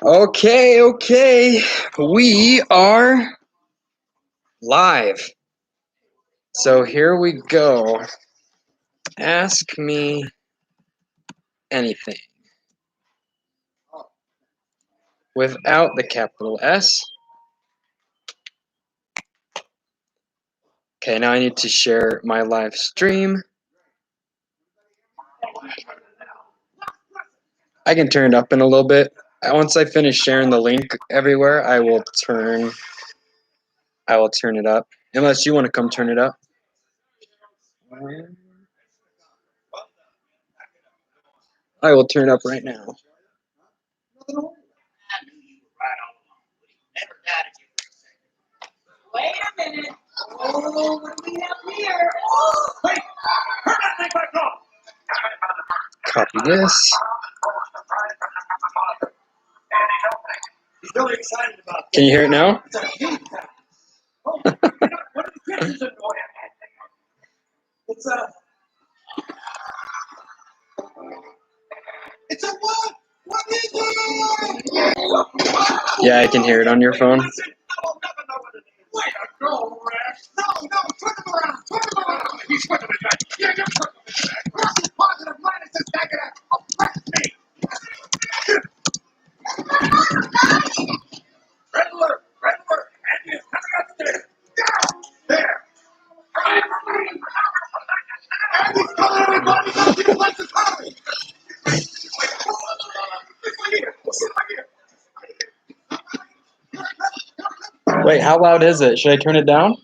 Okay, we are live. So here we go. Ask me anything. Without the capital S. Okay, now I need to share my live stream. I can turn it up in a little bit. Once I finish sharing the link everywhere, I will turn it up. Unless you want to come turn it up. I will turn it up right now. Wait a minute. Oh, what do we have here? Oh, wait. Turn that thing back on. Copy this. He's really excited about Can you hear it now? it's a huge pack. Oh, what are the pictures of It's a... It's a what? What is it? Yeah, I can hear it on your phone. I will never know what it is. Way to go, Rex. No, turn him around. Turn him around. He's switching it back. Yeah, you're switching it back. Plus is positive, minus is negative. Oh, press me. Red alert. Andy is coming upstairs. Down. There. Andy's calling everybody down to the place of hurry. Wait, how loud is it? Should I turn it down?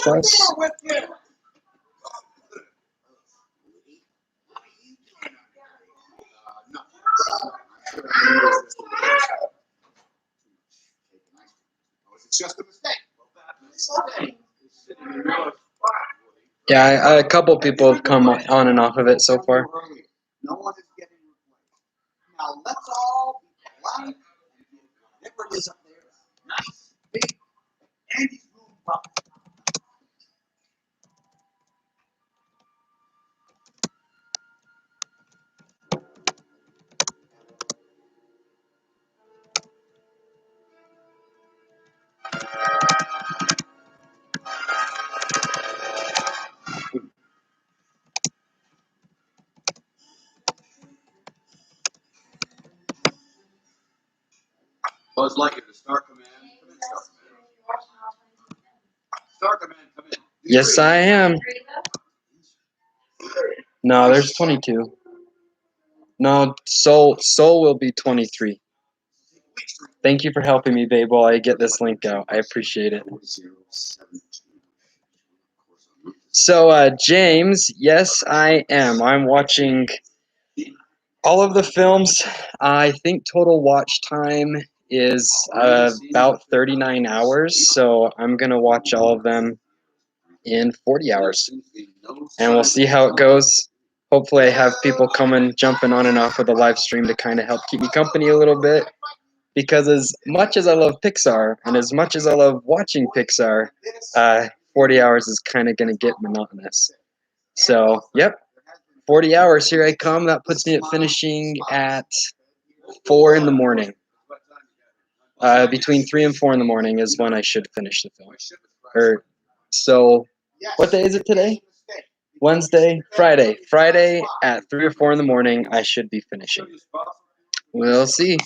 Plus. It's just a mistake. Yeah, a couple people have come on and off of it so far. No one is getting replaced. Now let's all be polite and give whatever it is up there a nice big Andy's room pop. Buzz Lightyear to Star Command. Come in, Star Command. Star Command, come in. Yes, I am. No, there's 22. No, Soul will be 23. Thank you for helping me, babe, while I get this link out. I appreciate it. So, James, yes, I am. I'm watching all of the films. I think total watch time is about 39 hours, so I'm going to watch all of them in 40 hours. And we'll see how it goes. Hopefully I have people coming, jumping on and off of the live stream to kind of help keep me company a little bit. Because as much as I love Pixar, and as much as I love watching Pixar, 40 hours is kind of going to get monotonous. So, yep, 40 hours, here I come. That puts me at finishing at 4 in the morning. Between 3 and 4 in the morning is when I should finish the film. So, what day is it today? Wednesday, Friday. Friday at 3 or 4 in the morning, I should be finishing. We'll see.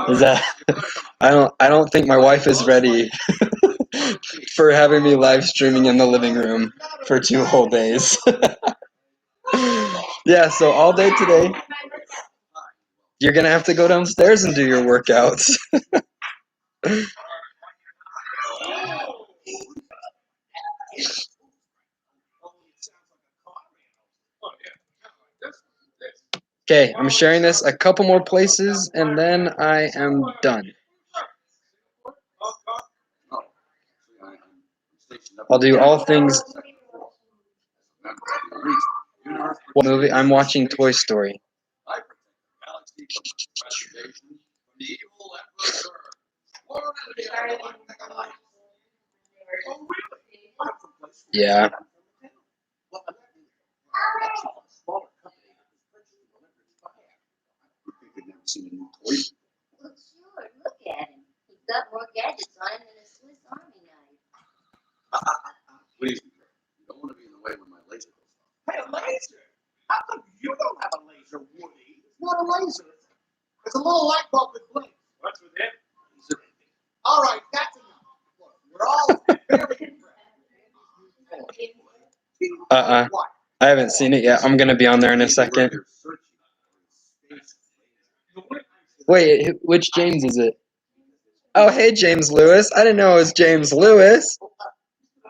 Is that? I don't think my wife is ready for having me live streaming in the living room for 2 whole days. Yeah, so all day today, you're gonna have to go downstairs and do your workouts. Okay, I'm sharing this a couple more places and then I am done. I'll do all things. What movie? I'm watching Toy Story. Yeah. Well, sure. Look at him. He's got more gadgets on him than a Swiss Army knife. Please, you don't want to be in the way when my laser goes off. Hey, a laser? How come you don't have a laser, Woody? It's not a laser. It's a little light bulb that blinks. What's with it? All right, that's enough. Look, we're all very impressed. I haven't seen it yet. I'm gonna be on there in a second. Wait, which James is it? Oh, hey, James Lewis. I didn't know it was James Lewis.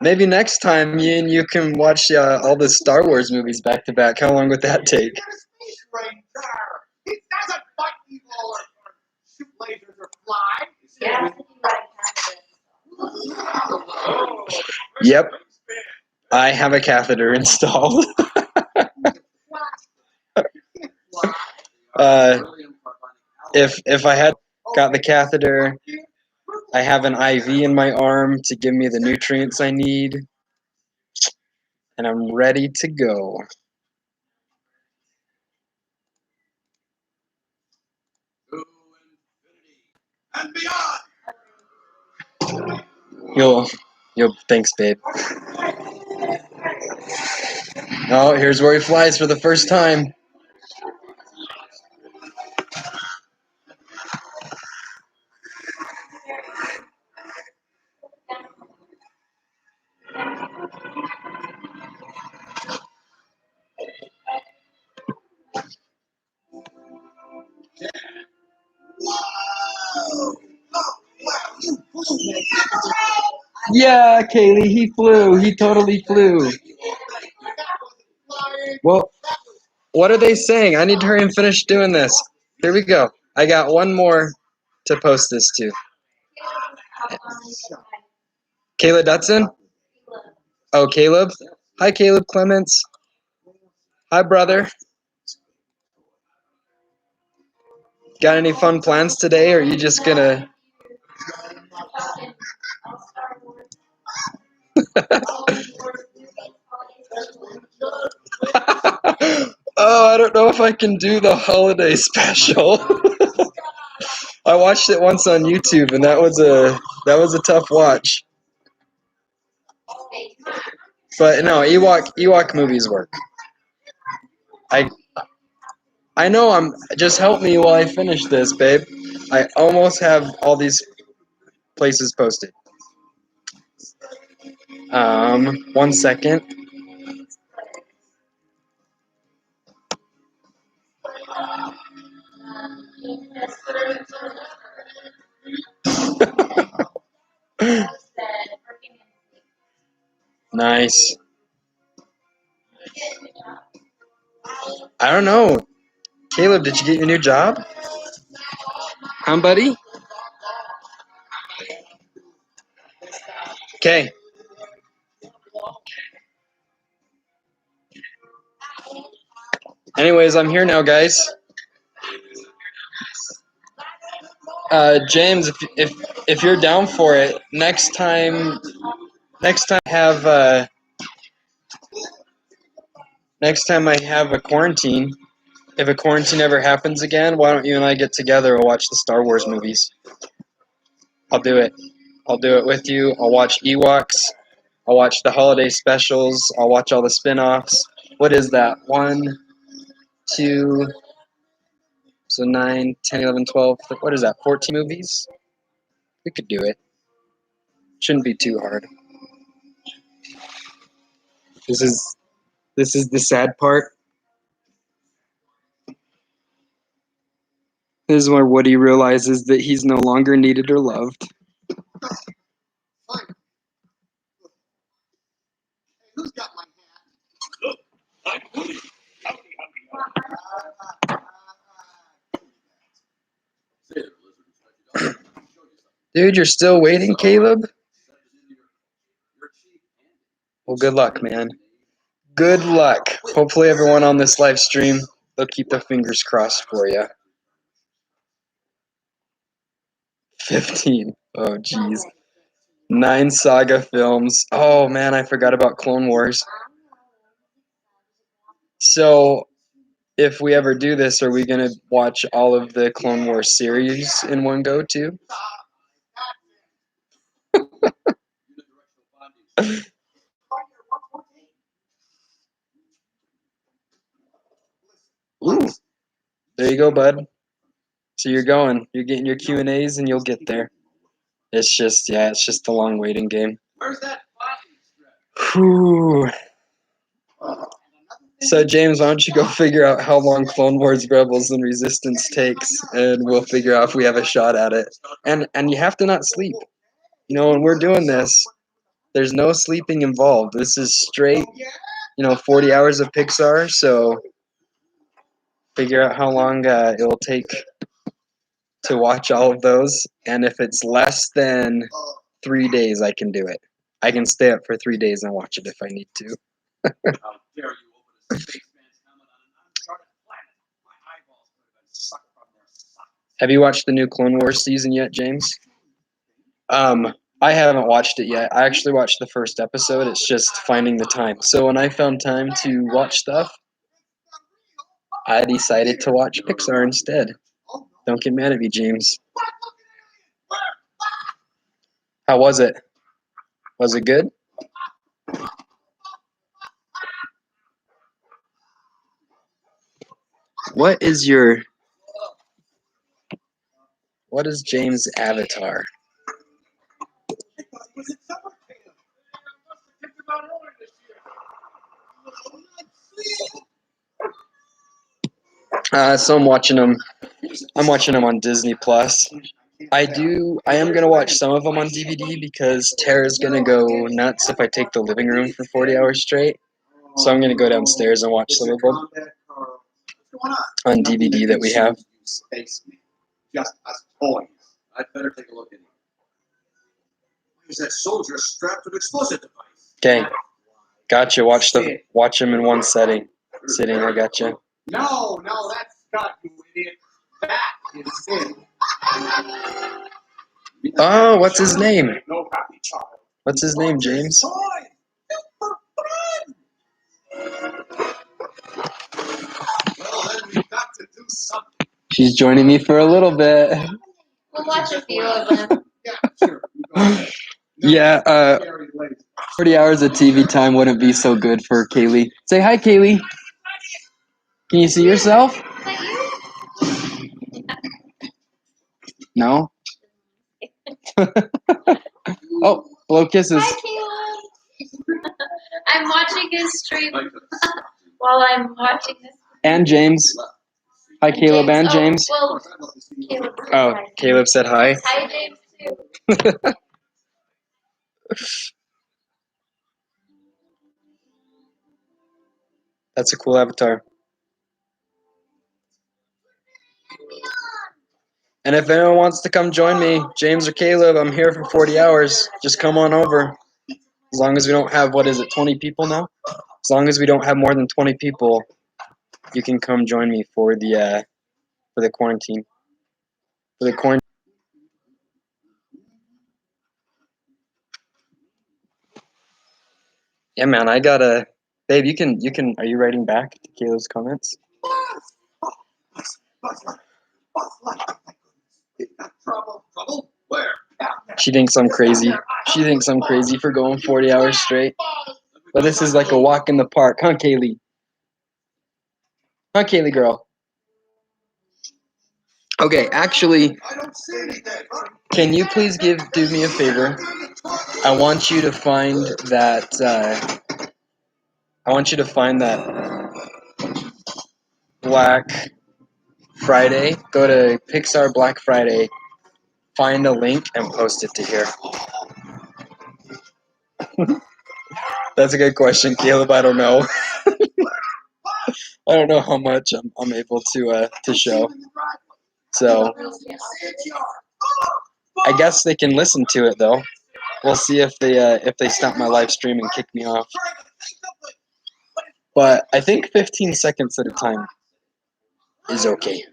Maybe next time you can watch all the Star Wars movies back to back. How long would that take? He doesn't fight evil or shoot lasers or fly. Yeah. Yep. I have a catheter installed. If I had got the catheter, I have an IV in my arm to give me the nutrients I need, and I'm ready to go. And beyond. Thanks, babe. Oh, here's where he flies for the first time. Yeah, Kaylee, he flew. He totally flew. Well, what are they saying? I need to hurry and finish doing this. Here we go. I got one more to post this to. Kayla Dutson? Oh, Caleb? Hi, Caleb Clements. Hi, brother. Got any fun plans today, or are you just gonna... Oh, I don't know if I can do the holiday special. I watched it once on YouTube, and that was a tough watch. But no, Ewok movies work. I know. Just help me while I finish this, babe. I almost have all these places posted. 1 second. Nice. I don't know. Caleb, did you get your new job? Huh, buddy? Okay. Anyways, I'm here now, guys. James, if you're down for it, next time next time I have a quarantine. If a quarantine ever happens again, why don't you and I get together and watch the Star Wars movies? I'll do it. I'll do it with you. I'll watch Ewoks. I'll watch the holiday specials. I'll watch all the spin-offs. What is that? 1, 2, so 9, 10, 11, 12. What is that? 14 movies? We could do it. Shouldn't be too hard. This is the sad part. This is where Woody realizes that he's no longer needed or loved. Who's got my hat? Dude, you're still waiting, Caleb? Well, good luck, man. Good luck. Hopefully everyone on this live stream, they'll keep their fingers crossed for you. 15. Oh, jeez. 9 saga films. Oh, man, I forgot about Clone Wars. So, if we ever do this, are we going to watch all of the Clone Wars series in one go, too? Ooh. There you go, bud. So you're getting your Q&As and you'll get there. It's just a long waiting game. Where's that? Whew. So James, why don't you go figure out how long Clone Wars Rebels and Resistance takes, and we'll figure out if we have a shot at it. And you have to not sleep. You know, when we're doing this, there's no sleeping involved. This is straight, 40 hours of Pixar, so figure out how long it'll take to watch all of those, and if it's less than 3 days, I can do it. I can stay up for 3 days and watch it if I need to. How dare you open a spaceman's helmet on an uncharted planet? My eyeballs could have been sucked from their sockets. Have you watched the new Clone Wars season yet, James? I haven't watched it yet. I actually watched the first episode. It's just finding the time. So when I found time to watch stuff, I decided to watch Pixar instead. Don't get mad at me, James. How was it? Was it good? What is James' avatar? So I'm watching them on Disney Plus. I am gonna watch some of them on DVD because Tara's gonna go nuts if I take the living room for 40 hours straight. So I'm gonna go downstairs and watch some of them on DVD that we have. Just us toys. I'd better take a look at him. Is that soldier strapped to an explosive device? Okay, gotcha. Watch them in one sitting. I gotcha. No, that's Scott, you idiot. That is Sid. Oh, what's his name? No happy child. What's his name, James? Well, then we've got to do something. She's joining me for a little bit. We'll watch a few of them. Yeah, sure. Yeah, 40 hours of TV time wouldn't be so good for Kaylee. Say hi, Kaylee. Can you see yourself? Is that you? No? Oh, blow kisses. Hi, Caleb. I'm watching his stream while I'm watching this. And James. Hi, Caleb and James. Oh, well, Caleb said Oh, hi. Caleb said hi. Hi, James, too. That's a cool avatar. And if anyone wants to come join me, James or Caleb, I'm here for 40 hours. Just come on over. As long as we don't have, 20 people now? As long as we don't have more than 20 people, you can come join me for the quarantine. For the quarantine. Yeah, man, I gotta. Babe, you can. Are you writing back to Caleb's comments? Trouble? Where? She thinks I'm crazy. She thinks I'm crazy for going 40 hours straight. But this is like a walk in the park, huh, Kaylee? Huh, Kaylee girl? Okay, actually, can you please do me a favor? I want you to find that I want you to find that Black Friday. Go to Pixar Black Friday, find a link, and post it to here. That's a good question, Caleb. I don't know. I don't know how much I'm able to show. So I guess they can listen to it though. We'll see if they stop my live stream and kick me off. But I think 15 seconds at a time is okay.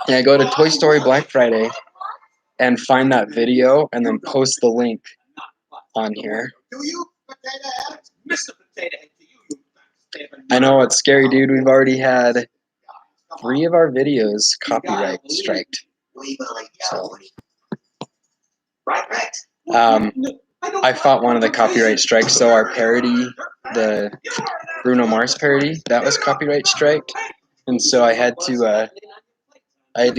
Yeah, go to Toy Story Black Friday and find that video and then post the link on here. I know it's scary, dude. We've already had 3 of our videos copyright striked. So, I fought one of the copyright strikes. So our parody, the Bruno Mars parody, that was copyright striked, and so I had to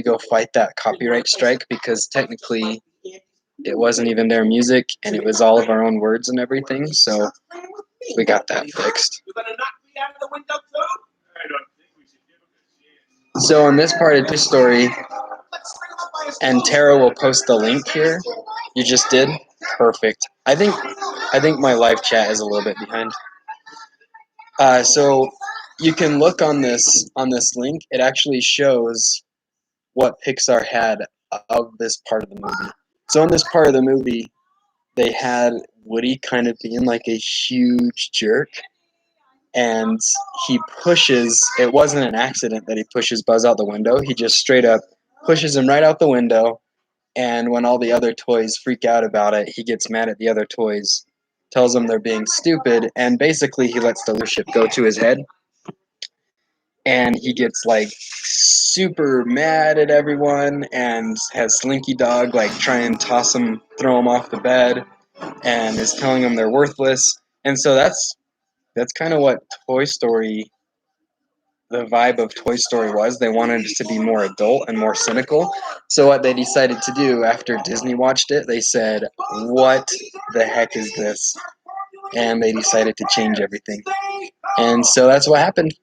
go fight that copyright strike because technically it wasn't even their music and it was all of our own words and everything. So we got that fixed. So in this part of Toy Story, and Tara will post the link here. You just did? Perfect. I think my live chat is a little bit behind. So you can look on this link. It actually shows what Pixar had of this part of the movie. So in this part of the movie, they had Woody kind of being like a huge jerk, and he pushes. It wasn't an accident that he pushes Buzz out the window. He just straight up pushes him right out the window. And when all the other toys freak out about it, he gets mad at the other toys, tells them they're being stupid, and basically he lets the leadership go to his head. And he gets like super mad at everyone and has Slinky Dog like try and toss him, throw him off the bed, and is telling them they're worthless. And so that's kind of what Toy Story, the vibe of Toy Story was. They wanted it to be more adult and more cynical. So what they decided to do after Disney watched it, they said, "What the heck is this?" And they decided to change everything. And so that's what happened.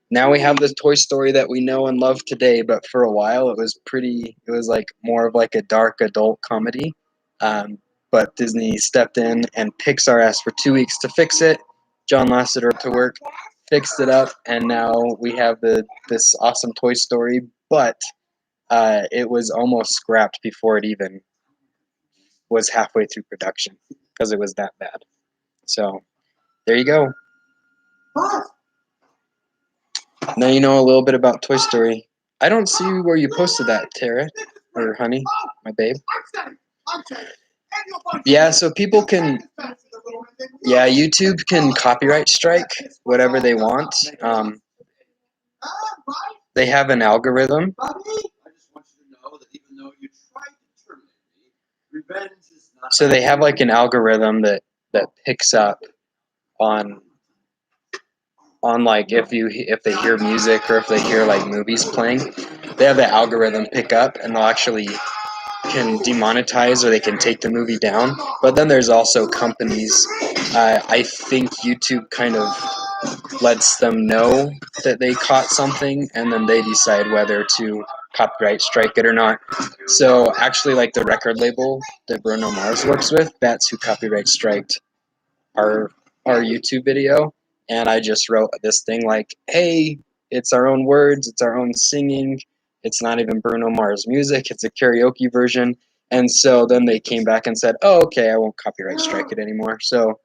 Now we have the Toy Story that we know and love today, but for a while it was like more of like a dark adult comedy. But Disney stepped in and Pixar asked for 2 weeks to fix it. John Lasseter to work, fixed it up, and now we have this awesome Toy Story, but it was almost scrapped before it even was halfway through production because it was that bad. So there you go. Now you know a little bit about Toy Story. I don't see where you posted that, Tara, or honey, my babe. Yeah, so people can, yeah, YouTube can copyright strike whatever they want. They have an algorithm. So they have like an algorithm that picks up on like if they hear music or if they hear like movies playing, they have the algorithm pick up and they'll actually can demonetize or they can take the movie down. But then there's also companies. I think YouTube kind of lets them know that they caught something, and then they decide whether to copyright strike it or not. So actually, like the record label that Bruno Mars works with, that's who copyright striked our YouTube video. And I just wrote this thing like, "Hey, it's our own words, it's our own singing. It's not even Bruno Mars music. It's a karaoke version." And so then they came back and said, "Oh, okay, I won't copyright strike it anymore." So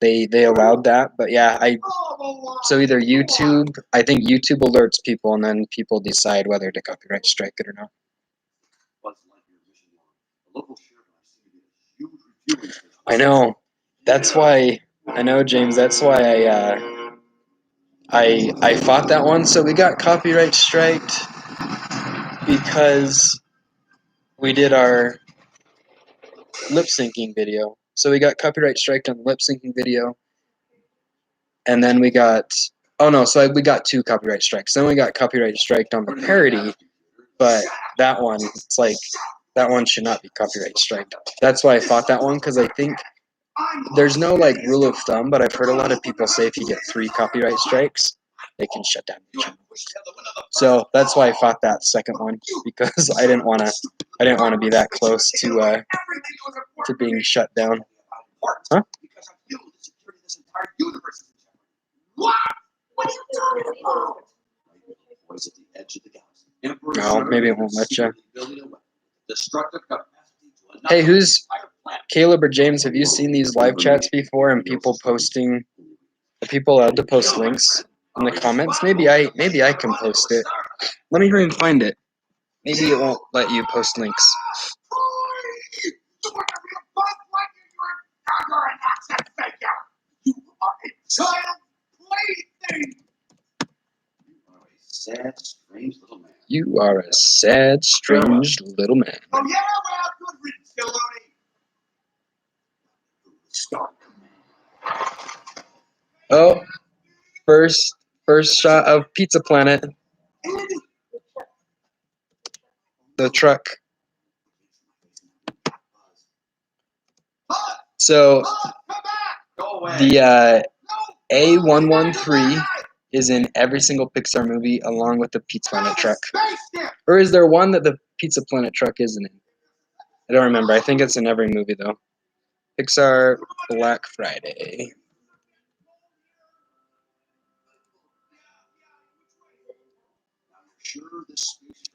they allowed that. But yeah, so either YouTube, I think YouTube alerts people, and then people decide whether to copyright strike it or not. I know. That's why I know, James. That's why I fought that one. So we got copyright striked because we did our lip syncing video. So we got copyright striked on the lip syncing video, and then we got we got 2 copyright strikes. Then we got copyright striked on the parody, but that one, it's like that one should not be copyright striked. That's why I fought that one, because I think there's no like rule of thumb, but I've heard a lot of people say if you get 3 copyright strikes, they can shut down the channel. So that's why I fought that second one, because I didn't want to be that close to being shut down. Huh? No, maybe it won't let you. Hey, who's Caleb or James? Have you seen these live chats before and people posting? Are people allowed to post links in the comments? Maybe I can post it. Let me hurry and find it. Maybe it won't let you post links. You are a sad, strange little man. Oh, yeah, well, good riddance, Filoni. Oh, first shot of Pizza Planet. The truck. So the A113 is in every single Pixar movie along with the Pizza Planet truck. Or is there one that the Pizza Planet truck isn't in? I don't remember. I think it's in every movie though. Pixar Black Friday.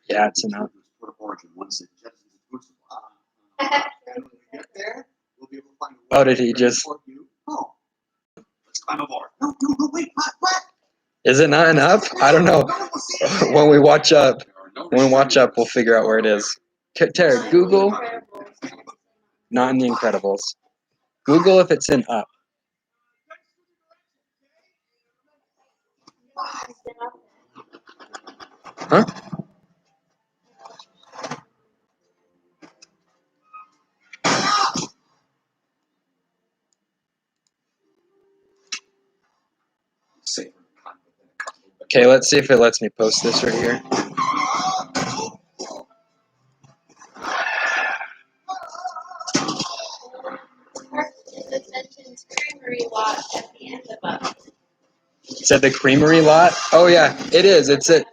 Yeah, it's enough. Oh, did he just? Is it not enough? I don't know. When we watch up, we'll figure out where it is. Tara, Google. Not in The Incredibles. Google if it's in Up. Huh? Okay, let's see if it lets me post this right here. It's at the Creamery lot? Oh yeah, it is. It's at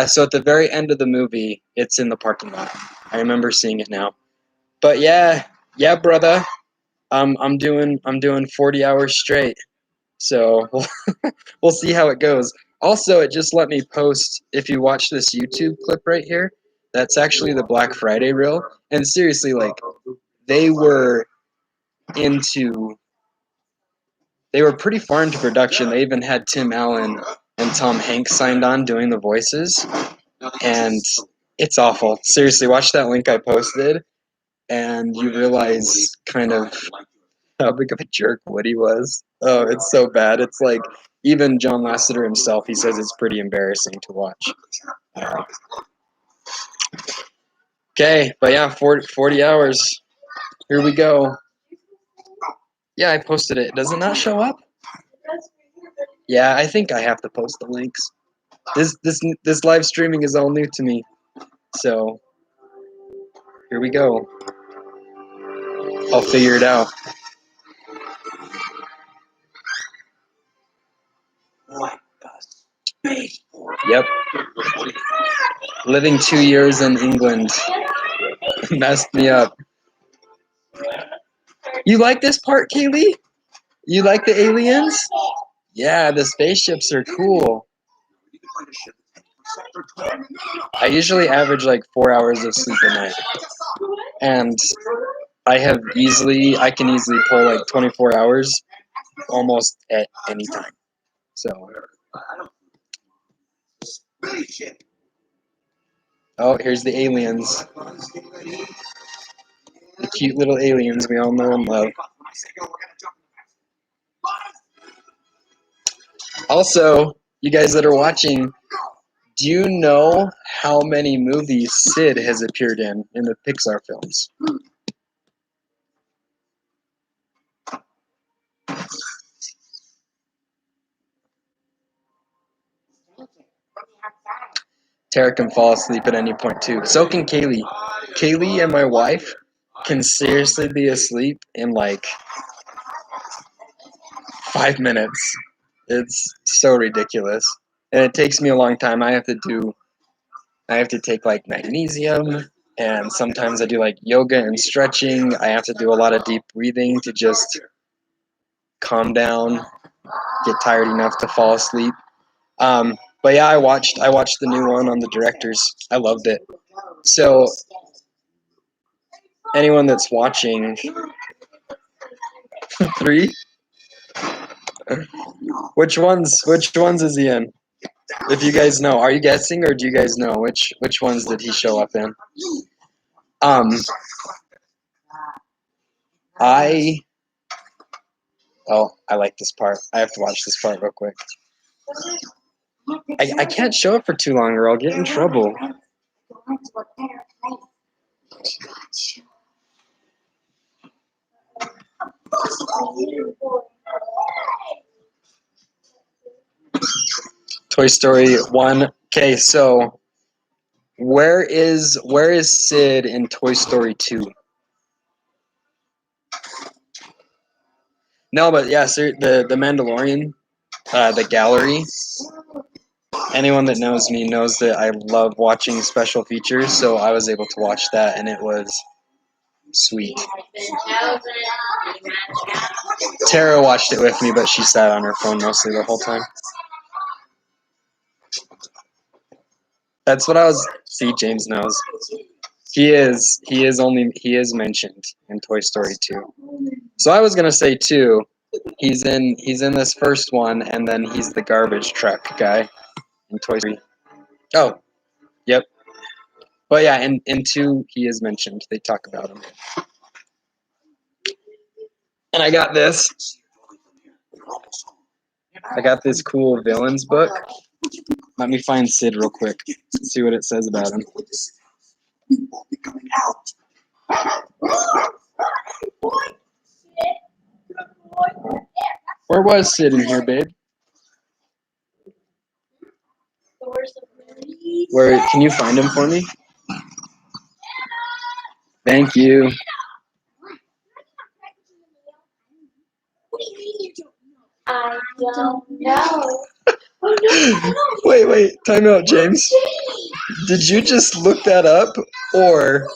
so at the very end of the movie, it's in the parking lot. I remember seeing it now. But yeah, brother. I'm doing 40 hours straight. So we'll see how it goes. Also, it just let me post, if you watch this YouTube clip right here, that's actually the Black Friday reel. And seriously, like, they were pretty far into production. They even had Tim Allen and Tom Hanks signed on doing the voices. And it's awful. Seriously, watch that link I posted, and you realize kind of how big of a jerk Woody was. Oh, it's so bad. It's like, even John Lasseter himself, he says it's pretty embarrassing to watch. Okay, but yeah, 40 hours. Here we go. Yeah, I posted it. Does it not show up? Yeah, I think I have to post the links. This live streaming is all new to me. So, here we go. I'll figure it out. Yep. Living 2 years in England messed me up. You like this part, Kaylee? You like the aliens? Yeah, the spaceships are cool. I usually average like 4 hours of sleep a night. And I can easily pull like 24 hours almost at any time. So. Oh, here's the aliens. The cute little aliens we all know and love. Also, you guys that are watching, do you know how many movies Sid has appeared in the Pixar films? Tara can fall asleep at any point too. So can Kaylee. Kaylee and my wife, can seriously be asleep in like 5 minutes. It's so ridiculous. And it takes me a long time. I have to take like magnesium, and sometimes I do like yoga and stretching. I have to do a lot of deep breathing to just calm down, get tired enough to fall asleep. But yeah, I watched the new one on the directors. I loved it. So anyone that's watching, three, which ones is he in? If you guys know, are you guessing or do you guys know which ones did he show up in? Um, I I like this part. I have to watch this part real quick. I can't show it for too long or I'll get in trouble. Toy Story 1. Okay, so where is Sid in Toy Story 2? No, but yeah, sir, the Mandalorian, the gallery. Anyone that knows me knows that I love watching special features, so I was able to watch that, and it was sweet. Tara watched it with me, but she sat on her phone mostly the whole time. That's what I was. See, James knows. He is mentioned in Toy Story 2. So I was gonna say 2. He's in this first one, and then he's the garbage truck guy in Toy Story. Oh, yep. But yeah, in 2 he is mentioned. They talk about him. And I got this. I got this cool villains book. Let me find Sid real quick. See what it says about him. Where was Sid in here, babe? Where? Can you find him for me? Thank you. I don't know. Wait, time out, James. Did you just look that up, or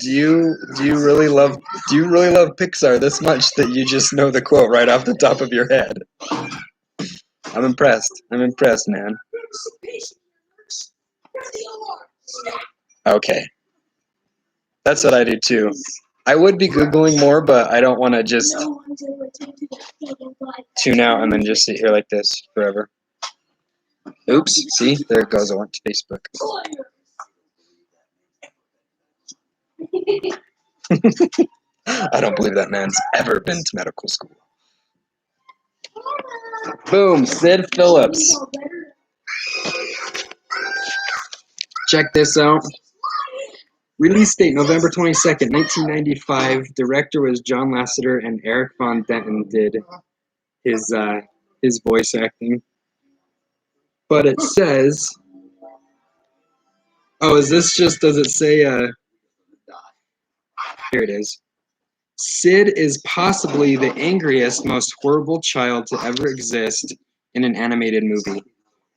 do you really love Pixar this much that you just know the quote right off the top of your head? I'm impressed, man. Okay, that's what I do too. I would be Googling more, but I don't want to just tune out and then just sit here like this forever. Oops, see? There it goes. I went to Facebook. I don't believe that man's ever been to medical school. Boom, Sid Phillips. Check this out. Release date November 22nd, 1995. Director was John Lasseter, and Eric Von Denton did his voice acting. But it says, oh, is this just, does it say, here it is. Sid is possibly the angriest, most horrible child to ever exist in an animated movie.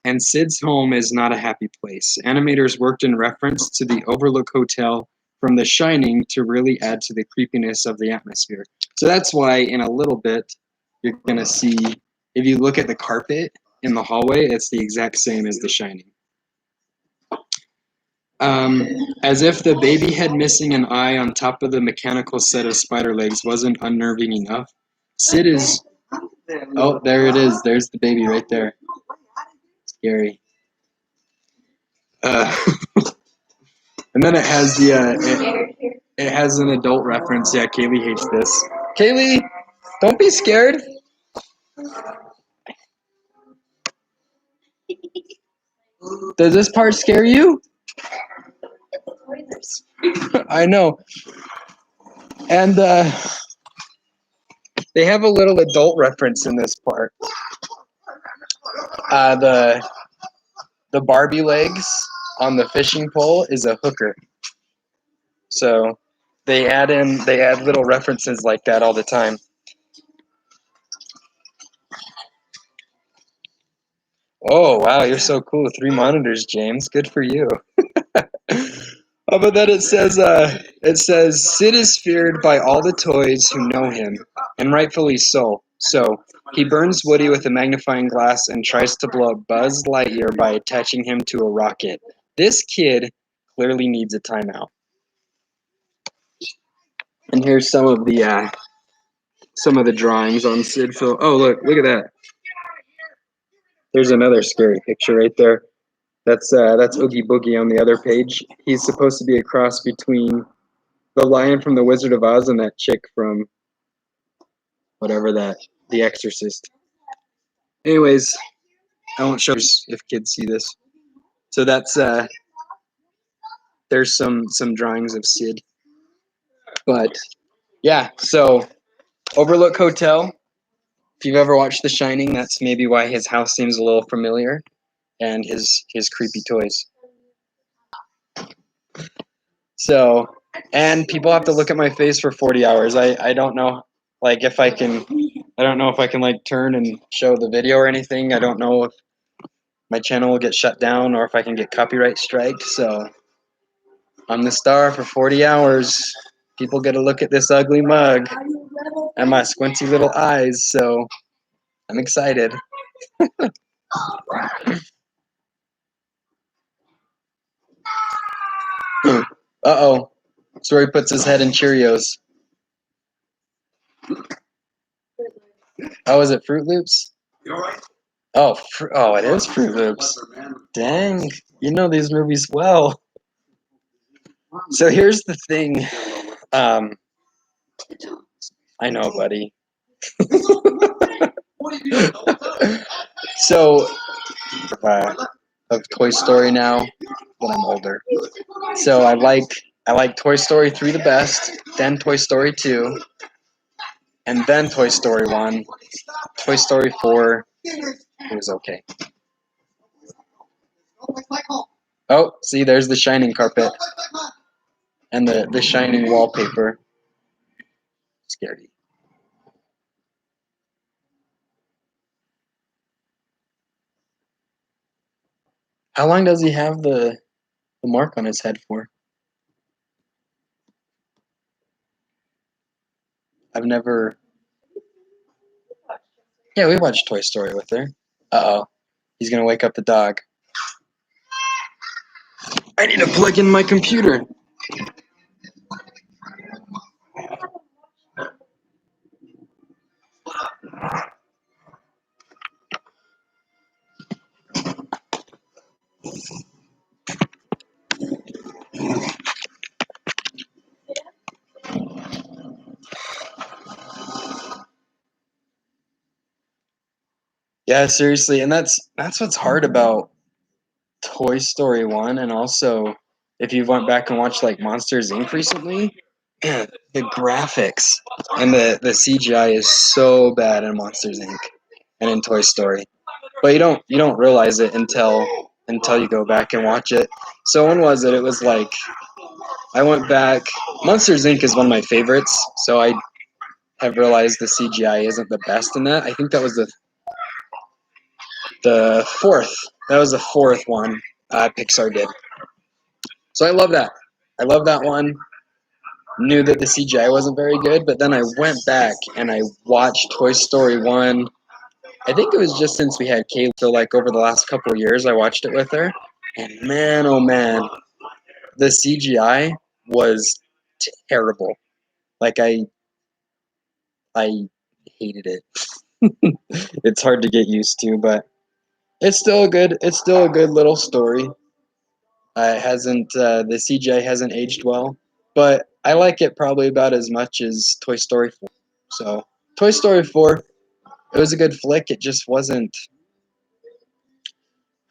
And Sid's home is not a happy place. Animators worked in reference to the Overlook Hotel from The Shining to really add to the creepiness of the atmosphere. So that's why in a little bit, you're going to see, if you look at the carpet in the hallway, it's the exact same as The Shining. As if the baby head missing an eye on top of the mechanical set of spider legs wasn't unnerving enough, Sid is... Oh, there it is. There's the baby right there. Scary. And then it has it has an adult reference. Yeah, Kaylee hates this. Kaylee, don't be scared. Does this part scare you? I know. And they have a little adult reference in this part. The Barbie legs on the fishing pole is a hooker. So they add little references like that all the time. Oh wow, you're so cool with 3 monitors, James. Good for you. Oh, but then it says Sid is feared by all the toys who know him, and rightfully so. So he burns Woody with a magnifying glass and tries to blow up Buzz Lightyear by attaching him to a rocket. This kid clearly needs a timeout. And here's some of the drawings on Sid. Oh look at that. There's another scary picture right there. That's Oogie Boogie on the other page. He's supposed to be a cross between the lion from The Wizard of Oz and that chick from whatever The Exorcist. Anyways, I won't show if kids see this. So that's there's some drawings of Sid. But yeah, so Overlook Hotel. If you've ever watched The Shining, that's maybe why his house seems a little familiar, and his creepy toys. So, and people have to look at my face for 40 hours. I don't know, like if I can. I don't know if I can like turn and show the video or anything. I don't know if my channel will get shut down or if I can get copyright striked. So I'm the star for 40 hours. People get to look at this ugly mug and my squinty little eyes. So I'm excited. Uh-oh. That's where he puts his head in Cheerios. Oh, is it Fruit Loops? Oh, it is Fruit Loops. Dang, you know these movies well. So here's the thing. I know, buddy. So, of Toy Story now, when I'm older. So I like Toy Story 3 the best, then Toy Story 2, and then Toy Story 1. Toy Story 4, it was okay. Oh, see, there's the Shining carpet and the Shining wallpaper. Scary. How long does he have the mark on his head for? I've never. Yeah, we watched Toy Story with her. Uh-oh. He's gonna wake up the dog. I need to plug in my computer. Yeah, seriously, and that's what's hard about Toy Story 1, and also if you went back and watched like Monsters Inc. recently, man, the graphics and the CGI is so bad in Monsters Inc. and in Toy Story. But you don't realize it until you go back and watch it. So when was it? It was like I went back. Monsters Inc. is one of my favorites, so I have realized the CGI isn't the best in that. I think that was the fourth. That was the fourth one Pixar did. So I love that. I love that one. Knew that the CGI wasn't very good, but then I went back and I watched Toy Story 1. I think it was just since we had Kaylee, so like over the last couple of years I watched it with her. And man, oh man, the CGI was terrible. Like I hated it. It's hard to get used to, but it's still a good little story. It hasn't the CGI hasn't aged well, but I like it probably about as much as Toy Story 4. So Toy Story 4, it was a good flick. It just wasn't.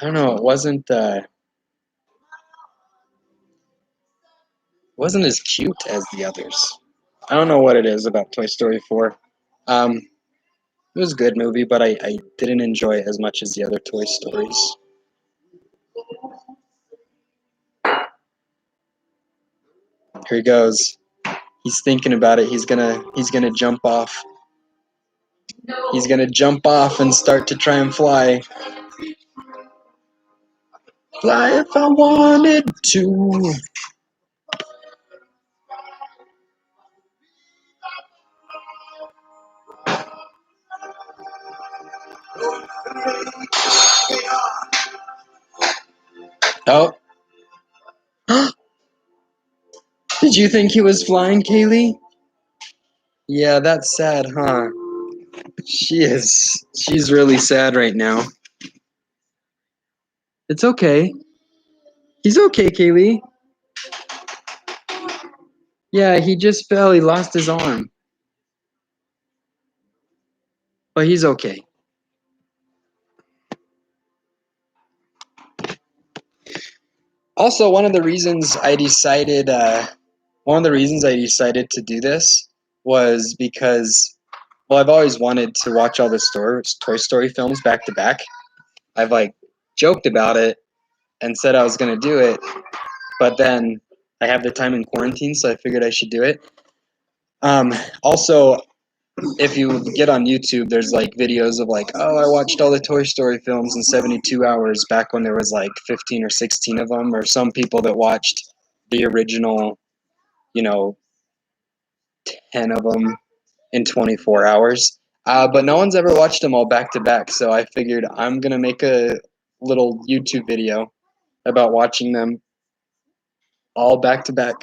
I don't know. It wasn't as cute as the others. I don't know what it is about Toy Story 4. It was a good movie, but I didn't enjoy it as much as the other Toy Stories. Here he goes. He's thinking about it. He's gonna jump off. He's gonna jump off and start to try and fly. Fly if I wanted to. Oh. Did you think he was flying, Kaylee? Yeah, that's sad, huh? She is. She's really sad right now. It's okay. He's okay, Kaylee. Yeah, he just fell. He lost his arm. But he's okay. Also, one of the reasons I decided to do this was because, well, I've always wanted to watch all the Toy Story films back to back. I've like joked about it and said I was gonna do it, but then I have the time in quarantine, so I figured I should do it. Also, if you get on YouTube, there's like videos of like, oh, I watched all the Toy Story films in 72 hours back when there was like 15 or 16 of them, or some people that watched the original, 10 of them in 24 hours. But no one's ever watched them all back to back, so I figured I'm gonna make a little YouTube video about watching them all back to back,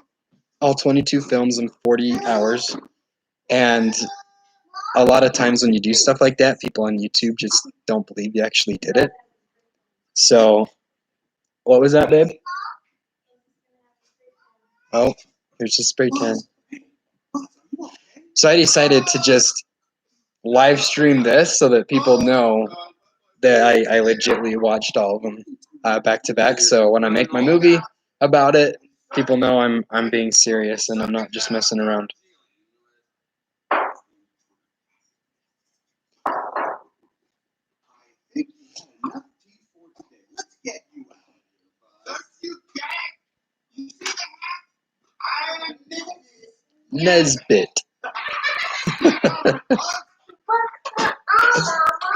all 22 films in 40 hours. And a lot of times when you do stuff like that, people on YouTube just don't believe you actually did it. So, what was that, babe? Oh, there's a spray tan. So I decided to just live stream this so that people know that I legitly watched all of them back to back. So when I make my movie about it, people know I'm being serious and I'm not just messing around. Nesbit.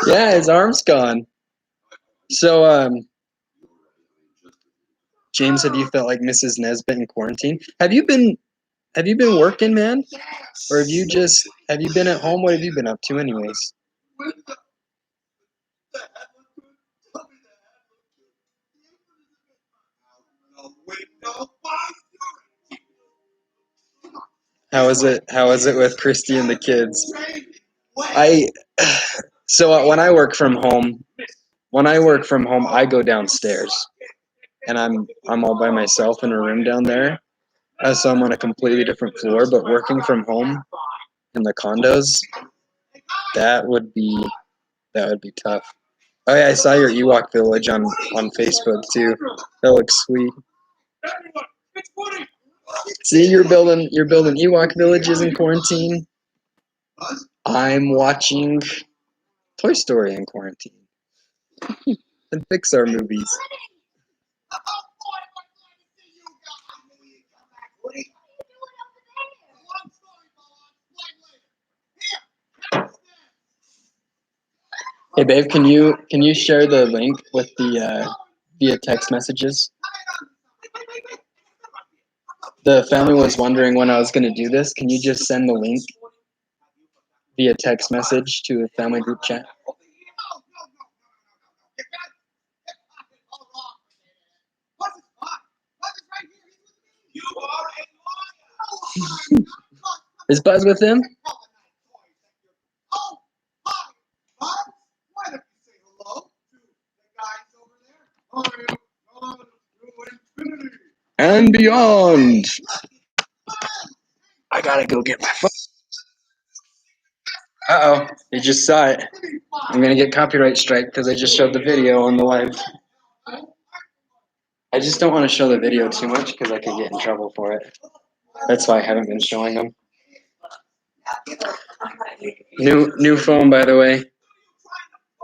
Yeah, his arm's gone. So, James, have you felt like Mrs. Nesbit in quarantine? Have you been working, man? Or have you been at home? What have you been up to anyways? How is it with Christy and the kids? So when I work from home, I go downstairs, and I'm all by myself in a room down there. So I'm on a completely different floor. But working from home in the condos, that would be tough. Oh yeah, I saw your Ewok village on Facebook too. That looks sweet. See, you're building Ewok villages in quarantine. I'm watching Toy Story in quarantine and Pixar movies. Hey babe, can you share the link with the via text messages? The family was wondering when I was going to do this. Can you just send the link via text message to a family group chat? Is Buzz with him? And beyond. I gotta go get my phone. Uh-oh, you just saw it. I'm gonna get copyright strike because I just showed the video on the live. I just don't want to show the video too much because I could get in trouble for it. That's why I haven't been showing them. New phone, by the way.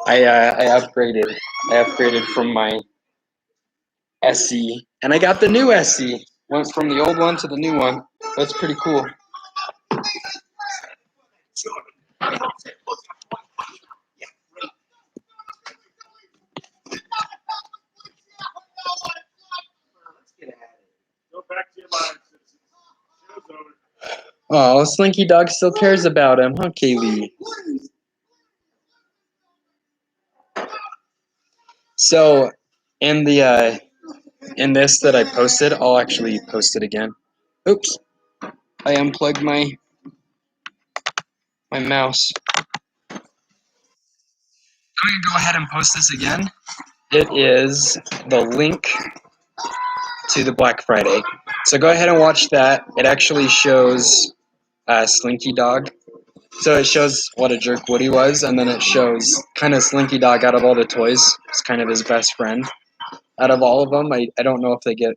I upgraded. I upgraded from my SE, and I got the new SE. Went from the old one to the new one. That's pretty cool. Oh, Slinky Dog still cares about him, huh, Kaylee? So, in the in this that I posted, I'll actually post it again. Oops, I unplugged my mouse. I'm gonna go ahead and post this again. It is the link to the Black Friday. So go ahead and watch that. It actually shows Slinky Dog. So it shows what a jerk Woody was, and then it shows kind of Slinky Dog out of all the toys. It's kind of his best friend. Out of all of them, I don't know if they get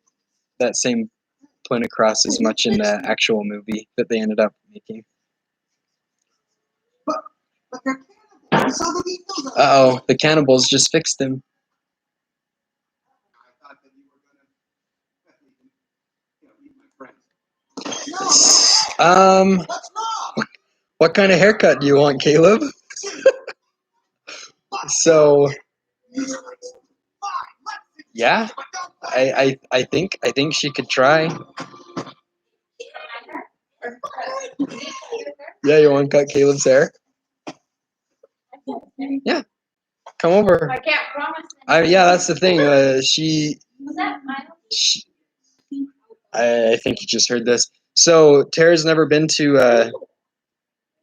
that same point across as much in the actual movie that they ended up making. Uh-oh, the cannibals just fixed him. Um, what kind of haircut do you want, Caleb? So, yeah, I think she could try. Yeah, you want to cut Caleb's hair? Yeah, come over. I can't promise. Yeah, that's the thing. Was that she I think you just heard this. So Tara's never been to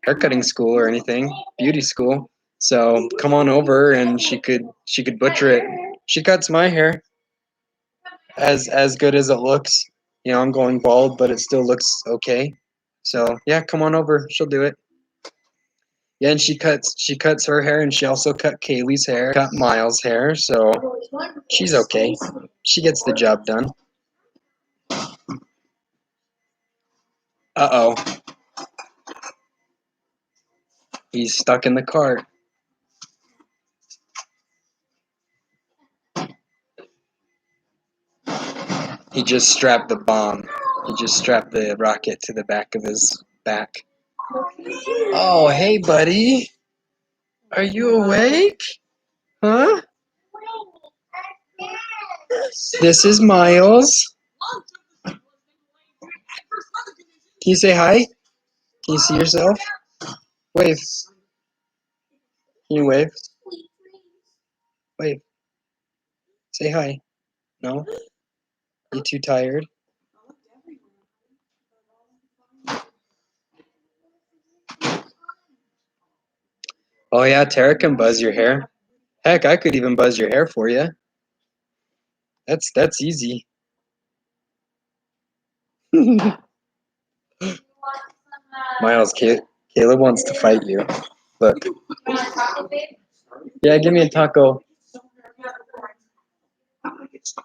haircutting school or anything, beauty school. So come on over and she could butcher it. She cuts my hair as good as it looks. You know, I'm going bald, but it still looks okay. So yeah, come on over. She'll do it. Yeah, and she cuts her hair, and she also cut Kaylee's hair, cut Miles' hair. So she's okay. She gets the job done. Uh-oh, he's stuck in the cart. He just strapped the bomb. He just strapped the rocket to the back of his back. Oh, hey, buddy. Are you awake? Huh? This is Miles. Can you say hi? Can you see yourself? Wave. Can you wave? Wave. Say hi. No? You too tired? Oh yeah, Tara can buzz your hair. Heck, I could even buzz your hair for you. That's easy. Miles, Caleb wants to fight you. Look. Yeah, give me a taco.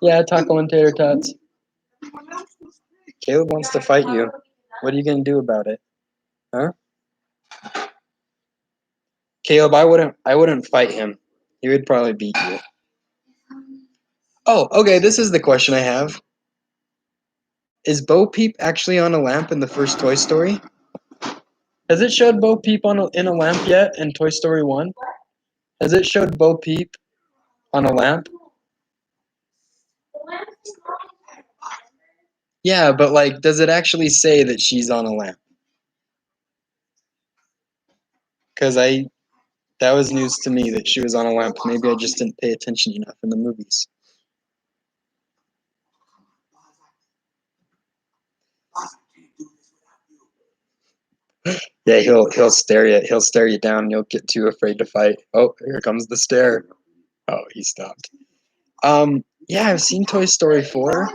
Yeah, taco and tater tots. Caleb wants to fight you. What are you gonna do about it? Huh? Caleb, I wouldn't fight him. He would probably beat you. Oh, okay, this is the question I have. Is Bo Peep actually on a lamp in the first Toy Story? Has it showed Bo Peep in a lamp yet in Toy Story 1? Has it showed Bo Peep on a lamp? Yeah, but like, does it actually say that she's on a lamp? Because that was news to me that she was on a lamp. Maybe I just didn't pay attention enough in the movies. Yeah, he'll stare you down. And you'll get too afraid to fight. Oh, here comes the stare. Oh, he stopped. Yeah, I've seen Toy Story 4.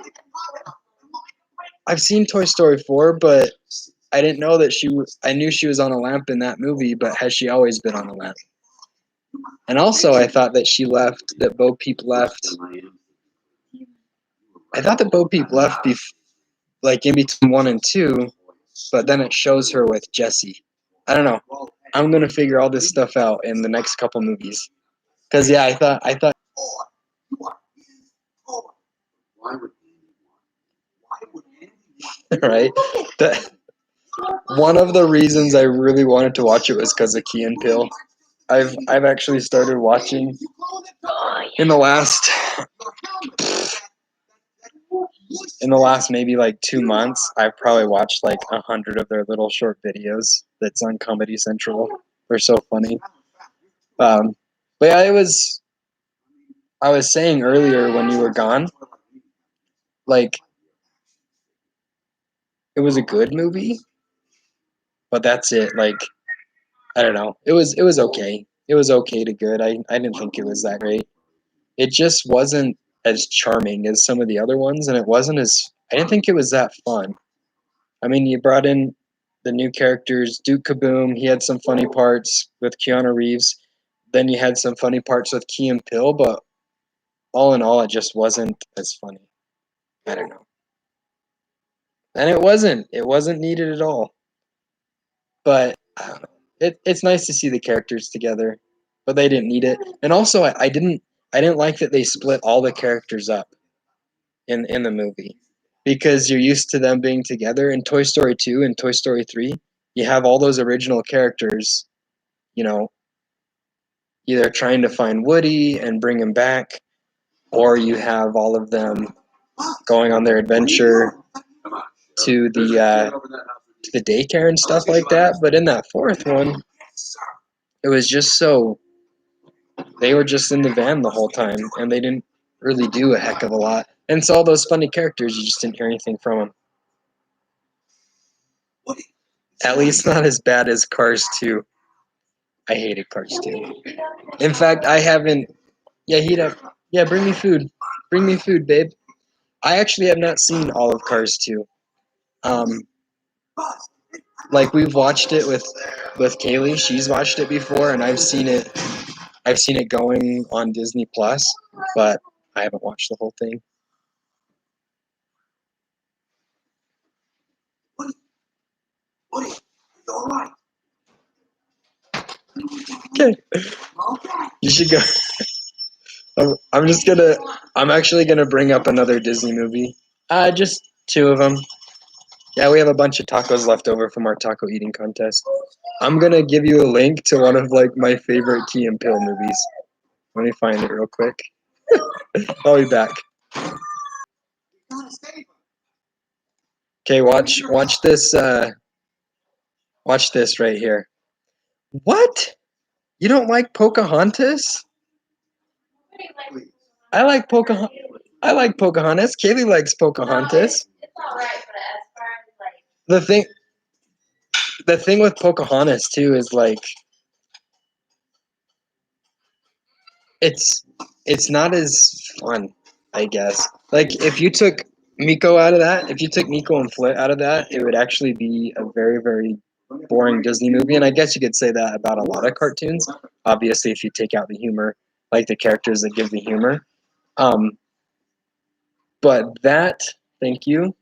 I've seen Toy Story 4, but I didn't know that I knew she was on a lamp in that movie, but has she always been on a lamp? And also, I thought that Bo Peep left. I thought that Bo Peep left like in between 1 and 2, but then it shows her with Jesse. I don't know. I'm gonna figure all this stuff out in the next couple movies. Cause yeah, I thought. Right. One of the reasons I really wanted to watch it was because of Key and Peele. I've actually started watching in the last maybe like 2 months. I've probably watched like 100 of their little short videos that's on Comedy Central. They're so funny. But yeah, I was saying earlier when you were gone, like it was a good movie, but that's it. Like I don't know. It was okay. It was okay to good. I didn't think it was that great. It just wasn't as charming as some of the other ones, and it wasn't as I didn't think it was that fun. I mean, you brought in the new characters, Duke Kaboom. He had some funny parts with Keanu Reeves. Then you had some funny parts with Key and Peele, but all in all, it just wasn't as funny. I don't know, and it wasn't. It wasn't needed at all. But I don't know. It's nice to see the characters together, but they didn't need it. And also, I didn't like that they split all the characters up in the movie because you're used to them being together. In Toy Story 2 and Toy Story 3, you have all those original characters, you know, either trying to find Woody and bring him back, or you have all of them going on their adventure to the daycare and stuff like that. But in that fourth one, it was just so they were just in the van the whole time, and they didn't really do a heck of a lot. And so all those funny characters, you just didn't hear anything from them. At least not as bad as Cars 2. I hated Cars 2. In fact, I haven't. Yeah, heat up. Yeah, bring me food. Bring me food, babe. I actually have not seen all of Cars 2. Um, like we've watched it with Kaylee. She's watched it before, and I've seen it. I've seen it going on Disney Plus, but I haven't watched the whole thing. Okay, you should go. I'm just gonna. I'm actually gonna bring up another Disney movie. Just two of them. Yeah, we have a bunch of tacos left over from our taco eating contest. I'm gonna give you a link to one of like my favorite Key and Peele movies. Let me find it real quick. I'll be back. Okay, watch this. Watch this right here. What? You don't like Pocahontas? I like Pocahontas. I like Pocahontas. Kaylee likes Pocahontas. It's alright, but as far as like The thing with Pocahontas too is like it's not as fun, I guess. Like if you took Miko out of that, if you took Miko and Flit out of that, it would actually be a very, very boring Disney movie. And I guess you could say that about a lot of cartoons. Obviously, if you take out the humor, like the characters that give the humor. Um, but that, thank you.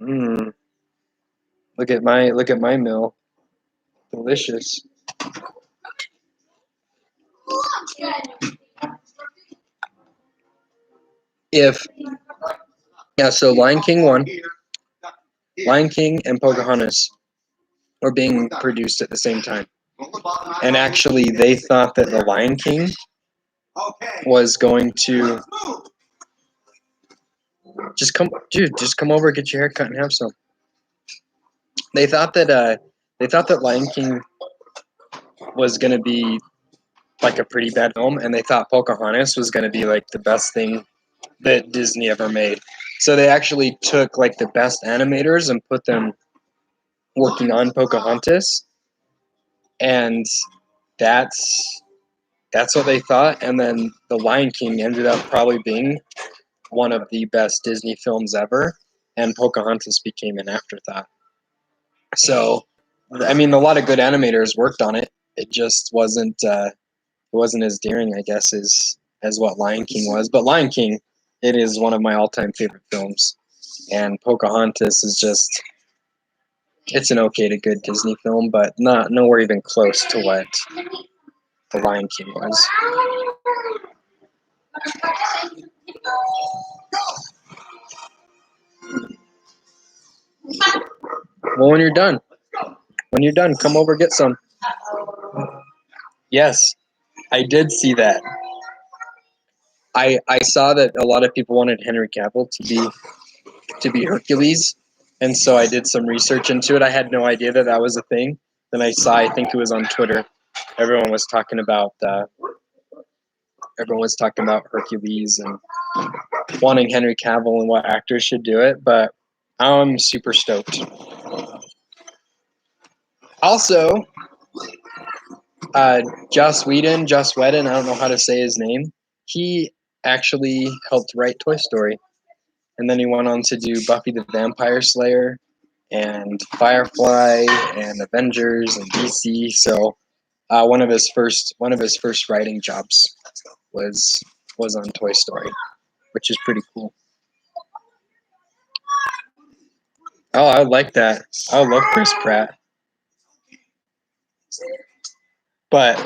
Mm, look at my meal. Delicious. If Yeah, so Lion King 1, Lion King and Pocahontas were being produced at the same time. And actually, they thought that The Lion King was going to just come over, get your hair cut, and have some. They thought that Lion King was going to be like a pretty bad film, and they thought Pocahontas was going to be like the best thing that Disney ever made. So they actually took like the best animators and put them working on Pocahontas, and that's that's what they thought. And then The Lion King ended up probably being one of the best Disney films ever, and Pocahontas became an afterthought. So, I mean, a lot of good animators worked on it. It just wasn't as daring, I guess, as what Lion King was. But Lion King, it is one of my all-time favorite films, and Pocahontas is just it's an okay to good Disney film, but not nowhere even close to what The Lion King was. Well, when you're done. When you're done, come over, get some. Yes, I did see that. I saw that a lot of people wanted Henry Cavill to be Hercules, and so I did some research into it. I had no idea that that was a thing. Then I saw, I think it was on Twitter, everyone was talking about Hercules and wanting Henry Cavill and what actors should do it. But I'm super stoked. Also, Joss Whedon, I don't know how to say his name. He actually helped write Toy Story, and then he went on to do Buffy the Vampire Slayer and Firefly and Avengers and DC. So one of his first writing jobs was on Toy Story, which is pretty cool. Oh, I like that. I love Chris Pratt, but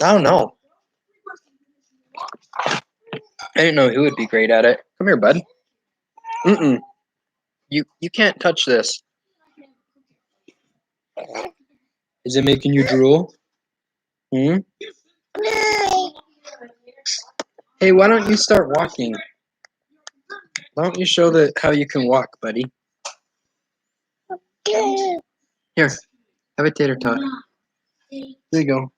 I don't know. I didn't know who would be great at it. Come here, bud. Mm-mm. You can't touch this. Is it making you drool? Hmm? Hey, why don't you start walking? Why don't you show how you can walk, buddy? Here, have a tater tot. There you go.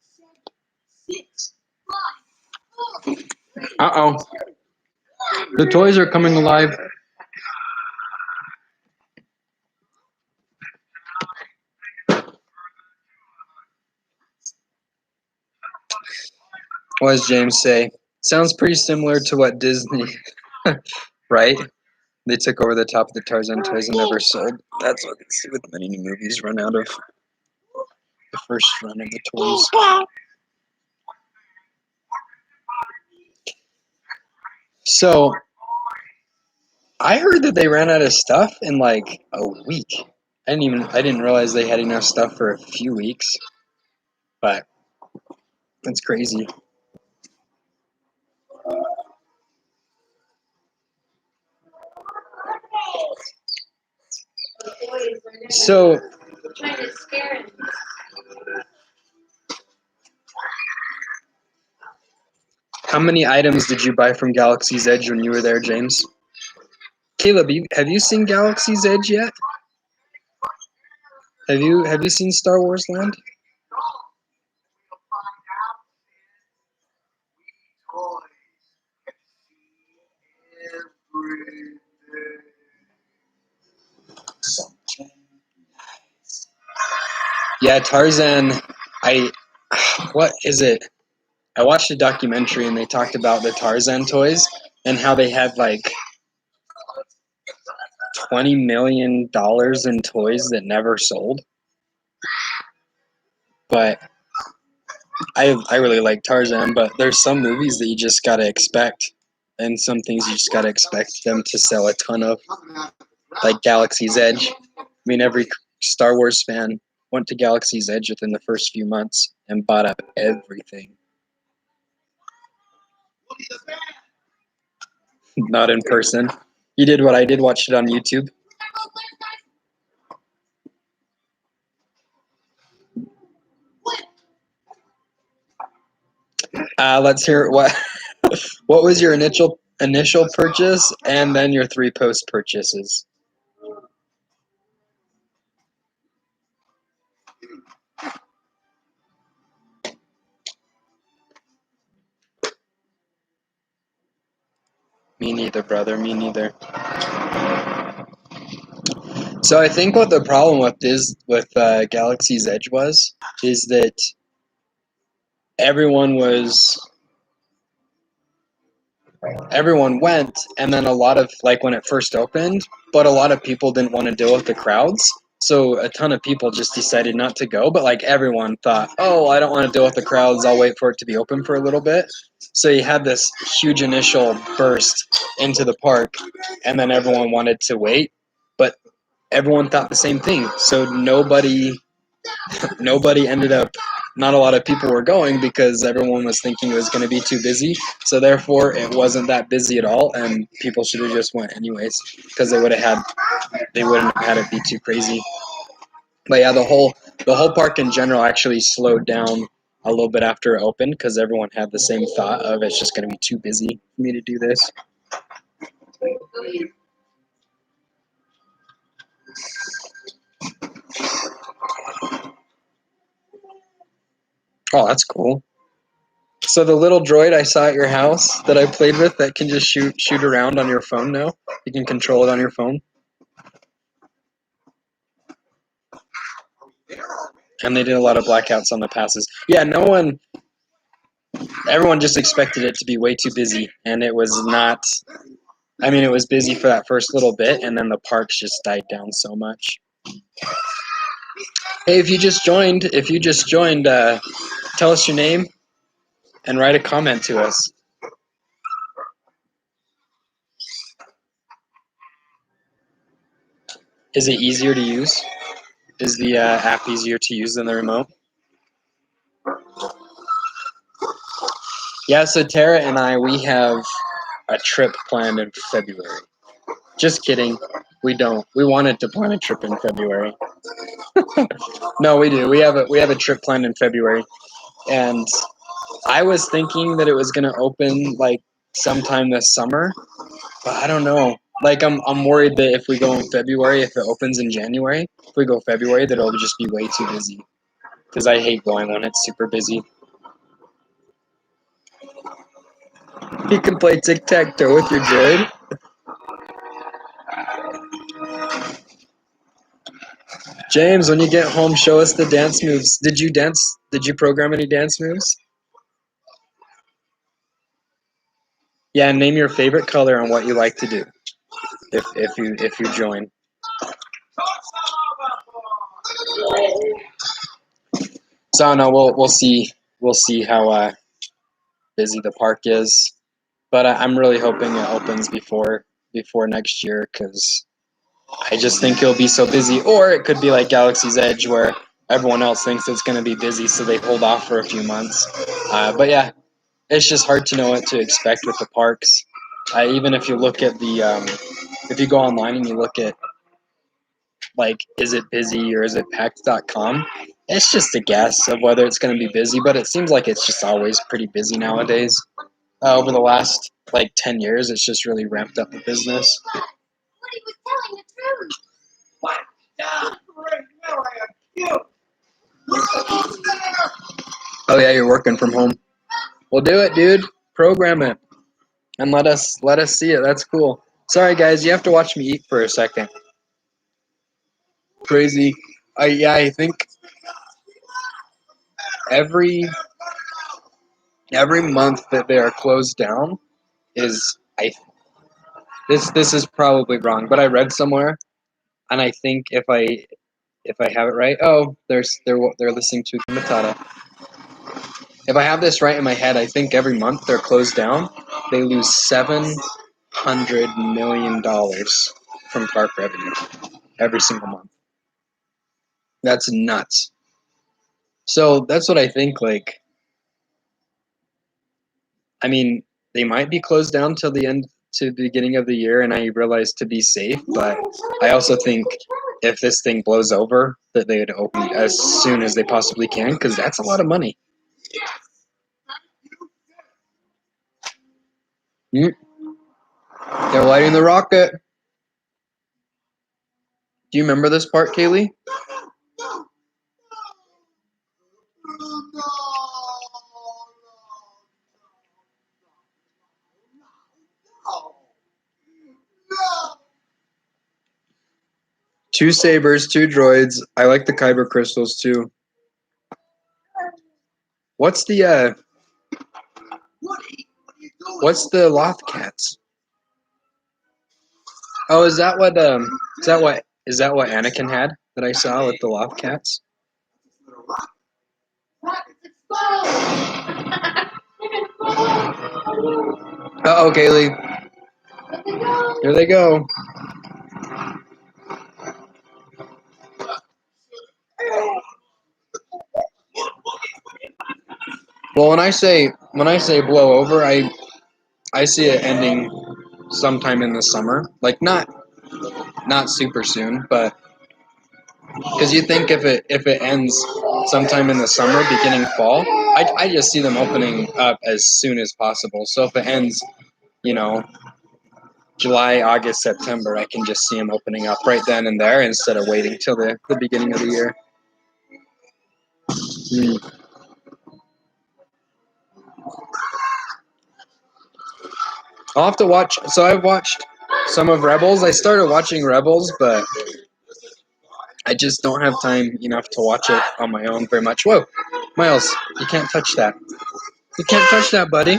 Uh-oh. The toys are coming alive. What does James say? Sounds pretty similar to what Disney, right? They took over the top of the Tarzan toys and never sold. That's what they see with many new movies run out of the first run of the toys. So, I heard that they ran out of stuff in like a week. I didn't realize they had enough stuff for a few weeks. But that's crazy. So, how many items did you buy from Galaxy's Edge when you were there, James? Caleb, have you seen Galaxy's Edge yet? Have you seen Star Wars Land? Yeah, Tarzan. What is it? I watched a documentary and they talked about the Tarzan toys and how they had like $20 million in toys that never sold. But I really like Tarzan, but there's some movies that you just gotta expect, and some things you just gotta expect them to sell a ton of, like Galaxy's Edge. I mean, every Star Wars fan went to Galaxy's Edge within the first few months and bought up everything. Not in person. You did what I did, watched it on YouTube. Let's hear what what was your initial purchase and then your 3 post purchases. Me neither, brother. Me neither. So I think what the problem with Galaxy's Edge is that everyone went, and then a lot of, like, when it first opened, but a lot of people didn't want to deal with the crowds. So a ton of people just decided not to go, but like everyone thought, oh, I don't want to deal with the crowds. I'll wait for it to be open for a little bit. So you had this huge initial burst into the park, and then everyone wanted to wait, but everyone thought the same thing. So nobody ended up not a lot of people were going because everyone was thinking it was going to be too busy. So therefore, it wasn't that busy at all, and people should have just went anyways because they wouldn't have had it be too crazy. But yeah, the whole park in general actually slowed down a little bit after it opened because everyone had the same thought of it's just going to be too busy for me to do this. Oh, that's cool. So the little droid I saw at your house that I played with that can just shoot around on your phone now. You can control it on your phone. And they did a lot of blackouts on the passes. Yeah, everyone just expected it to be way too busy, and it was not. I mean, it was busy for that first little bit, and then the parks just died down so much. Hey, if you just joined, tell us your name and write a comment to us. Is it easier to use? Is the app easier to use than the remote? Yeah, so Tara and we have a trip planned in February. Just kidding. We don't. We wanted to plan a trip in February. No, we do. We have a trip planned in February, and I was thinking that it was going to open like sometime this summer, but I don't know. Like I'm worried that if we go in February, if it opens in January, if we go February, that it'll just be way too busy. Because I hate going when it's super busy. You can play tic-tac-toe with your droid. James, when you get home, show us the dance moves. Did you dance? Did you program any dance moves? Yeah, name your favorite color and what you like to do. If you join. So no, we'll see how busy the park is, but I'm really hoping it opens before next year because I just think it'll be so busy. Or it could be like Galaxy's Edge where everyone else thinks it's going to be busy, so they hold off for a few months. But yeah, it's just hard to know what to expect with the parks. Even if you look at if you go online and you look at like, is it busy or is it packed.com? It's just a guess of whether it's going to be busy, but it seems like it's just always pretty busy nowadays. Over the last like 10 years, it's just really ramped up the business. But he was telling the truth. What? Right now I am you. Oh yeah, you're working from home. Well, do it, dude. Program it and let us see it. That's cool. Sorry, guys, you have to watch me eat for a second. Crazy. I think every month that they are closed down is this is probably wrong, but I read somewhere, and I think if I have it right, oh, they're listening to Matata. If I have this right in my head, I think every month they're closed down, they lose $700 million from park revenue every single month. That's nuts. So that's what I think. Like, I mean, they might be closed down till to the beginning of the year, and I realize to be safe. But I also think if this thing blows over, that they would open as soon as they possibly can, because that's a lot of money. Mm. They're lighting the rocket. Do you remember this part, Kaylee? Two sabers, two droids. I like the kyber crystals too. What's the Loth cats? Oh, is that what Anakin had that I saw with the Loth cats? Uh-oh, Kaylee. Here they go. Well, when I say blow over, I see it ending sometime in the summer, like not super soon, but because you think if it ends sometime in the summer, beginning fall, I just see them opening up as soon as possible. So if it ends, you know, July, August, September, I can just see them opening up right then and there instead of waiting till the beginning of the year. Mm. I'll have to watch. So I've watched some of Rebels. I started watching Rebels, but I just don't have time enough to watch it on my own very much. Whoa, Miles, you can't touch that. You can't touch that, buddy.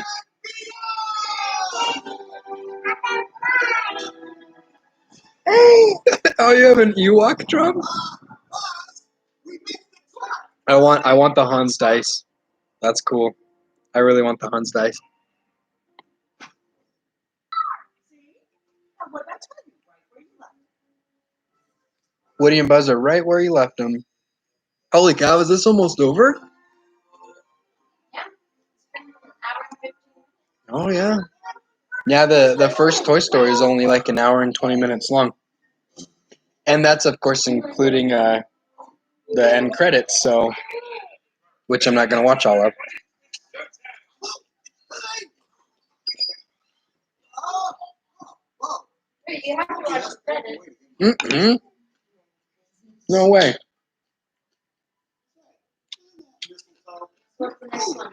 Oh, you have an Ewok drum? I want the Hans dice. That's cool. I really want the Hans dice. Woody and Buzz are right where you left them. Holy cow, is this almost over? Oh yeah. Yeah, the first Toy Story is only like an hour and 20 minutes long. And that's of course including the end credits, so which I'm not gonna watch all of. You have to watch the credits. Mm-mm. No way. What's the next one?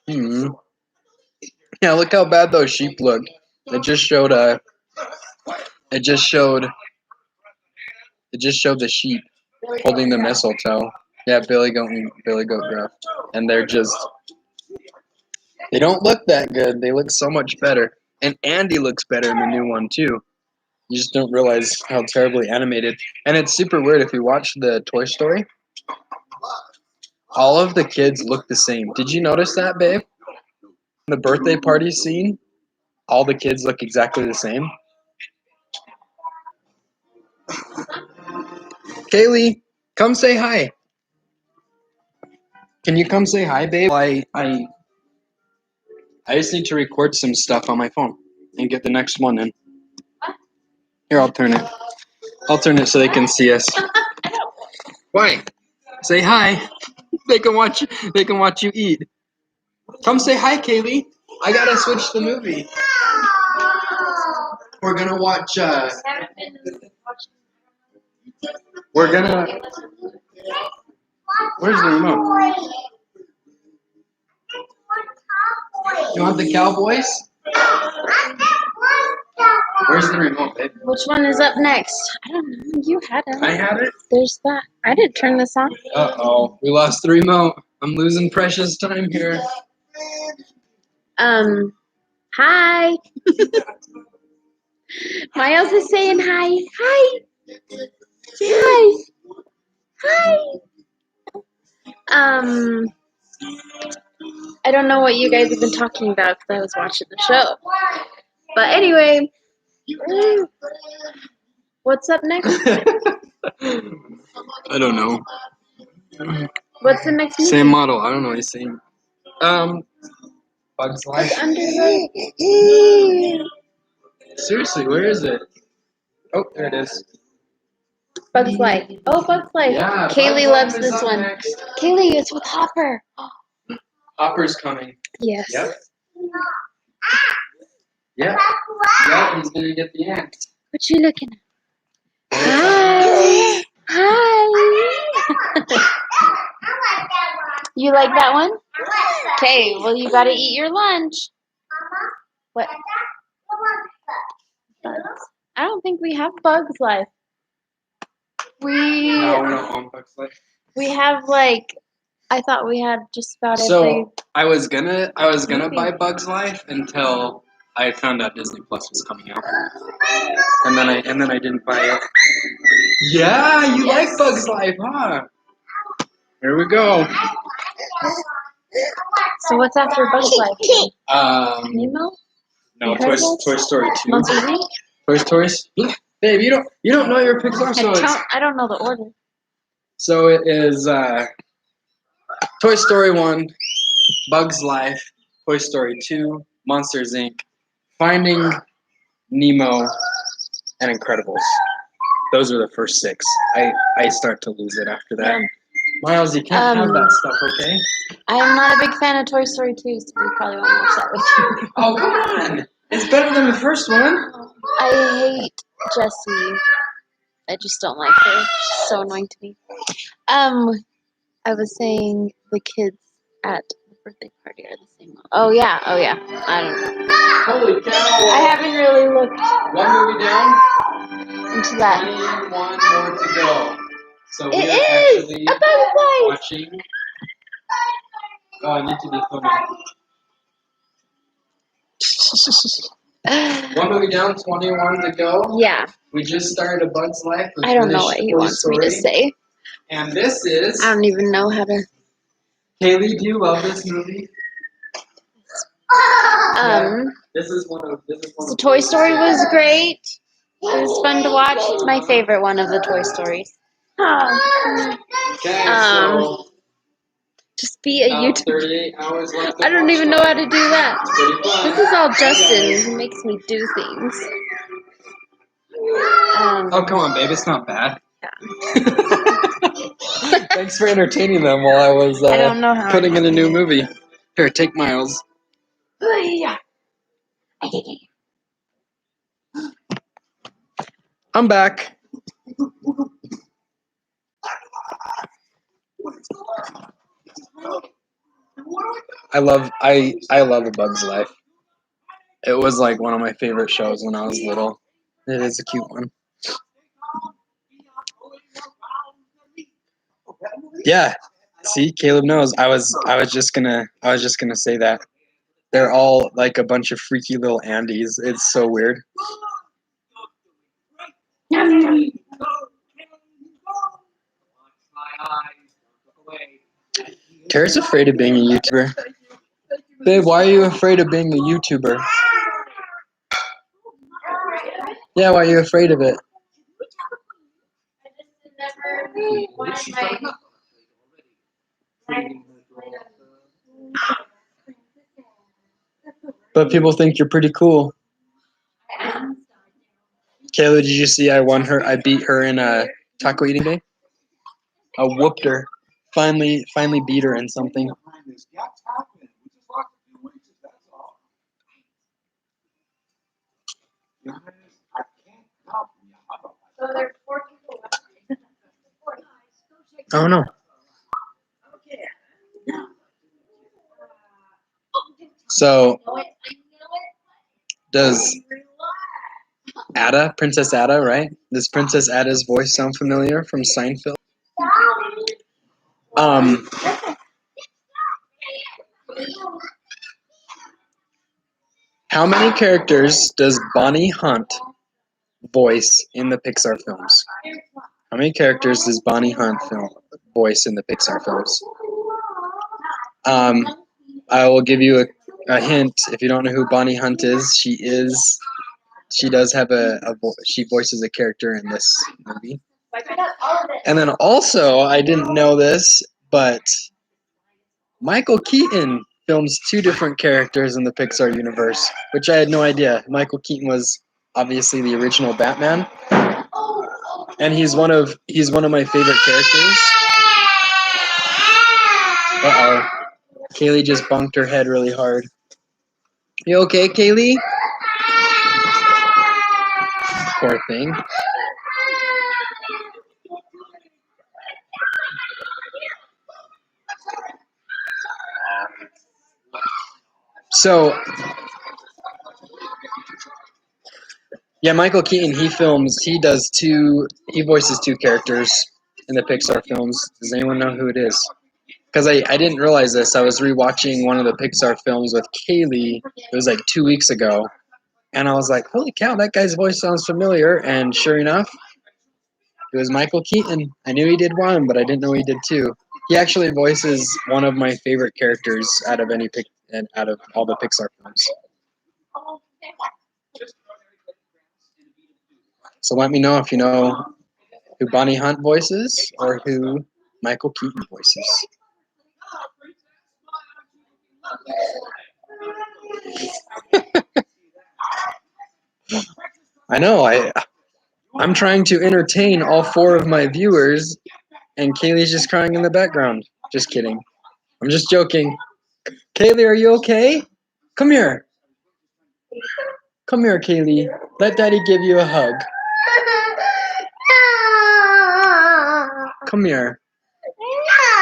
Mm-hmm. Yeah, look how bad those sheep look. It just showed it just showed the sheep holding the mistletoe. Yeah, Billy Goat Gruff. And they don't look that good. They look so much better. And Andy looks better in the new one too. You just don't realize how terribly animated. And it's super weird if you watch the Toy Story. All of the kids look the same. Did you notice that, babe? The birthday party scene, all the kids look exactly the same. Kaylee, come say hi. Can you come say hi, babe? I just need to record some stuff on my phone and get the next one in. Here, I'll turn it. I'll turn it so they can see us. Why? Say hi. They can watch. They can watch you eat. Come say hi, Kaylee. I gotta switch the movie. We're gonna watch. We're gonna. Where's the remote? You want the Cowboys? Where's the remote, babe? Which one is up next? I don't know. You had it. I had it. There's that. I didn't turn this on. Uh-oh. We lost the remote. I'm losing precious time here. Hi. Miles is saying hi. Hi. Say hi. Hi. I don't know what you guys have been talking about because I was watching the show. But anyway, what's up next? I don't know. What's the next movie? Same model. I don't know. He's saying. Bugs Life. It's under the... Seriously, where is it? Oh, there it is. Bugs Life. Oh, Bugs Life. Yeah, Kaylee Bugs loves Life is this up one. next. Kaylee, it's with Hopper. Hopper's coming. Yes. Yep. Yep. Yep. He's gonna get the ant. What you looking at? Hi. Hi. You like that one? Okay, well, you gotta eat your lunch. What? Bugs. I don't think we have Bugs Life. No, we're not on Bugs Life. We have like, I thought we had just about every. So I was gonna buy Bugs Life until I found out Disney Plus was coming out, and then I didn't buy it. Yeah, you like Bugs Life, huh? Here we go. So what's after Bugs Life? Nemo? No, Incredibles? Toy Story 2. Monsters Inc? Toy Stories. Babe, you don't know your Pixar, so I don't know the order. it is Toy Story 1, Bug's Life, Toy Story 2, Monsters Inc., Finding Nemo, and Incredibles. Those are the first 6. I start to lose it after that. Yeah. Miles, you can't have that stuff, okay? I am not a big fan of Toy Story 2, so we probably won't watch that with you. Oh, come on! It's better than the first one. I hate Jessie. I just don't like her. She's so annoying to me. I was saying the kids at the birthday party are the same one. Oh yeah. I don't know. Holy cow! I haven't really looked One movie down, into that. 21 more to go. So we It are is actually a Bug's Life. watching. Oh, I need to be filming. One movie down, 21 to go. Yeah. We just started A Bug's Life. I don't know what he wants me to say. And this is. I don't even know how to. Kaylee, do you love this movie? This is one of. So Toy Story was great. It was fun to watch. It's my favorite one of the Toy Stories. Okay, so. Just be a YouTuber. 38 hours left. I don't even know how to do that. Pretty fun. This is all Justin who makes me do things. Oh, come on, babe. It's not bad. Thanks for entertaining them while I was I don't know how putting in a new movie. Here, take Miles. I'm back. I love A Bug's Life. It was like one of my favorite shows when I was little. It is a cute one. Yeah. See, Caleb knows. I was just gonna say that. They're all like a bunch of freaky little Andys. It's so weird. Tara's afraid of being a YouTuber. Babe, why are you afraid of being a YouTuber? Yeah, why are you afraid of it? But people think you're pretty cool. Kayla, did you see I won her? I beat her in a taco eating day. I whooped her. Finally beat her in something. Oh no. So does Ada, Princess Ada, right? Does Princess Ada's voice sound familiar from Seinfeld? How many characters does Bonnie Hunt voice in the Pixar films? How many characters does Bonnie Hunt voice in the Pixar films? I will give you a hint. If you don't know who Bonnie Hunt is, she does have she voices a character in this movie. And then also, I didn't know this, but Michael Keaton films 2 different characters in the Pixar universe, which I had no idea. Michael Keaton was obviously the original Batman, and he's one of my favorite characters. Uh-oh. Kaylee just bumped her head really hard. You okay, Kaylee? Poor thing. So, yeah, Michael Keaton, he voices 2 characters in the Pixar films. Does anyone know who it is? Because I didn't realize this. I was rewatching one of the Pixar films with Kaylee. It was like 2 weeks ago. And I was like, holy cow, that guy's voice sounds familiar. And sure enough, it was Michael Keaton. I knew he did 1, but I didn't know he did 2. He actually voices one of my favorite characters out of all the Pixar films. So let me know if you know who Bonnie Hunt voices or who Michael Keaton voices. I know. I'm trying to entertain all 4 of my viewers, and Kaylee's just crying in the background. Just kidding. I'm just joking. Kaylee, are you okay? Come here. Come here, Kaylee. Let Daddy give you a hug. Come here.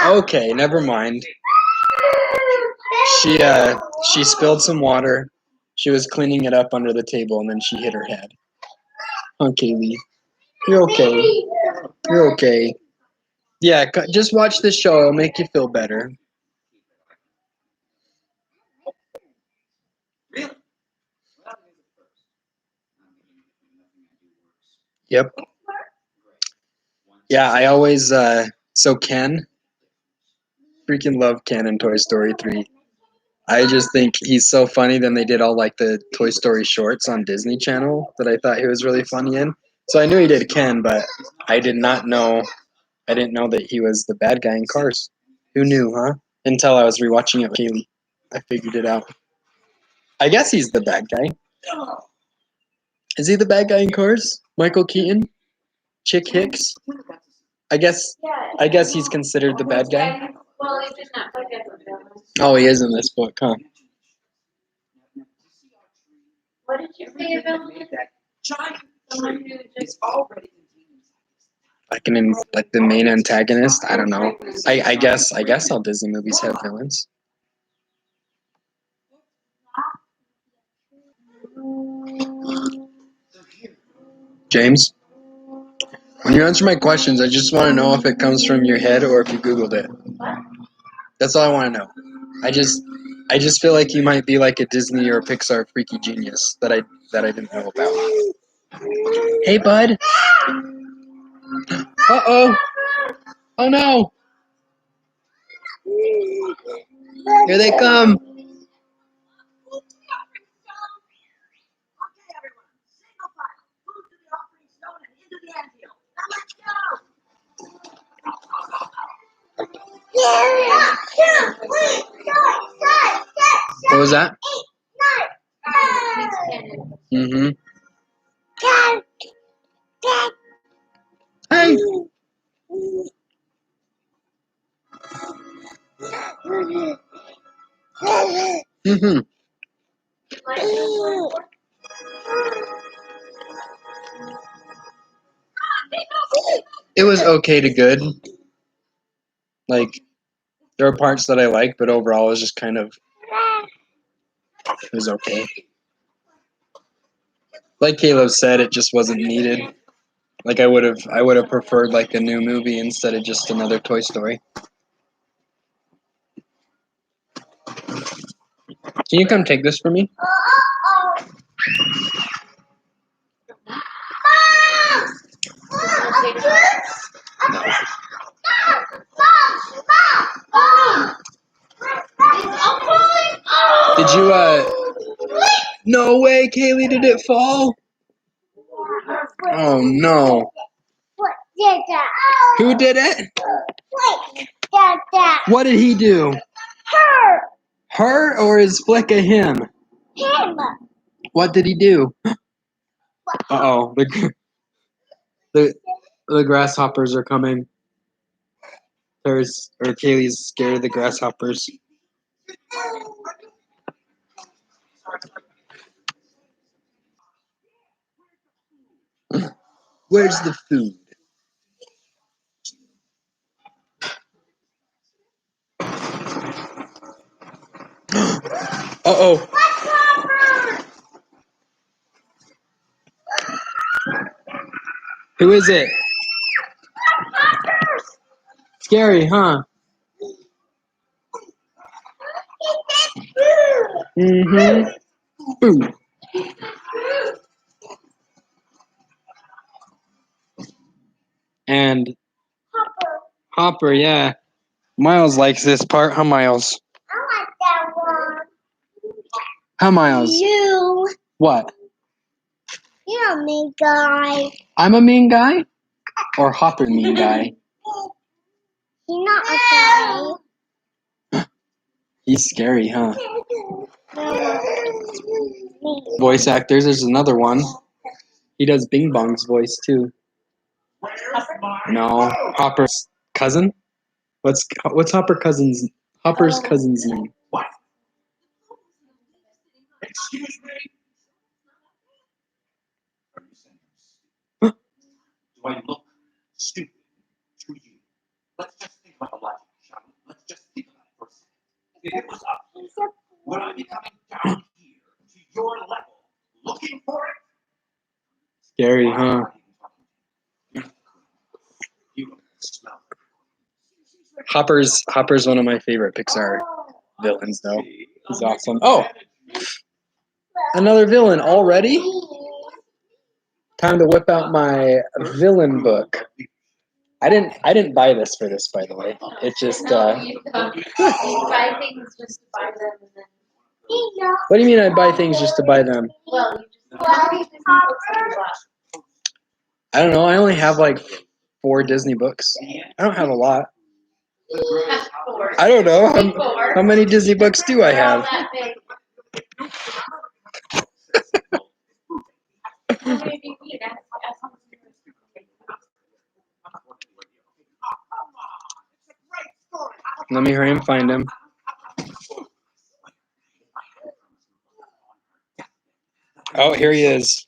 Okay, never mind. She spilled some water. She was cleaning it up under the table, and then she hit her head. Oh, Kaylee. You're okay. You're okay. Yeah, just watch this show. It'll make you feel better. Yep. Yeah, I always so Ken, freaking love Ken in Toy Story 3. I just think he's so funny. Then they did all like the Toy Story shorts on Disney Channel that I thought he was really funny in. So I knew he did Ken, but I didn't know that he was the bad guy in Cars. Who knew, huh? Until I was rewatching it with Kaylee. I figured it out. I guess he's the bad guy. Is he the bad guy in Cars? Michael Keaton? Chick Hicks? I guess he's considered the bad guy. Well, he did not look at the villain. Oh, he is in this book, huh? What did you say about him? Someone who just Like like the main antagonist. I don't know. I guess all Disney movies have villains. James, when you answer my questions, I just want to know if it comes from your head or if you Googled it. That's all I want to know. I just feel like you might be like a Disney or a Pixar freaky genius that I didn't know about. Hey, bud. Uh-oh. Oh no. Here they come. What was that? Mm-hmm. Hey. Mm-hmm. It was okay to good. Like, there are parts that I like, but overall it was just kind of, it was okay. Like Caleb said, it just wasn't needed. Like I would have preferred like a new movie instead of just another Toy Story. Can you come take this for me? No. Did you no way, Kaylee, did it fall? Oh no. Who did it? What did he do? Her or is Flick a him? What did he do? Uh-oh. The grasshoppers are coming. Kaylee's scared of the grasshoppers. Where's the food? Uh-oh. Who is it? Scary, huh? Mm-hmm. Food. And Hopper, yeah. Miles likes this part, huh, Miles? I like that one. Huh, Miles? You. What? You're a mean guy. I'm a mean guy? Or Hopper mean guy? You're not a guy. He's scary, huh? Voice actors, there's another one. He does Bing Bong's voice too. No, Hopper's cousin. What's Hopper's cousin's name? Excuse me? Are you saying I'm stupid? Do I look stupid to you? Let's just think about the logic, shall we? Let's just think about it for a second. If it was up to you, would I be coming down here to your level looking for it? Scary, huh? You don't smell it. Hopper's one of my favorite Pixar villains, though. He's awesome. Oh, another villain already? Time to whip out my villain book. I didn't buy this for this, by the way. It just No, you don't. You buy things just to buy them and then. What do you mean I buy things just to buy them? Well, you just buy things that you bought. I don't know. I only have like 4 Disney books. I don't have a lot. I don't know. How many Disney books do I have? That big. How many do you need? Ask how much you need. Let me hurry and find him. Oh, here he is.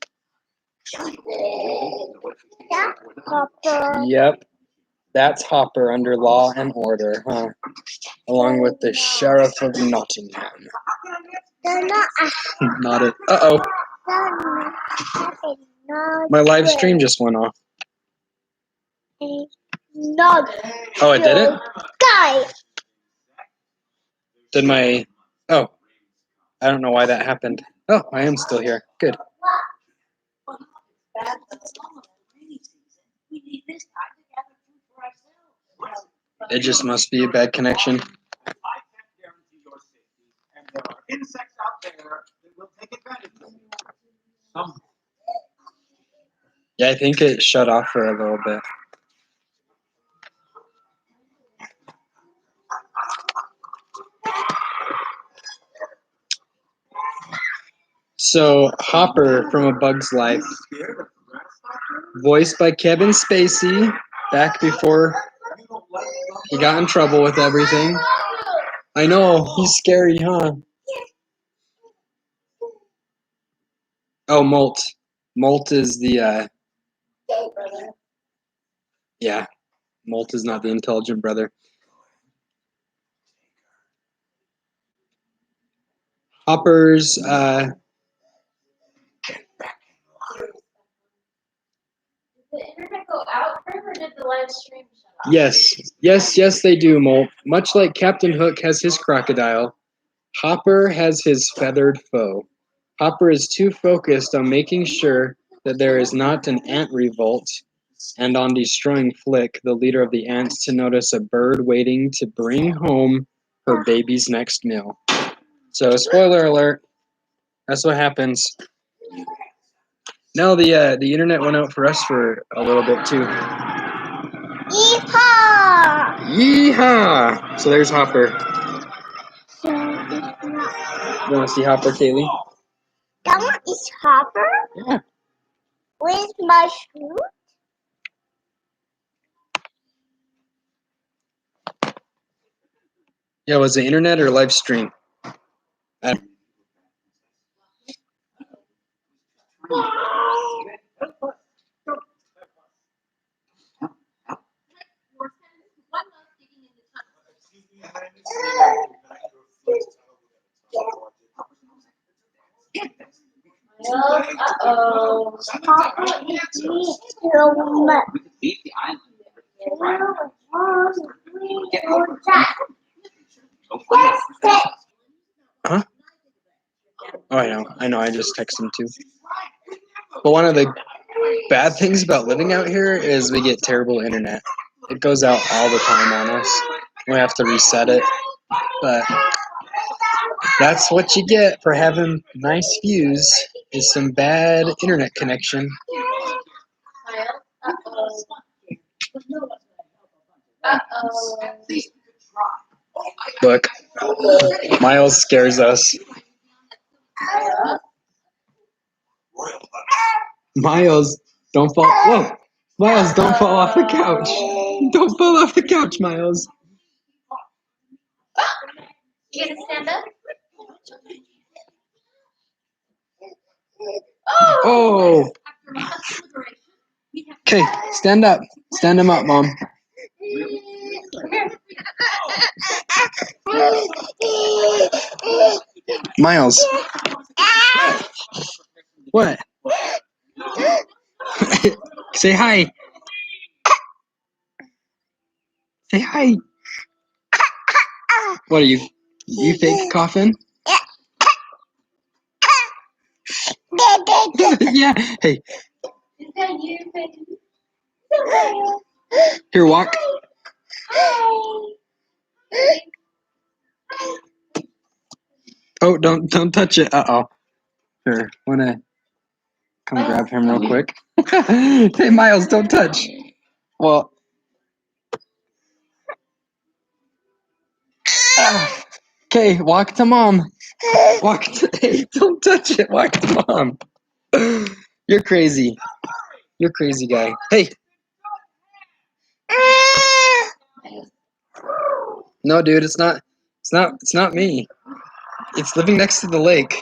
Yep. That's Hopper under Law and Order, huh? Along with the Sheriff of Nottingham. Not it. Uh-oh. My live stream just went off. No. Oh, it didn't? Guy. Did my... Oh. I don't know why that happened. Oh, I am still here. Good. It just must be a bad connection. Yeah, I think it shut off for a little bit. So, Hopper from A Bug's Life, voiced by Kevin Spacey, back before he got in trouble with everything. I know, he's scary, huh? Oh, Molt. Molt is the, yeah, Molt is not the intelligent brother. Hopper's, Did the internet go out for him or did the live stream shut off? yes, they do, Molt. Much like Captain Hook has his crocodile, Hopper has his feathered foe. Hopper is too focused on making sure that there is not an ant revolt and on destroying Flick, the leader of the ants, to notice a bird waiting to bring home her baby's next meal. So, spoiler alert, that's what happens. No, the internet went out for us for a little bit too. Yeehaw! Yeehaw! So there's Hopper. You want to see Hopper, Kaylee? That one is Hopper? Yeah. Where's my shoe? Yeah, was it internet or live stream? Uh-oh. Hopper is me so much. Huh? Oh, I know. I just texted him too. But one of the bad things about living out here is we get terrible internet. It goes out all the time on us. We have to reset it. But that's what you get for having nice views, is some bad internet connection. Uh-oh. Uh-oh. Look, Miles scares us. Miles, don't fall. Whoa! Miles, don't fall off the couch. Don't fall off the couch, Miles. You gonna stand up? Oh! Okay, stand up. Stand him up, Mom. Miles. What? Say hi. Say hi. What are you? You fake coughing? Yeah. Hey, Is that you, baby? here, walk. Oh, don't touch it. Uh-oh. Here, wanna come grab him real quick? Hey, Miles, don't touch. Well. Okay, walk to Mom. Walk to. Hey, don't touch it. Walk to Mom. You're crazy. You're crazy guy. Hey. No, dude, it's not. It's not me. It's living next to the lake.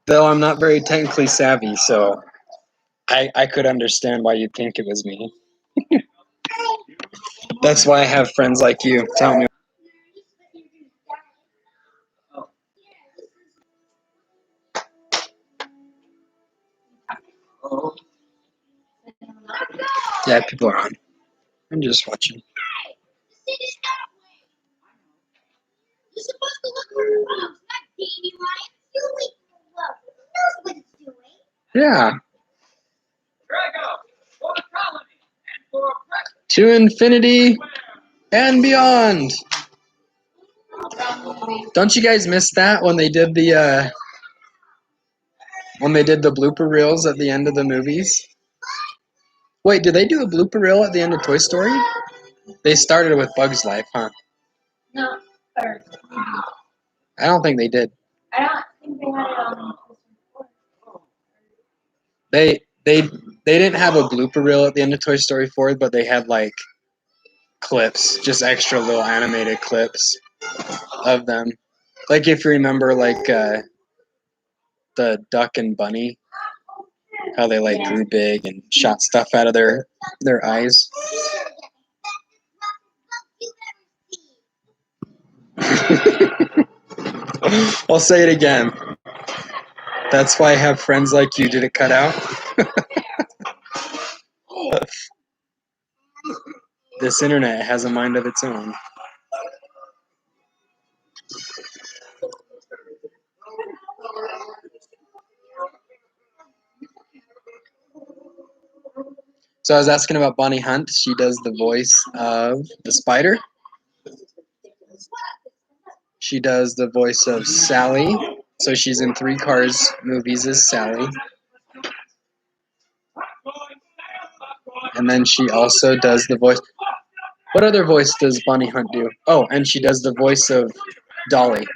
Though I'm not very technically savvy, so I could understand why you'd think it was me. That's why I have friends like you. Tell me. Yeah, people are on. I'm just watching. You're supposed to look for bugs, not baby lions. You leave the bug. Who knows what it's doing? Yeah. To infinity and beyond. Don't you guys miss that when they did the blooper reels at the end of the movies? Wait, did they do a blooper reel at the end of Toy Story? They started with Bug's Life, huh? No, first. I don't think they did. I don't think they had it on. They didn't have a blooper reel at the end of Toy Story 4, but they had like clips, just extra little animated clips of them. Like if you remember, like the duck and bunny, how they like grew big and shot stuff out of their eyes. I'll say it again. That's why I have friends like you. Did it cut out? This internet has a mind of its own. So I was asking about Bonnie Hunt. She does the voice of the spider. She does the voice of Sally. So she's in 3 Cars movies as Sally. And then she also does the voice. What other voice does Bonnie Hunt do? Oh, and she does the voice of Dolly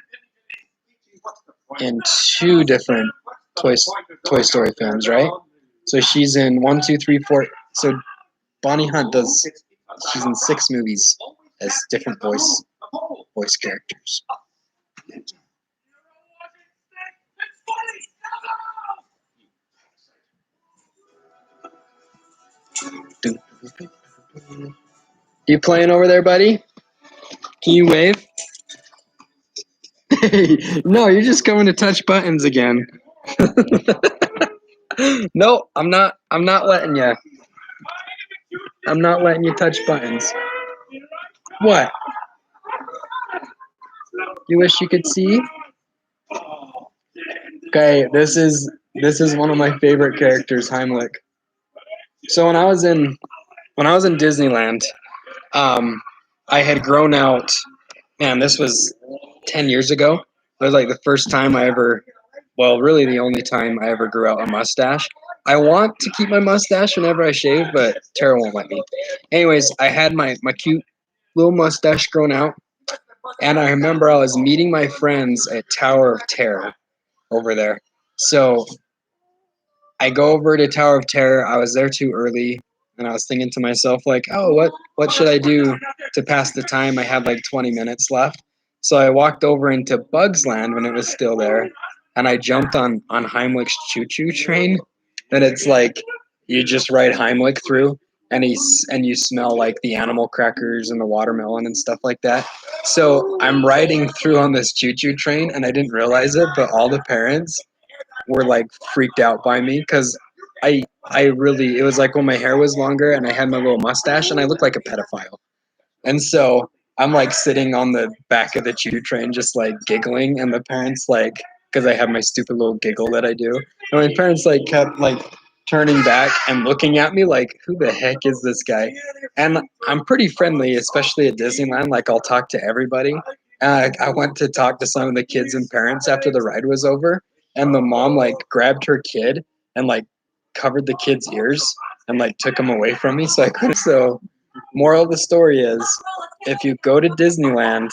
in 2 different Toy Story films, right? So she's in 1, 2, 3, 4. So Bonnie Hunt does. She's in 6 movies as different voice characters. You playing over there, buddy? Can you wave? No, you're just coming to touch buttons again. No, I'm not letting you. I'm not letting you touch buttons. What? You wish you could see? Okay, this is one of my favorite characters, Heimlich. So when I was in Disneyland, I had grown out. Man, this was 10 years ago. It was like the first time I ever, well, really the only time I ever grew out a mustache. I want to keep my mustache whenever I shave, but Tara won't let me. Anyways, I had my cute little mustache grown out. And I remember I was meeting my friends at Tower of Terror over there. So I go over to Tower of Terror. I was there too early, and I was thinking to myself, like, oh, what should I do to pass the time? I had like 20 minutes left. So I walked over into Bugs Land when it was still there, and I jumped on Heimlich's choo-choo train. And it's like you just ride Heimlich through, and you smell like the animal crackers and the watermelon and stuff like that. So I'm riding through on this choo-choo train, and I didn't realize it, but all the parents were like freaked out by me because I really, it was like when my hair was longer and I had my little mustache and I looked like a pedophile. And so I'm like sitting on the back of the choo train just like giggling, and the parents like, because I have my stupid little giggle that I do, and my parents like kept like turning back and looking at me like, who the heck is this guy? And I'm pretty friendly, especially at Disneyland. Like I'll talk to everybody. I went to talk to some of the kids and parents after the ride was over, and the mom like grabbed her kid and like covered the kid's ears and like took him away from me, so I couldn't. So moral of the story is, if you go to Disneyland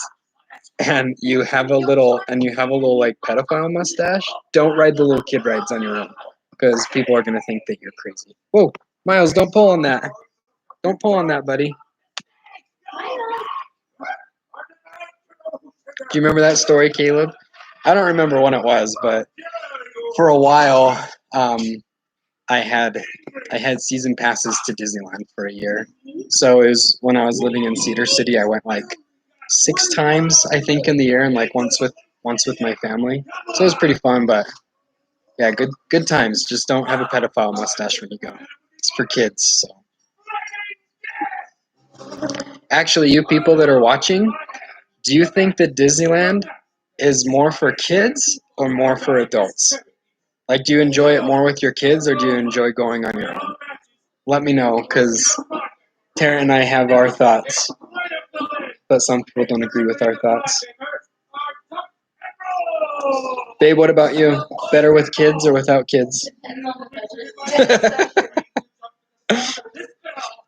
and you have a little like pedophile mustache, don't ride the little kid rides on your own because people are gonna think that you're crazy. Whoa, Miles, don't pull on that. Don't pull on that, buddy. Do you remember that story, Caleb? I don't remember when it was, but for a while, I had I had season passes to Disneyland for a year. So it was when I was living in Cedar City. I went like 6 times, I think, in the year, and like once with my family. So it was pretty fun. But yeah, good times. Just don't have a pedophile mustache when you go. It's for kids. So actually, you people that are watching, do you think that Disneyland is more for kids or more for adults? Like, do you enjoy it more with your kids or do you enjoy going on your own? Let me know, because Tara and I have our thoughts, but some people don't agree with our thoughts. Babe, what about you? Better with kids or without kids?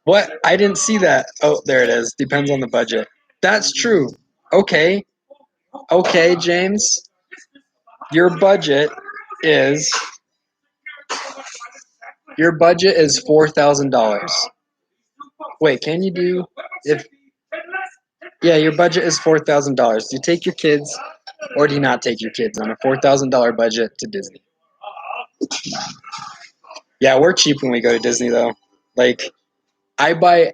What? I didn't see that. Oh, there it is. Depends on the budget. That's true. Okay. Okay, James. Your budget is $4,000. Wait, can you do if yeah, your budget is $4,000. Do you take your kids or do you not take your kids on a $4,000 budget to Disney? Yeah, we're cheap when we go to Disney though. Like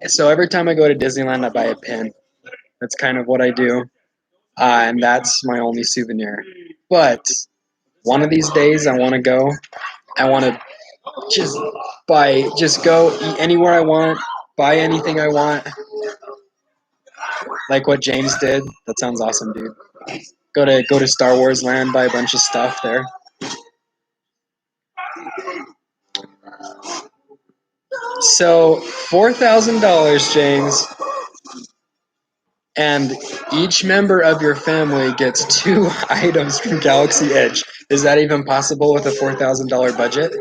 so every time I go to Disneyland, I buy a pin. That's kind of what I do, and that's my only souvenir. But one of these days, I want to go. I want to just go eat anywhere I want, buy anything I want, like what James did. That sounds awesome, dude. Go to Star Wars Land, buy a bunch of stuff there. So $4,000, James, and each member of your family gets 2 items from Galaxy Edge. Is that even possible with a $4,000 budget?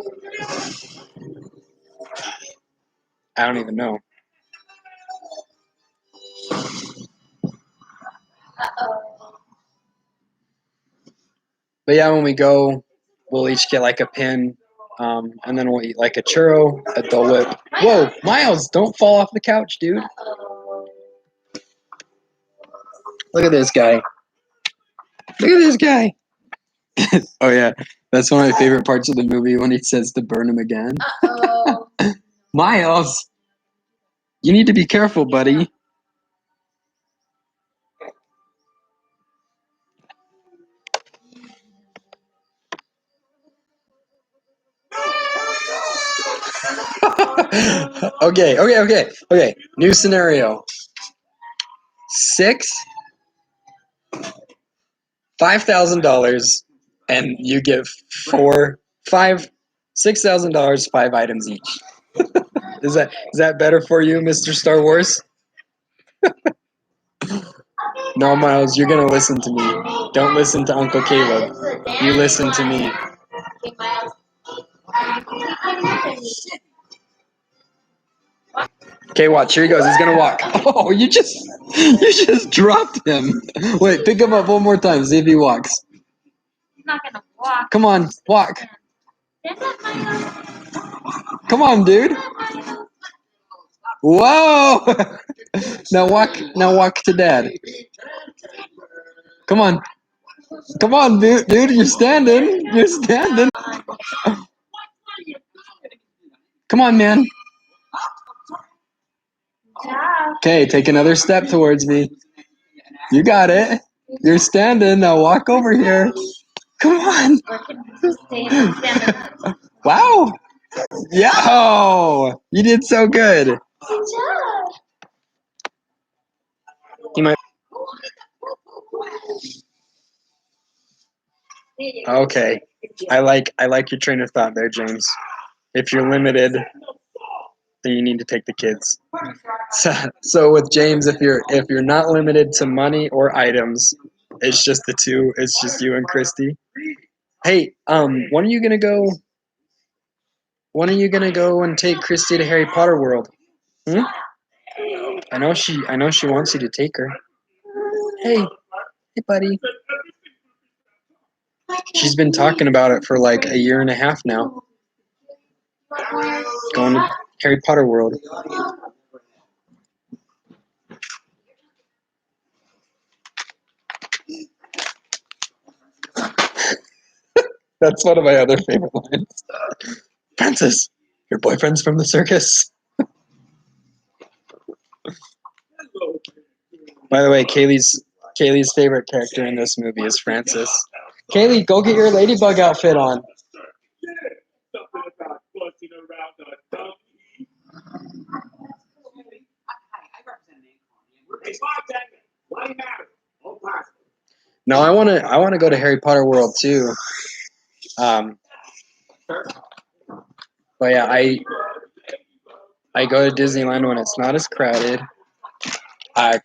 I don't even know. But yeah, when we go, we'll each get like a pin, and then we'll eat like a churro at Dole Whip. Whoa, Miles, don't fall off the couch, dude. Look at this guy. Look at this guy. Oh yeah, that's one of my favorite parts of the movie when he says to burn him again. Miles, you need to be careful, buddy. Okay. New scenario. $5,000, and you get $6,000, 5 items each. Is that better for you, Mr. Star Wars? No, Miles, you're gonna listen to me. Don't listen to Uncle Caleb. You listen to me. Okay, watch. Here he goes. He's gonna walk. Oh, you just dropped him. Wait, pick him up one more time. See if he walks. He's not gonna walk. Come on, walk. Stand up, Milo. Come on, dude. Whoa! Now walk. Now walk to Dad. Come on. Come on, dude. Dude, you're standing. You're standing. Come on, man. Good job. Okay, take another step towards me. You got it. You're standing. Now walk over here. Come on. Stand up. Wow. Yeah. Oh, you did so good. Good job. You might. Okay. I like your train of thought there, James. If you're limited, then you need to take the kids. So with James, if you're not limited to money or items, it's just the two. It's just you and Christy. Hey, when are you gonna go? When are you gonna go and take Christy to Harry Potter World? Hmm? I know she wants you to take her. Hey, buddy. She's been talking about it for like a year and a half now. Going to Harry Potter World. That's one of my other favorite lines. Francis, your boyfriend's from the circus. By the way, Kaylee's favorite character in this movie is Francis. Kaylee, go get your ladybug outfit on. No, I wanna go to Harry Potter World too. But yeah, I go to Disneyland when it's not as crowded.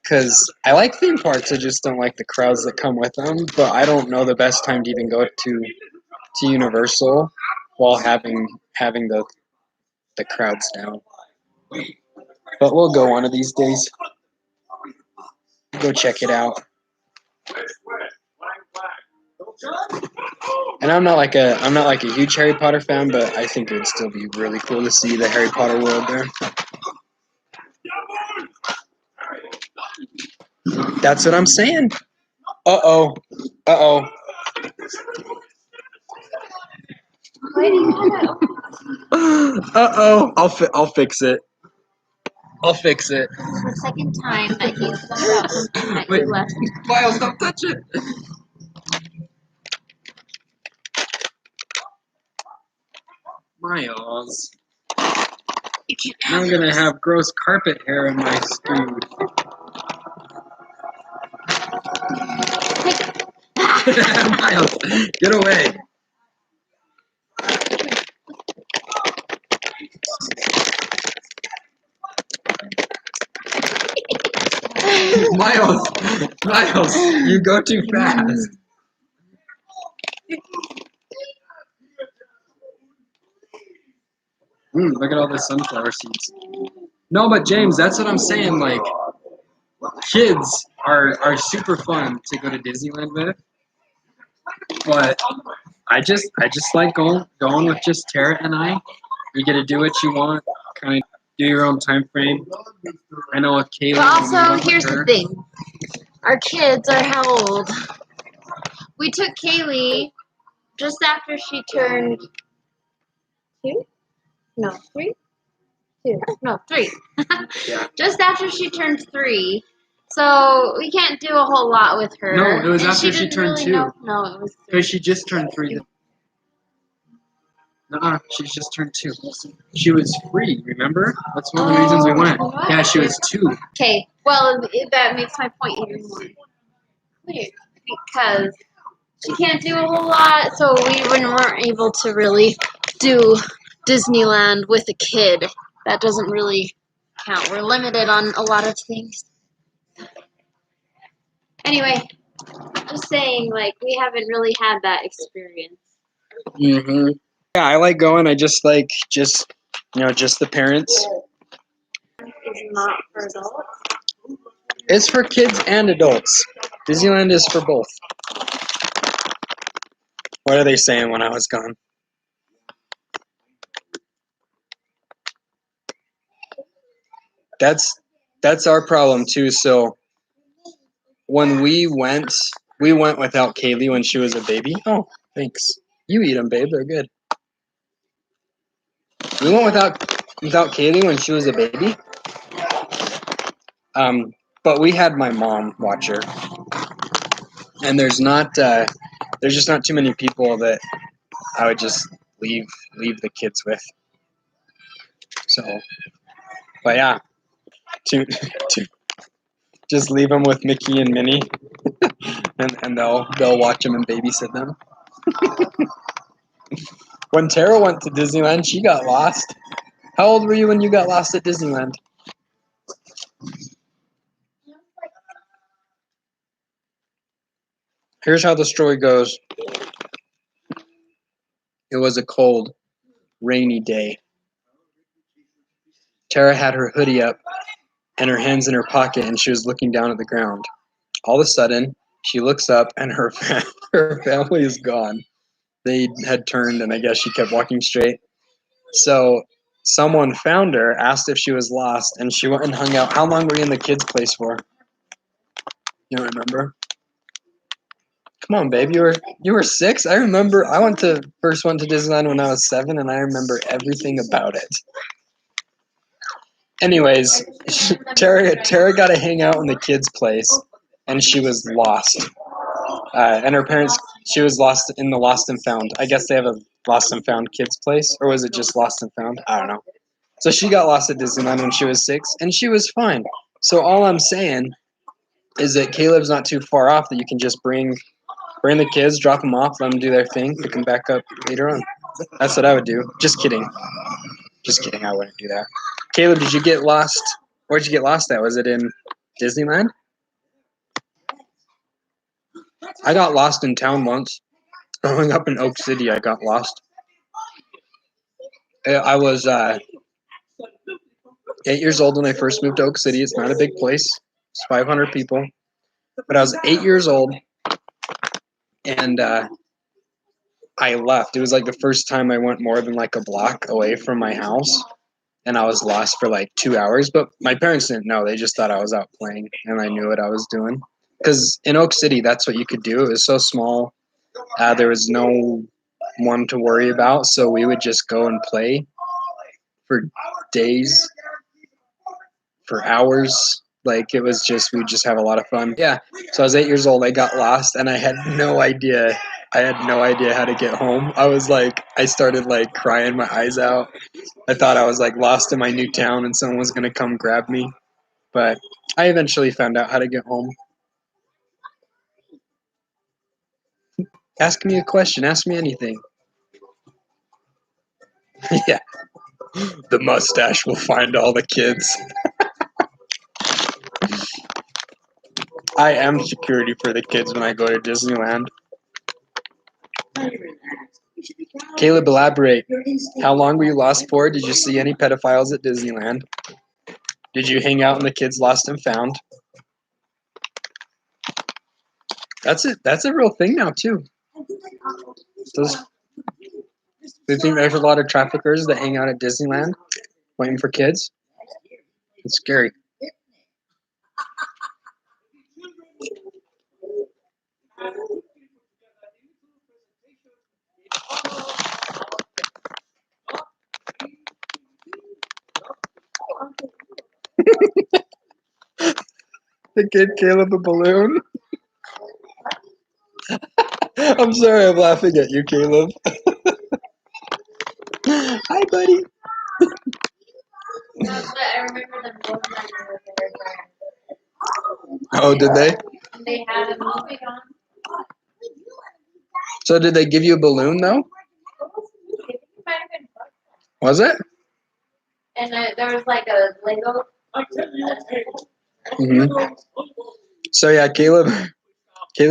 Cause I like theme parks, I just don't like the crowds that come with them. But I don't know the best time to even go to Universal while having the crowds down. But we'll go one of these days. Go check it out. And I'm not like a huge Harry Potter fan, but I think it would still be really cool to see the Harry Potter world there. That's what I'm saying. Uh-oh. Uh-oh. Uh-oh. I'll fix it. I'll fix it. The second time that he's brought something that Wait. you left. Miles, don't touch it. Miles. I'm gonna have gross carpet hair in my food. Miles, get away. Miles, you go too fast. Look at all the sunflower seeds. No, but James, that's what I'm saying. Like, kids are super fun to go to Disneyland with, but I just like going with just Tara and I. You get to do what you want, kind of do your own time frame. I know with Kayla. But also, here's the thing. Our kids are how old? We took Kaylee just after she turned 2? No, 3? 2. No, 3. Just after she turned 3. So we can't do a whole lot with her. No, it was and after she didn't turned really 2. Know. No, it was 3. Because she just turned 3. Nuh-uh, she's just turned 2. She was free, remember? That's one of the reasons we went. Yeah, she was 2. Okay, well, that makes my point even more clear. Because she can't do a whole lot, so we weren't able to really do Disneyland with a kid. That doesn't really count. We're limited on a lot of things. Anyway, just saying, like, we haven't really had that experience. Mm-hmm. Yeah, I like going. I just like just the parents. is not for adults? It's for kids and adults. Disneyland is for both. What are they saying when I was gone? That's our problem too. So when we went without Kaylee when she was a baby. Oh, thanks. You eat them, babe. They're good. We went without Kaylee when she was a baby. But we had my mom watch her, and there's just not too many people that I would just leave the kids with. So, but yeah, to just leave them with Mickey and Minnie, and they'll watch them and babysit them. When Tara went to Disneyland, she got lost. How old were you when you got lost at Disneyland? Here's how the story goes. It was a cold, rainy day. Tara had her hoodie up and her hands in her pocket, and she was looking down at the ground. All of a sudden, she looks up, and her family is gone. They had turned, and I guess she kept walking straight. So someone found her, asked if she was lost, and she went and hung out. How long were you in the kids' place for? You don't remember? Come on, babe. You were 6. I remember. I first went to Disneyland when I was 7, and I remember everything about it. Anyways, Tara got to hang out in the kids' place, and she was lost. And her parents, she was lost in the Lost and Found. I guess they have a Lost and Found kids' place, or was it just Lost and Found? I don't know. So she got lost at Disneyland when she was 6, and she was fine. So all I'm saying is that Caleb's not too far off, that you can just bring the kids, drop them off, let them do their thing, pick them back up later on. That's what I would do. Just kidding. Just kidding. I wouldn't do that. Caleb, did you get lost? Where'd you get lost at? Was it in Disneyland? I got lost in town once. Growing up in Oak City, I got lost. I was 8 years old when I first moved to Oak City. It's not a big place. It's 500 people. But I was 8 years old, and I left. It was like the first time I went more than like a block away from my house, and I was lost for like 2 hours. But my parents didn't know. They just thought I was out playing, and I knew what I was doing. Because in Oak City, that's what you could do. It was so small. There was no one to worry about, so we would just go and play for days, for hours. Like it was just, we'd just have a lot of fun. Yeah. So I was 8 years old. I got lost, and I had no idea. I had no idea how to get home. I started like crying my eyes out. I thought I was like lost in my new town, and someone was gonna come grab me. But I eventually found out how to get home. Ask me a question. Ask me anything. Yeah. The mustache will find all the kids. I am security for the kids when I go to Disneyland. Caleb, elaborate. How long were you lost for? Did you see any pedophiles at Disneyland? Did you hang out in the kids Lost and Found? That's it. That's a real thing now too. Do you think there's a lot of traffickers that hang out at Disneyland waiting for kids? It's scary. The kid Caleb a balloon. I'm sorry, I'm laughing at you, Caleb. Hi, buddy. No, but I remember them both over there. Oh, did they? And they had a movie on. So did they give you a balloon though? It might have been fun. Was it? And there was like a Lego. Mm-hmm. So yeah, Caleb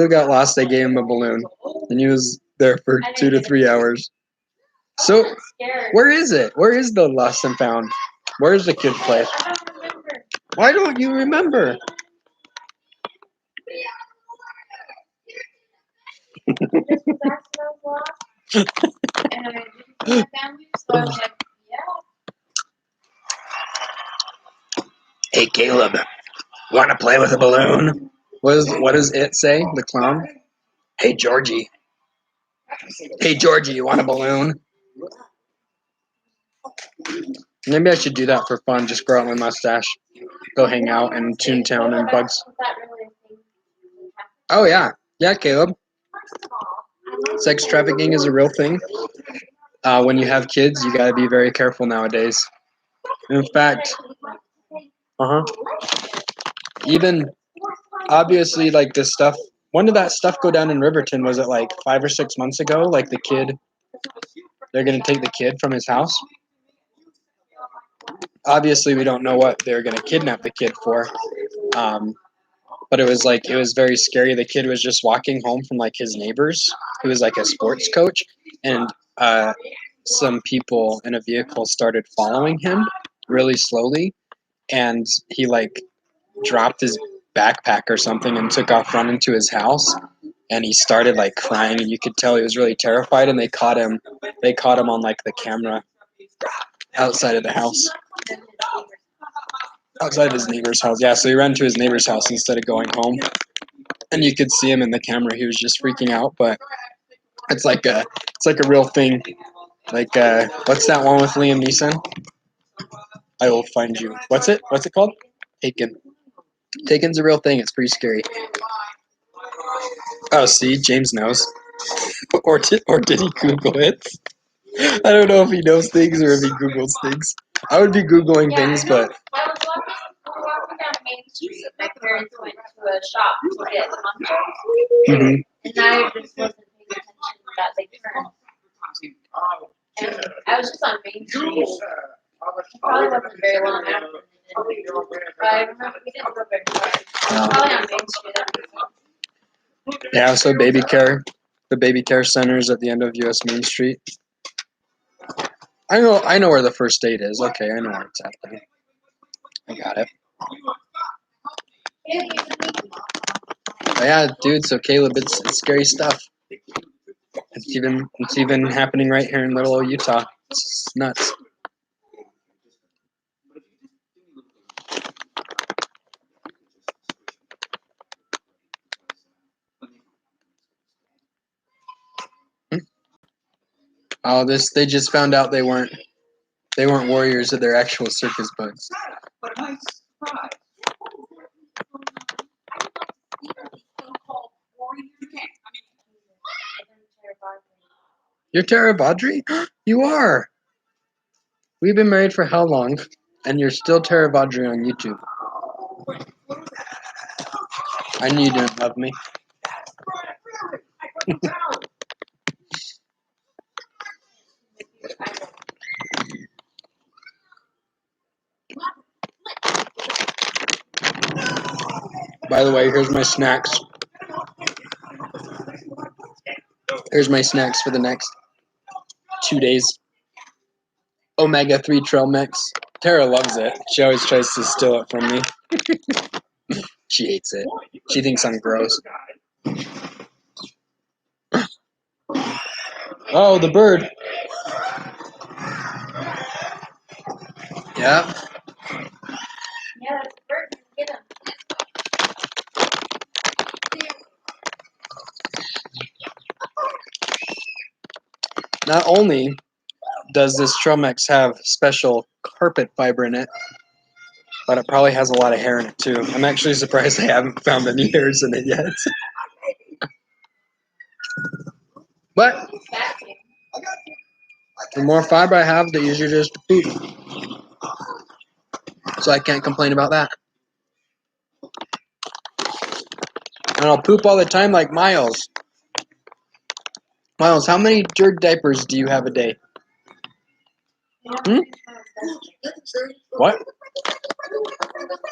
got lost. They gave him a balloon, and he was there for 2 to 3 hours. So Scared. where is it? Where is the Lost and Found? Where is the kids' place? I don't remember. Why don't you remember? Just was asking a lot. And I didn't see my family, so I was like, yeah. Hey, Caleb, want to play with a balloon? What does it say, the clown? Hey, Georgie. Hey, Georgie, you want a balloon? Maybe I should do that for fun, just grow out my mustache. Go hang out in Toontown and Bugs. Was that really a thing? Oh, yeah. Yeah, Caleb. First of all, Sex trafficking is a real thing. When you have kids, you gotta be very careful nowadays. In fact, even obviously, like this stuff. When did that stuff go down in Riverton? Was it like 5 or 6 months ago? Like the kid, they're gonna take the kid from his house. Obviously, we don't know what they're gonna kidnap the kid for. But it was very scary. The kid was just walking home from like his neighbors, who was like a sports coach, and some people in a vehicle started following him really slowly, and he like dropped his backpack or something and took off running to his house, and he started like crying, and you could tell he was really terrified, and they caught him on like the camera outside of the house. Outside of his neighbor's house. Yeah, so he ran to his neighbor's house instead of going home. And you could see him in the camera. He was just freaking out, but it's like a real thing. Like what's that one with Liam Neeson? I will find you. What's it called? Taken. Taken's a real thing. It's pretty scary. Oh, see, James knows. or did he Google it? I don't know if he knows things or if he Googles things. I would be Googling things, but I was walking down Main Street. My parents went to a shop to get lunches, and I just wasn't paying attention to that big turn. And I was just on Main Street. It probably wasn't very long after. But I remember we didn't go very far. Probably on Main Street. yeah. So the baby care centers at the end of US Main Street. I know where the first date is. Okay, I know where it's at then. I got it. But yeah, dude. So Caleb, it's scary stuff. It's even happening right here in little old Utah. It's nuts. Oh, they just found out they weren't warriors, they're actual circus bugs. You're Tara Vaudry? You are. We've been married for how long? And you're still Tara Vaudry on YouTube. I knew you didn't love me. By the way, here's my snacks. Here's my snacks for the next 2 days. Omega-3 trail mix. Tara loves it. She always tries to steal it from me. She hates it. She thinks I'm gross. Oh, the bird. Yeah. Yeah, that's a bird. Get him. Not only does this trail mix have special carpet fiber in it, but it probably has a lot of hair in it too. I'm actually surprised I haven't found any hairs in it yet. But the more fiber I have, the easier it is to poop. So I can't complain about that. And I'll poop all the time like Miles. Miles, how many dirty diapers do you have a day? Hmm? What?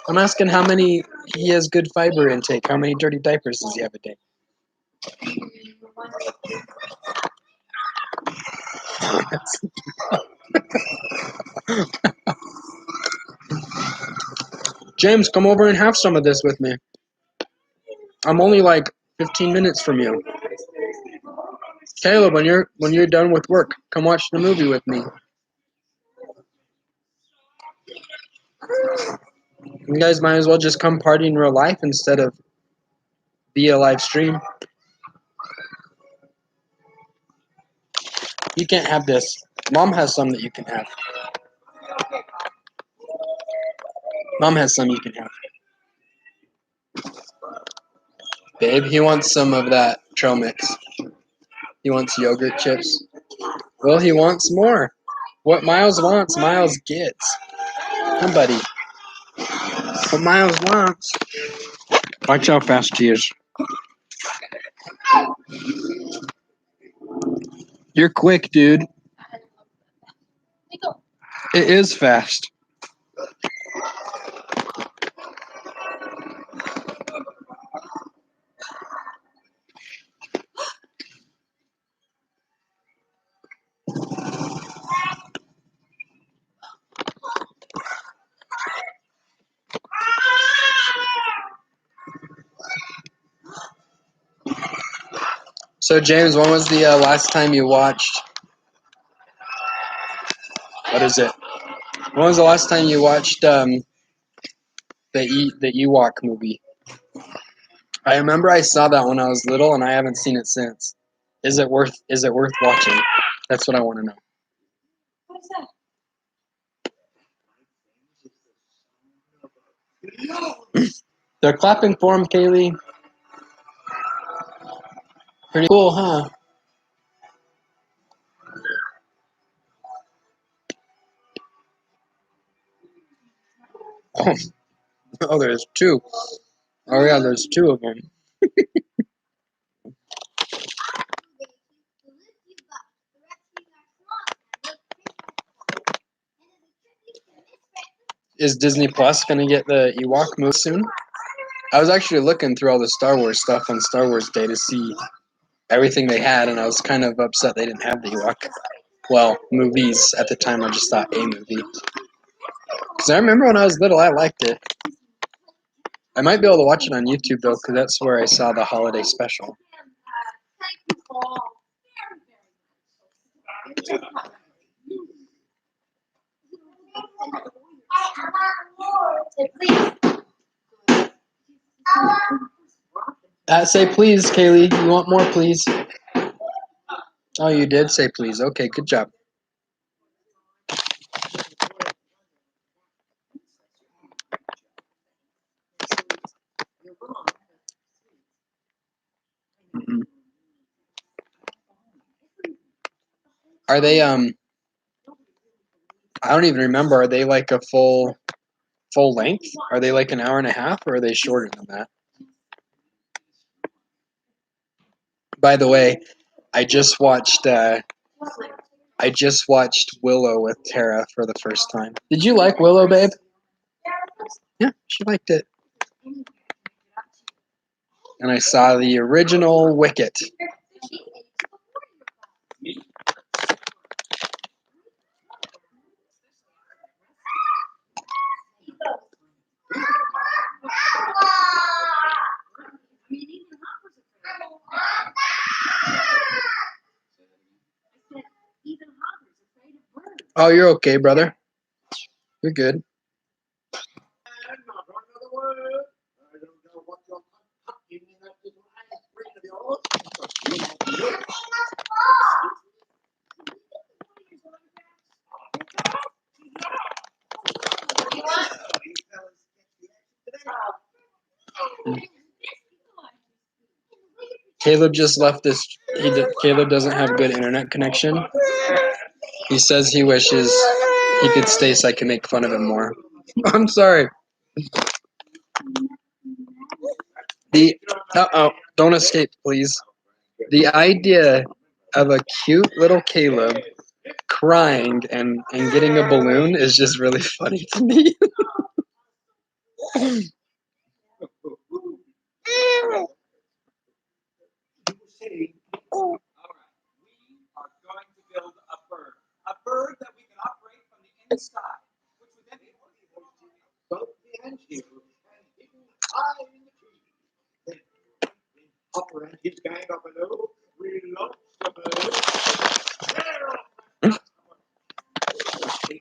I'm asking how many he has good fiber intake. How many dirty diapers does he have a day? James, come over and have some of this with me. I'm only like 15 minutes from you. Caleb, when you're done with work, come watch the movie with me. You guys might as well just come party in real life instead of via live stream. You can't have this. Mom has some that you can have. Mom has some you can have. Babe, he wants some of that trail mix. He wants yogurt chips. Well, he wants more. What Miles wants, Miles gets. Come, buddy. What Miles wants. Watch how fast he is. You're quick, dude. It is fast. So, James, when was the last time you watched? What is it? When was the last time you watched the Ewok movie? I remember I saw that when I was little, and I haven't seen it since. Is it worth watching? That's what I want to know. What is that? They're clapping for him, Kaylee. Pretty cool, huh? Oh, there's two. Oh yeah, there's two of them. Is Disney Plus gonna get the Ewok movie soon? I was actually looking through all the Star Wars stuff on Star Wars Day to see everything they had, and I was kind of upset they didn't have the Ewok. Well, movies at the time. I just thought a movie. Because I remember when I was little, I liked it. I might be able to watch it on YouTube though, because that's where I saw the holiday special. Say please, Kaylee. You want more, please? Oh, you did say please. Okay, good job. Mhm. Are they I don't even remember. Are they like a full length? Are they like an hour and a half, or are they shorter than that? By the way, I just watched Willow with Tara for the first time. Did you like Willow, babe? Yeah, she liked it. And I saw the original Wicket. Oh, you're okay, brother. You're good. Caleb just left this. Caleb doesn't have good internet connection. He says he wishes he could stay so I can make fun of him more. I'm sorry. Don't escape, please. The idea of a cute little Caleb crying and getting a balloon is just really funny to me.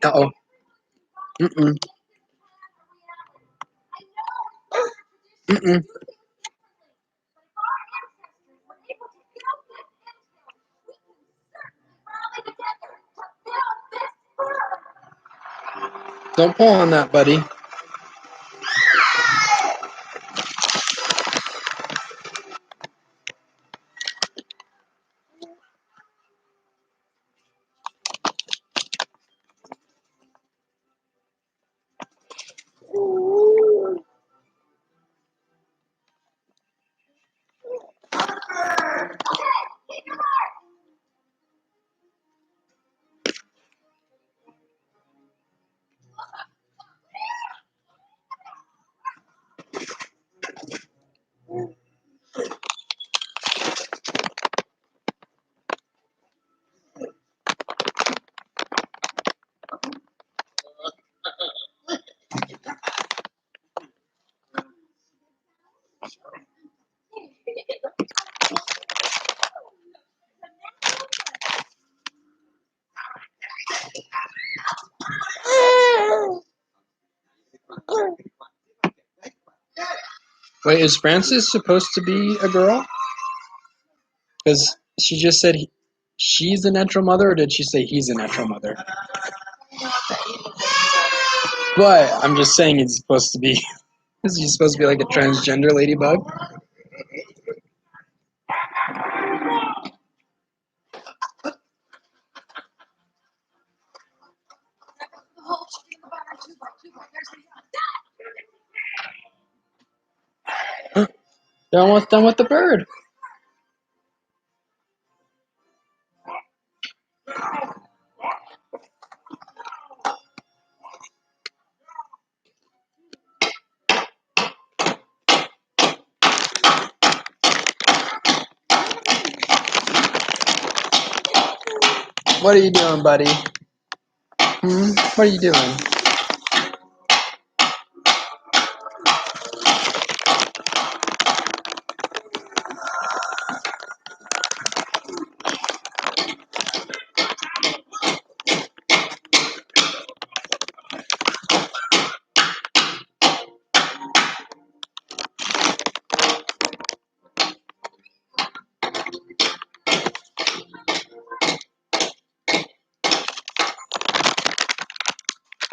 Uh-oh. Mm-mm. Mm-mm. Don't pull on that, buddy. Wait, is Frances supposed to be a girl? Because she just said she's a natural mother, or did she say he's a natural mother? But I'm just saying he's supposed to be. Is he supposed to be like a transgender ladybug? They're almost done with the bird. What are you doing, buddy? What are you doing?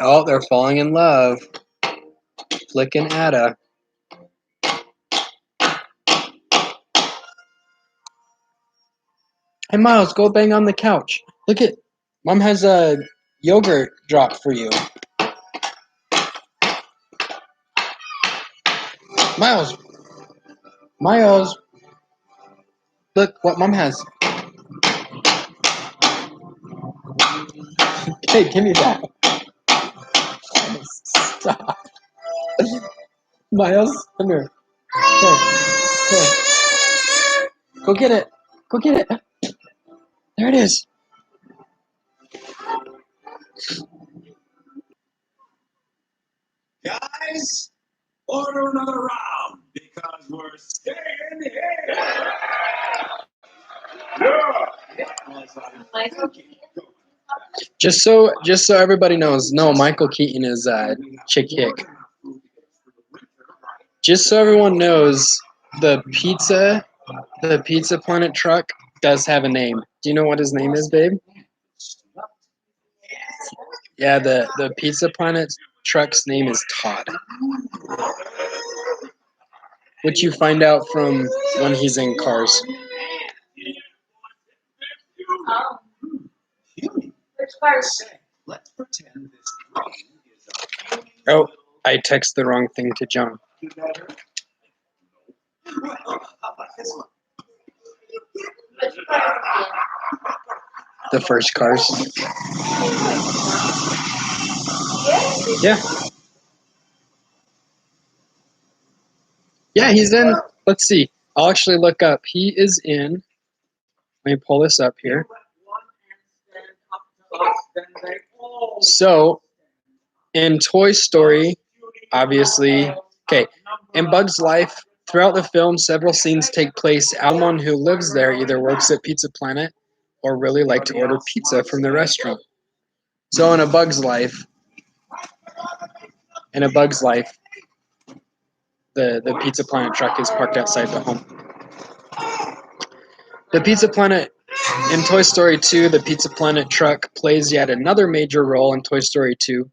Oh, they're falling in love. Flicking Ada. Hey, Miles, go bang on the couch. Look at, Mom has a yogurt drop for you. Miles, look what Mom has. Hey, give me that. Stop. Miles, come here. Here. Go get it. Go get it. There it is. Guys, order another round because we're staying here. Just so everybody knows, no, Michael Keaton is Chick Hick. Just so everyone knows, the Pizza Planet truck does have a name. Do you know what his name is, babe? Yeah, the Pizza Planet truck's name is Todd. Which you find out from when he's in Cars. Which part? Let's pretend this drum is Oh, I text the wrong thing to John. together. Well, how about this one? Which part? The first Cars. Yeah. Yeah, he's in. Let's see. I'll actually look up. He is in. Let me pull this up here. So, in Toy Story, obviously, okay, in Bug's Life, Throughout the film, several scenes take place. Someone who lives there either works at Pizza Planet or really like to order pizza from the restaurant. So in A Bug's Life, the Pizza Planet truck is parked outside the home. The Pizza Planet in Toy Story 2, the Pizza Planet truck plays yet another major role in Toy Story 2,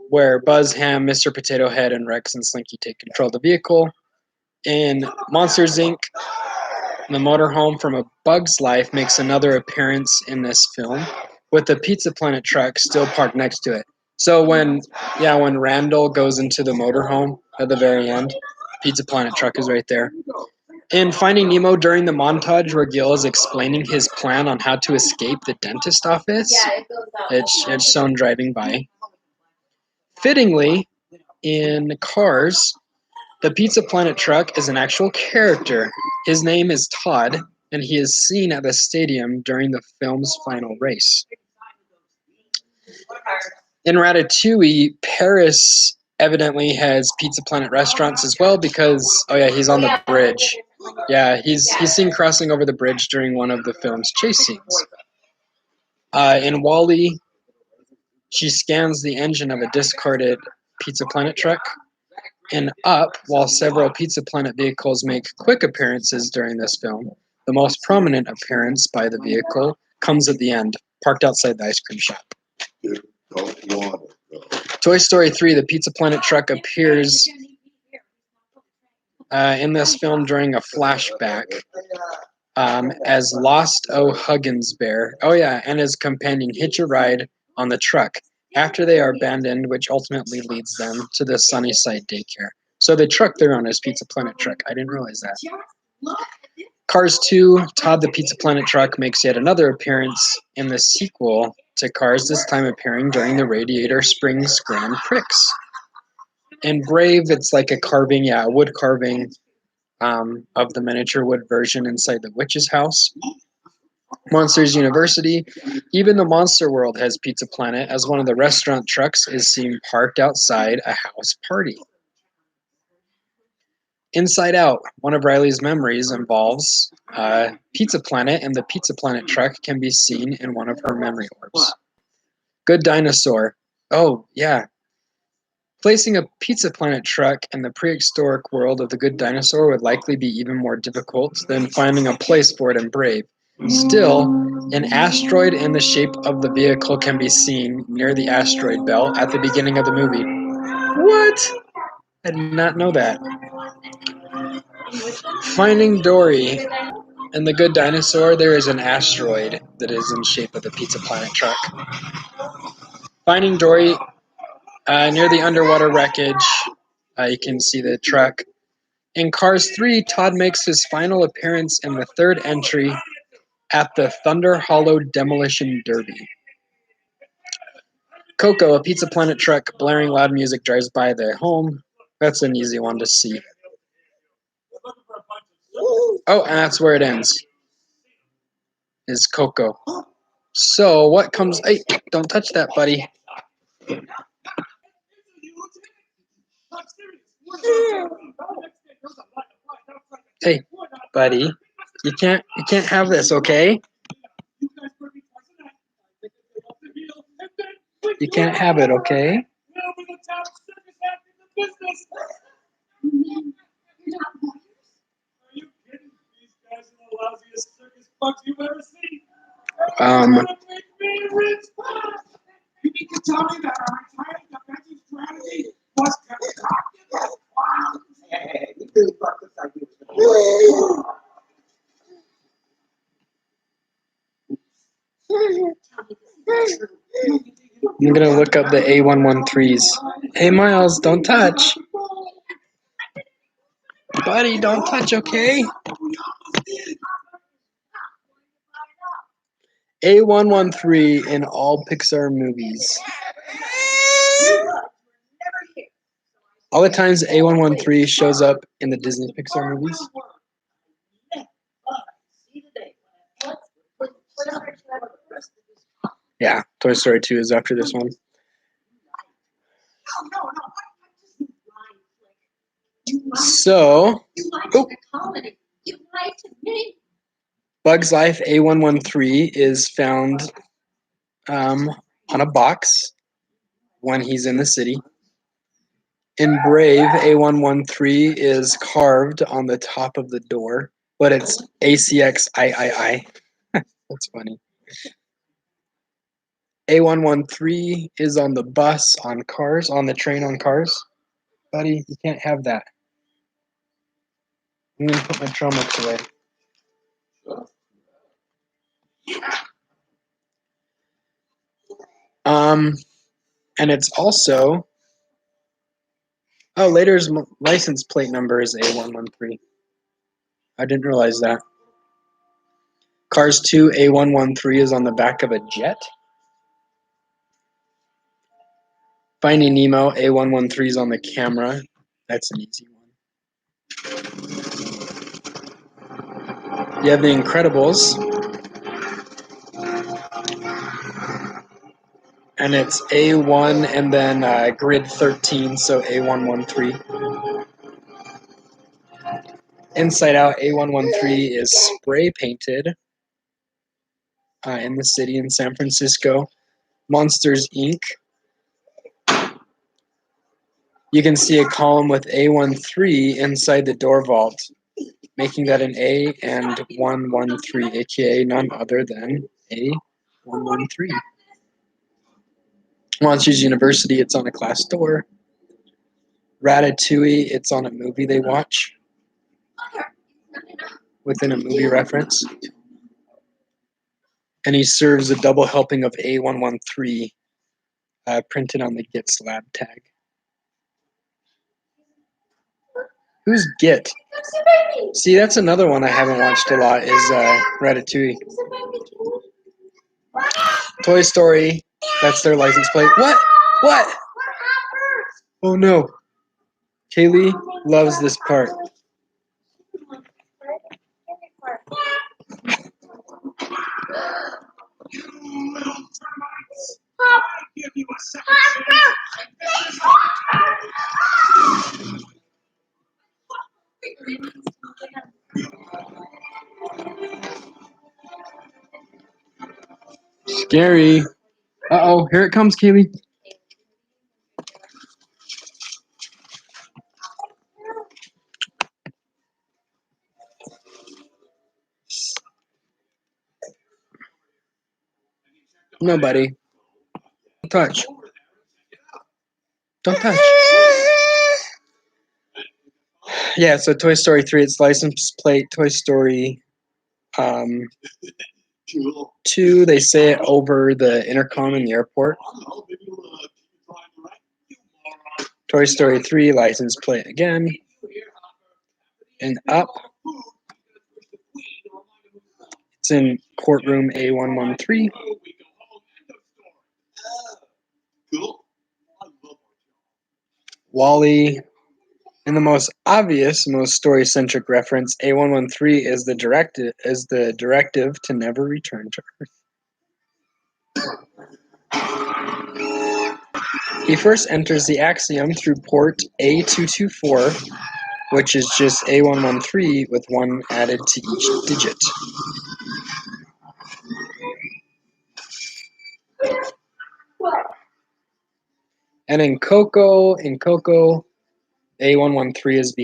where Buzz, Ham, Mr. Potato Head, and Rex and Slinky take control of the vehicle. In Monsters, Inc., the motorhome from A Bug's Life makes another appearance in this film, with the Pizza Planet truck still parked next to it. So when Randall goes into the motorhome at the very end, Pizza Planet truck is right there. In Finding Nemo, during the montage where Gil is explaining his plan on how to escape the dentist office, it's shown driving by. Fittingly, in Cars, the Pizza Planet truck is an actual character. His name is Todd, and he is seen at the stadium during the film's final race. In Ratatouille, Paris evidently has Pizza Planet restaurants as well because, he's on the bridge. Yeah, he's seen crossing over the bridge during one of the film's chase scenes. In WALL-E, she scans the engine of a discarded Pizza Planet truck. In Up, while several Pizza Planet vehicles make quick appearances during this film, the most prominent appearance by the vehicle comes at the end, parked outside the ice cream shop. Toy Story 3, the Pizza Planet truck appears in this film during a flashback as Lost O. Huggins Bear. And his companion hitch a ride on the truck after they are abandoned, which ultimately leads them to the Sunnyside daycare. So the truck they're on is Pizza Planet truck. I didn't realize that. Cars 2, Todd the Pizza Planet truck makes yet another appearance in the sequel to Cars, this time appearing during the Radiator Springs Grand Prix. In Brave, it's like a carving, a wood carving of the miniature wood version inside the witch's house. Monsters University, even the Monster World has Pizza Planet, as one of the restaurant trucks is seen parked outside a house party. Inside Out, one of Riley's memories involves Pizza Planet, and the Pizza Planet truck can be seen in one of her memory orbs. Good Dinosaur. Oh, yeah. Placing a Pizza Planet truck in the prehistoric world of the Good Dinosaur would likely be even more difficult than finding a place for it in Brave. Still, an asteroid in the shape of the vehicle can be seen near the asteroid belt at the beginning of the movie. What? I did not know that. Finding Dory. In The Good Dinosaur, there is an asteroid that is in shape of the Pizza Planet truck. Finding Dory, near the underwater wreckage, you can see the truck. In Cars 3, Todd makes his final appearance in the third entry at the Thunder Hollow Demolition Derby. Coco, a Pizza Planet truck blaring loud music, drives by their home. That's an easy one to see. Oh, and that's where it ends. Is Coco. So what comes? Hey, don't touch that, buddy. Hey, buddy, you can't have this, okay? You can't have it, okay? I'm gonna look up the A113s. Hey, Miles, don't touch. Buddy, don't touch, okay? A113 in all Pixar movies. All the times A113 shows up in the Disney Pixar movies. Yeah, Toy Story 2 is after this one. So, You lied oh. to the colony. You lied to me. Bug's Life A113 is found on a box when he's in the city. In Brave, A113 is carved on the top of the door, but it's ACXIII. That's funny. A113 is on the bus, on cars, on the train on cars. Buddy, you can't have that. I'm going to put my Tromix away. And it's also, later's license plate number is A113. I didn't realize that. Cars 2 A113 is on the back of a jet. Finding Nemo A113 is on the camera. That's an easy one. You have The Incredibles. And it's A1 and then grid 13, so A113. Inside Out A113 is spray painted in the city in San Francisco. Monsters Inc. You can see a column with A13 inside the door vault, making that an A and 113, aka none other than A113. Monsters University, it's on a class door. Ratatouille, it's on a movie they watch within a movie reference. And he serves a double helping of A113 printed on the Git slab tag. Who's Git? See, that's another one I haven't watched a lot is Ratatouille. Toy Story, that's their license plate. What? What? Oh no. Kaylee loves this part. You little termites! I give you a second Scary. Uh-oh, here it comes, Kaylee. Nobody. Don't touch. Don't touch. Yeah, so Toy Story 3, it's license plate Toy Story 2. They say it over the intercom in the airport. Toy Story 3, license plate again. And up. It's in courtroom A113. Wally. And the most obvious, most story-centric reference, A113 is the directive to never return to Earth. He first enters the axiom through port A224, which is just A113 with 1 added to each digit. And in Coco, A113 is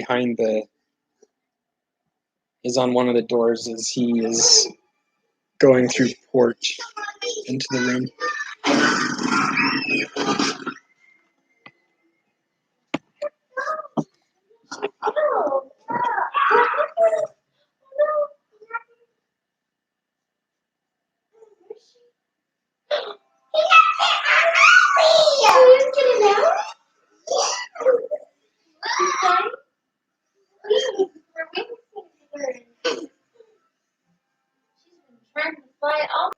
is on one of the doors as he is going through port into the room. Trying to fly off.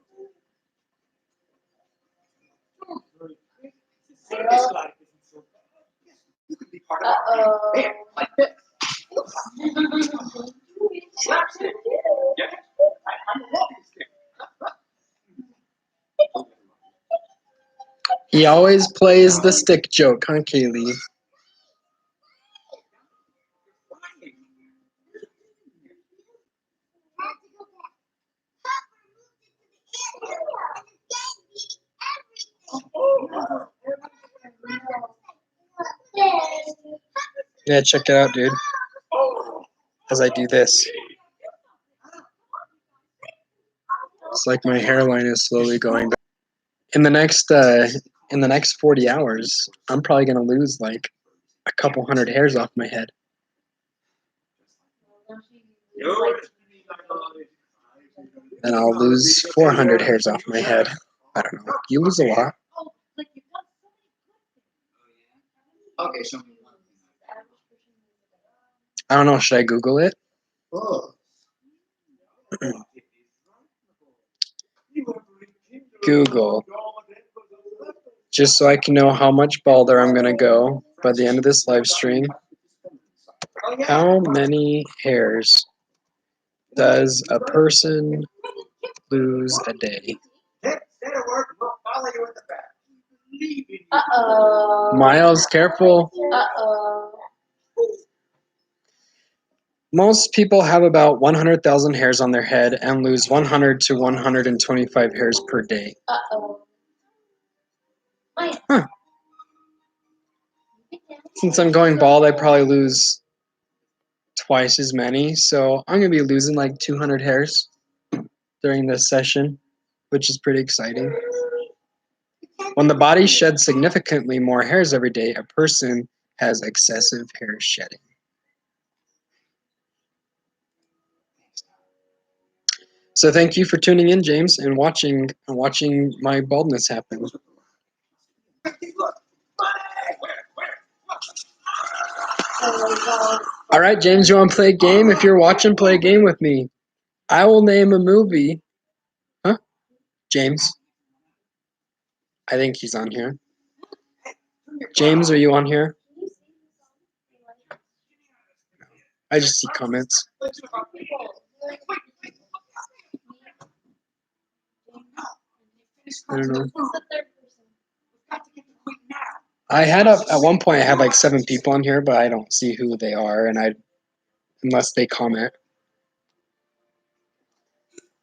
He always plays the stick joke, huh, Kaylee? Yeah, check it out, dude. As I do this, it's like my hairline is slowly going back. In the next 40 hours, I'm probably gonna lose like a couple hundred hairs off my head. And I'll lose 400 hairs off my head. I don't know. You lose a lot. Okay, show me one I don't know. Should I Google it? Google. Just so I can know how much balder I'm gonna go by the end of this live stream. How many hairs does a person lose a day? Uh-oh. Miles, careful. Uh-oh. Most people have about 100,000 hairs on their head and lose 100 to 125 hairs per day. Uh-oh. Huh. Since I'm going bald, I probably lose twice as many, so I'm going to be losing like 200 hairs during this session, which is pretty exciting. When the body sheds significantly more hairs every day, a person has excessive hair shedding. So thank you for tuning in, James, and watching my baldness happen. All right, James, you want to play a game? If you're watching, play a game with me. I will name a movie. Huh? James? I think he's on here. James, are you on here? I just see comments. I don't know. I had at one point I had like 7 people on here, but I don't see who they are, and unless they comment.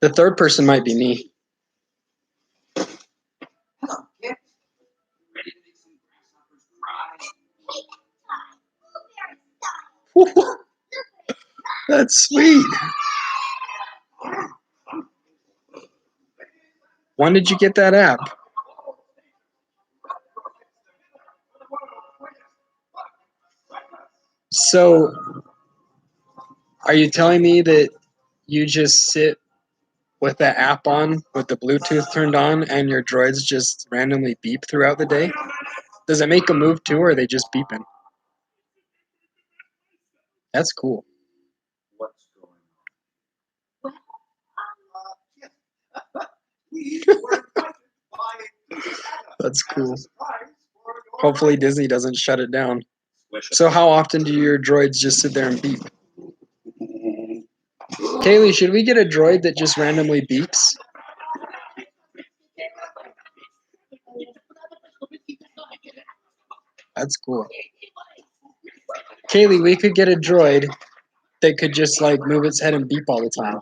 The third person might be me. That's sweet. When did you get that app? So, are you telling me that you just sit with the app on, with the Bluetooth turned on, and your droids just randomly beep throughout the day? Does it make a move too, or are they just beeping? That's cool. What's going That's cool. Hopefully Disney doesn't shut it down. So how often do your droids just sit there and beep? Kaylee, should we get a droid that just randomly beeps? That's cool. Kaylee, we could get a droid that could just like move its head and beep all the time.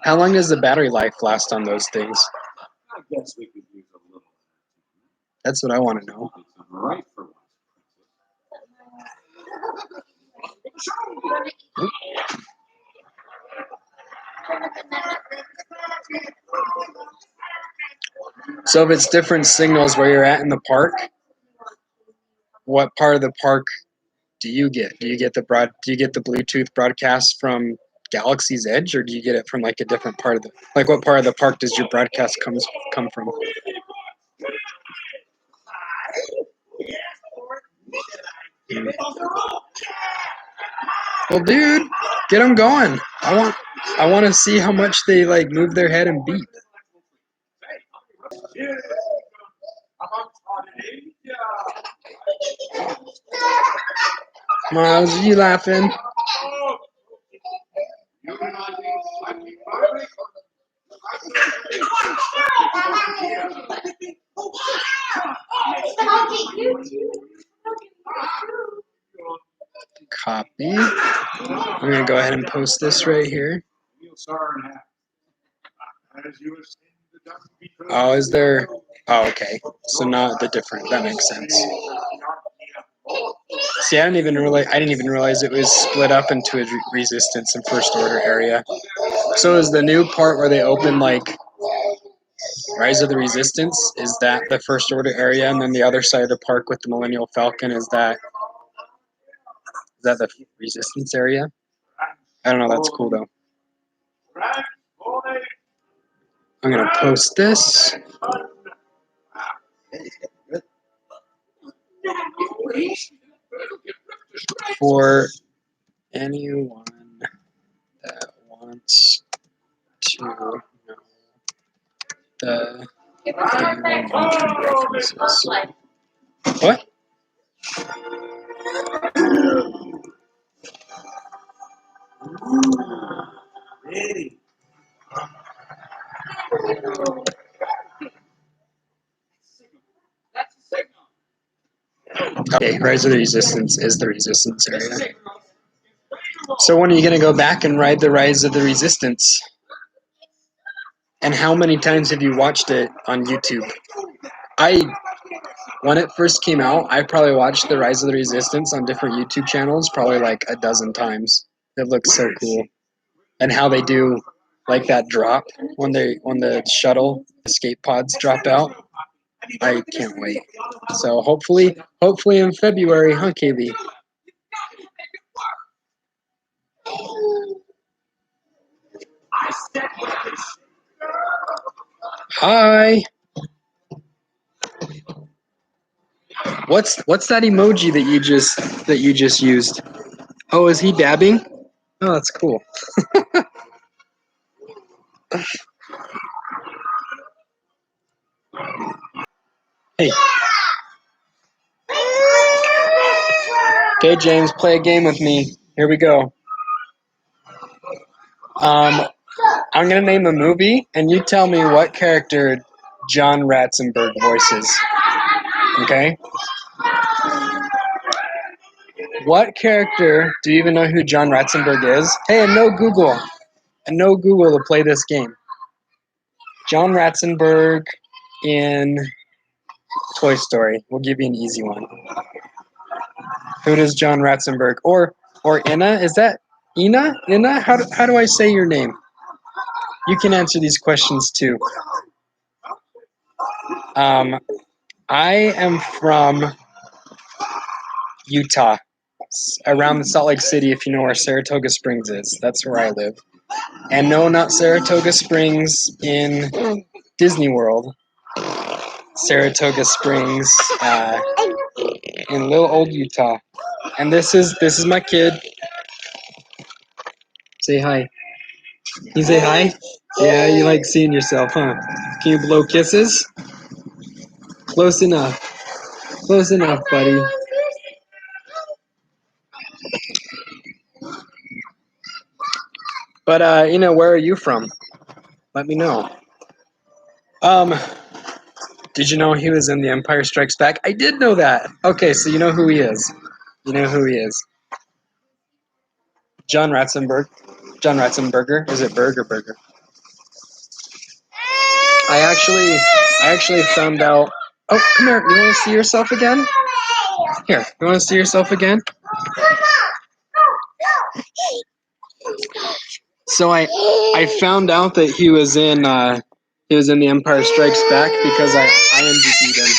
How long does the battery life last on those things? I guess we could use a little. That's what I want to know. Right for once. So if it's different signals where you're at in the park, what part of the park do you get? Do you get the Bluetooth broadcast from Galaxy's Edge, or do you get it from like a different part of the what part of the park does your broadcast come from? Well, dude, get them going. I want to see how much they like move their head and beep. Miles, are you laughing? Copy. I'm gonna go ahead and post this right here. Oh, is there? Oh, okay. So not the different. That makes sense. See, I didn't even realize it was split up into a resistance and first order area. So is the new part where they open like Rise of the Resistance? Is that the first order area, and then the other side of the park with the Millennial Falcon is that the Resistance area? I don't know. That's cool though. I'm gonna post this for anyone that wants to know the references. What? Okay, Rise of the Resistance is the Resistance area. So when are you gonna go back and ride the Rise of the Resistance? And how many times have you watched it on YouTube? When it first came out, I probably watched the Rise of the Resistance on different YouTube channels probably like a dozen times. It looks so cool. And how they do like that drop when the shuttle escape pods drop out. I can't wait. So hopefully in February, huh, KB? Hi. What's that emoji that you just used? Oh, is he dabbing? Oh, that's cool. Hey. Okay, James, play a game with me. Here we go. I'm gonna name a movie, and you tell me what character John Ratzenberg voices. Okay? What character, do you even know who John Ratzenberg is? Hey, and no Google to play this game. John Ratzenberg in Toy Story. We'll give you an easy one. Who does John Ratzenberg? Or Inna? Is that Ina? Inna? How do I say your name? You can answer these questions too. I am from Utah, around Salt Lake City, if you know where Saratoga Springs is. That's where I live. And no, not Saratoga Springs in Disney World. Saratoga Springs in little old Utah. And this is my kid. Say hi. Can you say hi? Yeah, you like seeing yourself, huh? Can you blow kisses? Close enough. Close enough, buddy. But where are you from? Let me know. Did you know he was in The Empire Strikes Back? I did know that. Okay, so you know who he is. You know who he is. John Ratzenberg. John Ratzenberger. Is it Berg or Burger? I actually found out. Oh, come here. You want to see yourself again? Here. You want to see yourself again? So I found out that he was in The Empire Strikes Back because I IMDb'd him.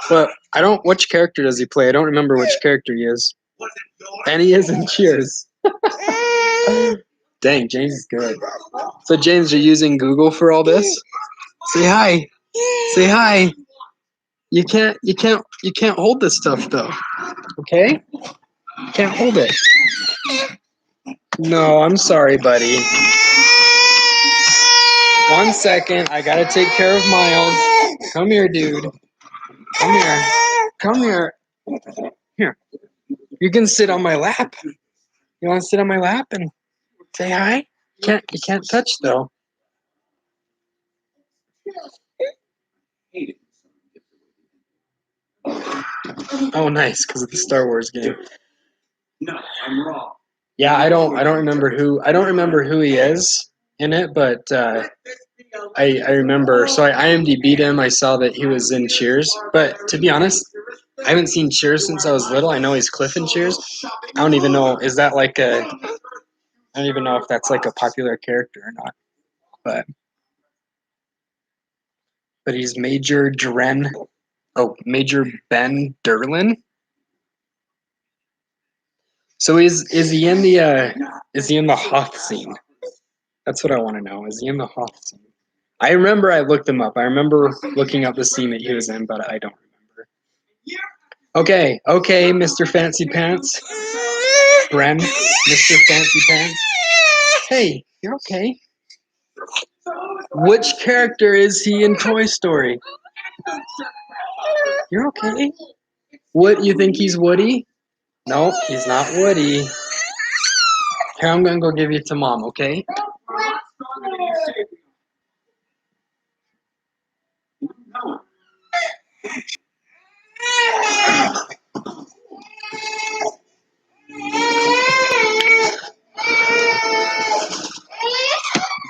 But I don't. Which character does he play? I don't remember which character he is. And he is in Cheers. Dang, James is good. So James, you're using Google for all this? Say hi. Say hi. You can't hold this stuff though. Okay? You can't hold it. No, I'm sorry, buddy. 1 second. I gotta take care of Miles. Come here, dude. Come here. Come here. Here. You can sit on my lap. You want to sit on my lap and say hi? You can't touch though. Oh, nice, because of the Star Wars game. No, I'm wrong. Yeah, I don't remember who he is in it, but I remember. So I IMDb'd him. I saw that he was in Cheers, but to be honest, I haven't seen Cheers since I was little. I know he's Cliff in Cheers. I don't even know. Is that like a? I don't even know if that's like a popular character or not. But he's Major Dren. Oh, Major Ben Derlin. So is he in the Hoth scene? That's what I want to know. Is he in the Hoth scene? I remember I looked him up. I remember looking up the scene that he was in, but I don't remember. Okay, Mr. Fancy Pants. Bren, Mr. Fancy Pants. Hey, you're okay. Which character is he in Toy Story? You're okay. What, you think he's Woody? No, he's not Woody. Here, I'm gonna go give you to Mom, okay?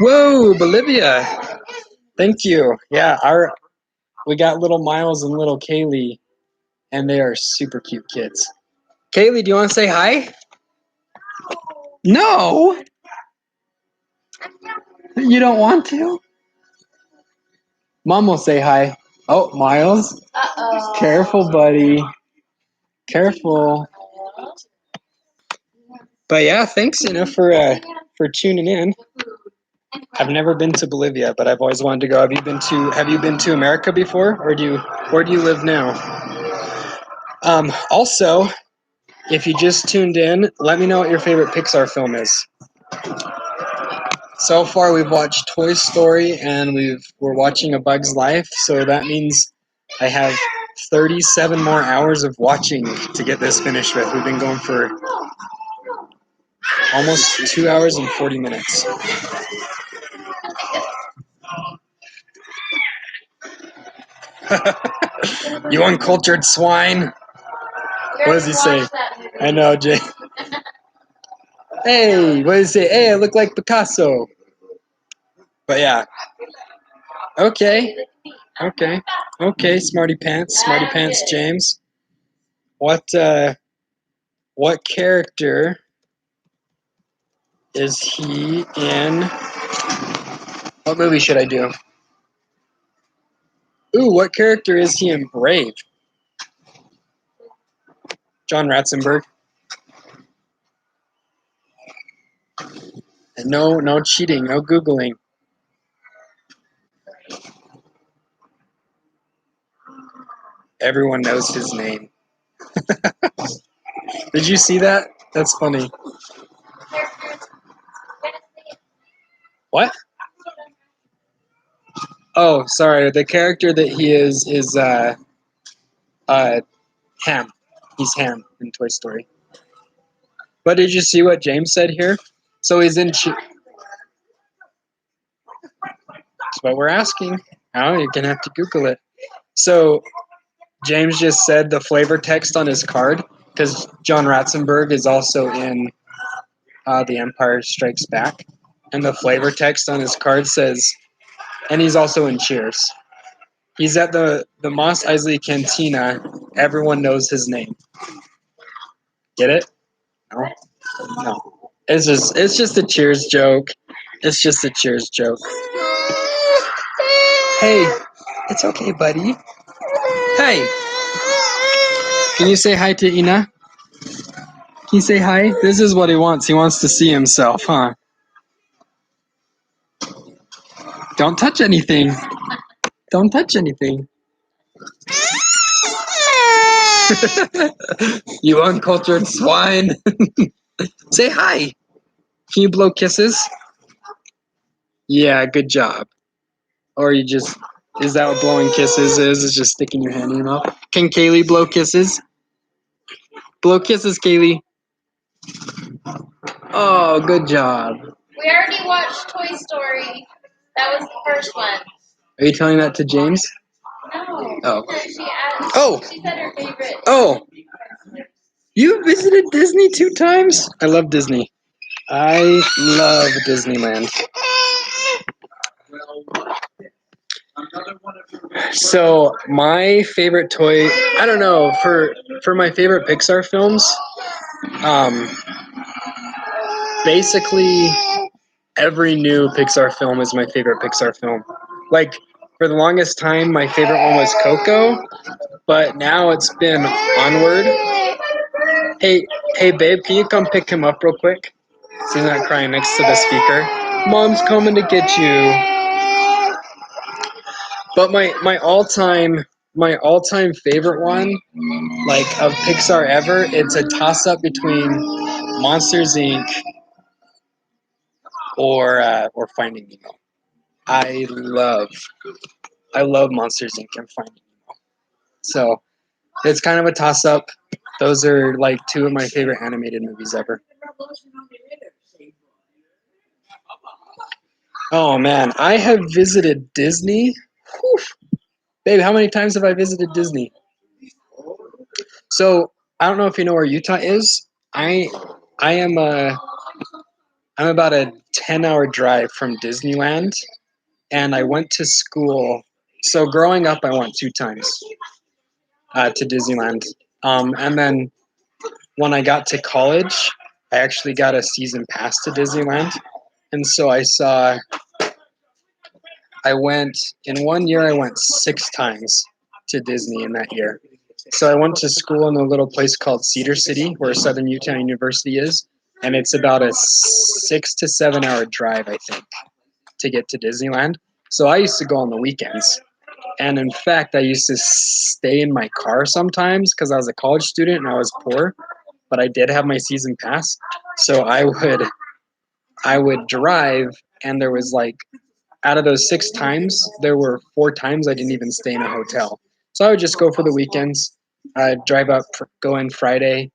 Whoa, Bolivia. Thank you. Yeah, we got little Miles and little Kaylee, and they are super cute kids. Kaylee, do you want to say hi? No. You don't want to? Mom will say hi. Oh, Miles. Uh-oh. Careful, buddy. Careful. But yeah, thanks, for tuning in. I've never been to Bolivia, but I've always wanted to go. Have you been to America before, or where do you live now? Also, if you just tuned in, let me know what your favorite Pixar film is. So far, we've watched Toy Story and we're watching A Bug's Life, so that means I have 37 more hours of watching to get this finished with. We've been going for almost 2 hours and 40 minutes. You uncultured swine. What does he say? I know, Jay. Hey, what does he say? Hey, I look like Picasso. But yeah. Okay, Smarty Pants James. What character is he in? What movie should I do? Ooh, what character is he in Brave? John Ratzenberg. And no cheating, no Googling. Everyone knows his name. Did you see that? That's funny. What? Oh, sorry. The character that he is Ham. He's Ham in Toy Story. But did you see what James said here? So he's in. That's what we're asking. Oh, you're gonna have to Google it. So James just said the flavor text on his card because John Ratzenberg is also in The Empire Strikes Back, and the flavor text on his card says, and he's also in Cheers. He's at the Mos Eisley Cantina. Everyone knows his name. Get it? No. It's just a Cheers joke. It's just a Cheers joke. Hey, it's okay, buddy. Hey, can you say hi to Ina? Can you say hi? This is what he wants. He wants to see himself, huh? Don't touch anything. Don't touch anything. You uncultured swine. Say hi. Can you blow kisses? Yeah, good job. Or is that what blowing kisses is? It's just sticking your hand in your mouth. Can Kaylee blow kisses? Blow kisses, Kaylee. Oh, good job. We already watched Toy Story. That was the first one. Are you telling that to James? No. Oh. She said her favorite. Oh. You visited Disney 2 times? I love Disney. I love Disneyland. So my favorite toy, I don't know, for my favorite Pixar films, um, basically every new Pixar film is my favorite Pixar film. Like for the longest time, my favorite one was Coco, but now it's been Onward. Hey, hey, babe, can you come pick him up real quick? So he's not crying next to the speaker. Mom's coming to get you. But my all time favorite one, like of Pixar ever, it's a toss up between Monsters Inc. or Finding Nemo. I love I love Monsters Inc. and Finding Nemo. So it's kind of a toss up. Those are like two of my favorite animated movies ever. Oh man, I have visited Disney. Whew. Babe, how many times have I visited Disney? So I don't know if you know where Utah is. I I am I'm about a 10-hour drive from Disneyland, and I went to school. So growing up, I went 2 times to Disneyland, and then when I got to college, I actually got a season pass to Disneyland, and so I went in one year. I went 6 times to Disney in that year. So I went to school in a little place called Cedar City, where Southern Utah University is, and it's about a 6 to 7 hour drive, I think, to get to Disneyland. So I used to go on the weekends, and in fact, I used to stay in my car sometimes because I was a college student and I was poor, but I did have my season pass. So I would drive, and there was like out of those 6 times, there were 4 times I didn't even stay in a hotel. So I would just go for the weekends. I'd drive up, go in Friday.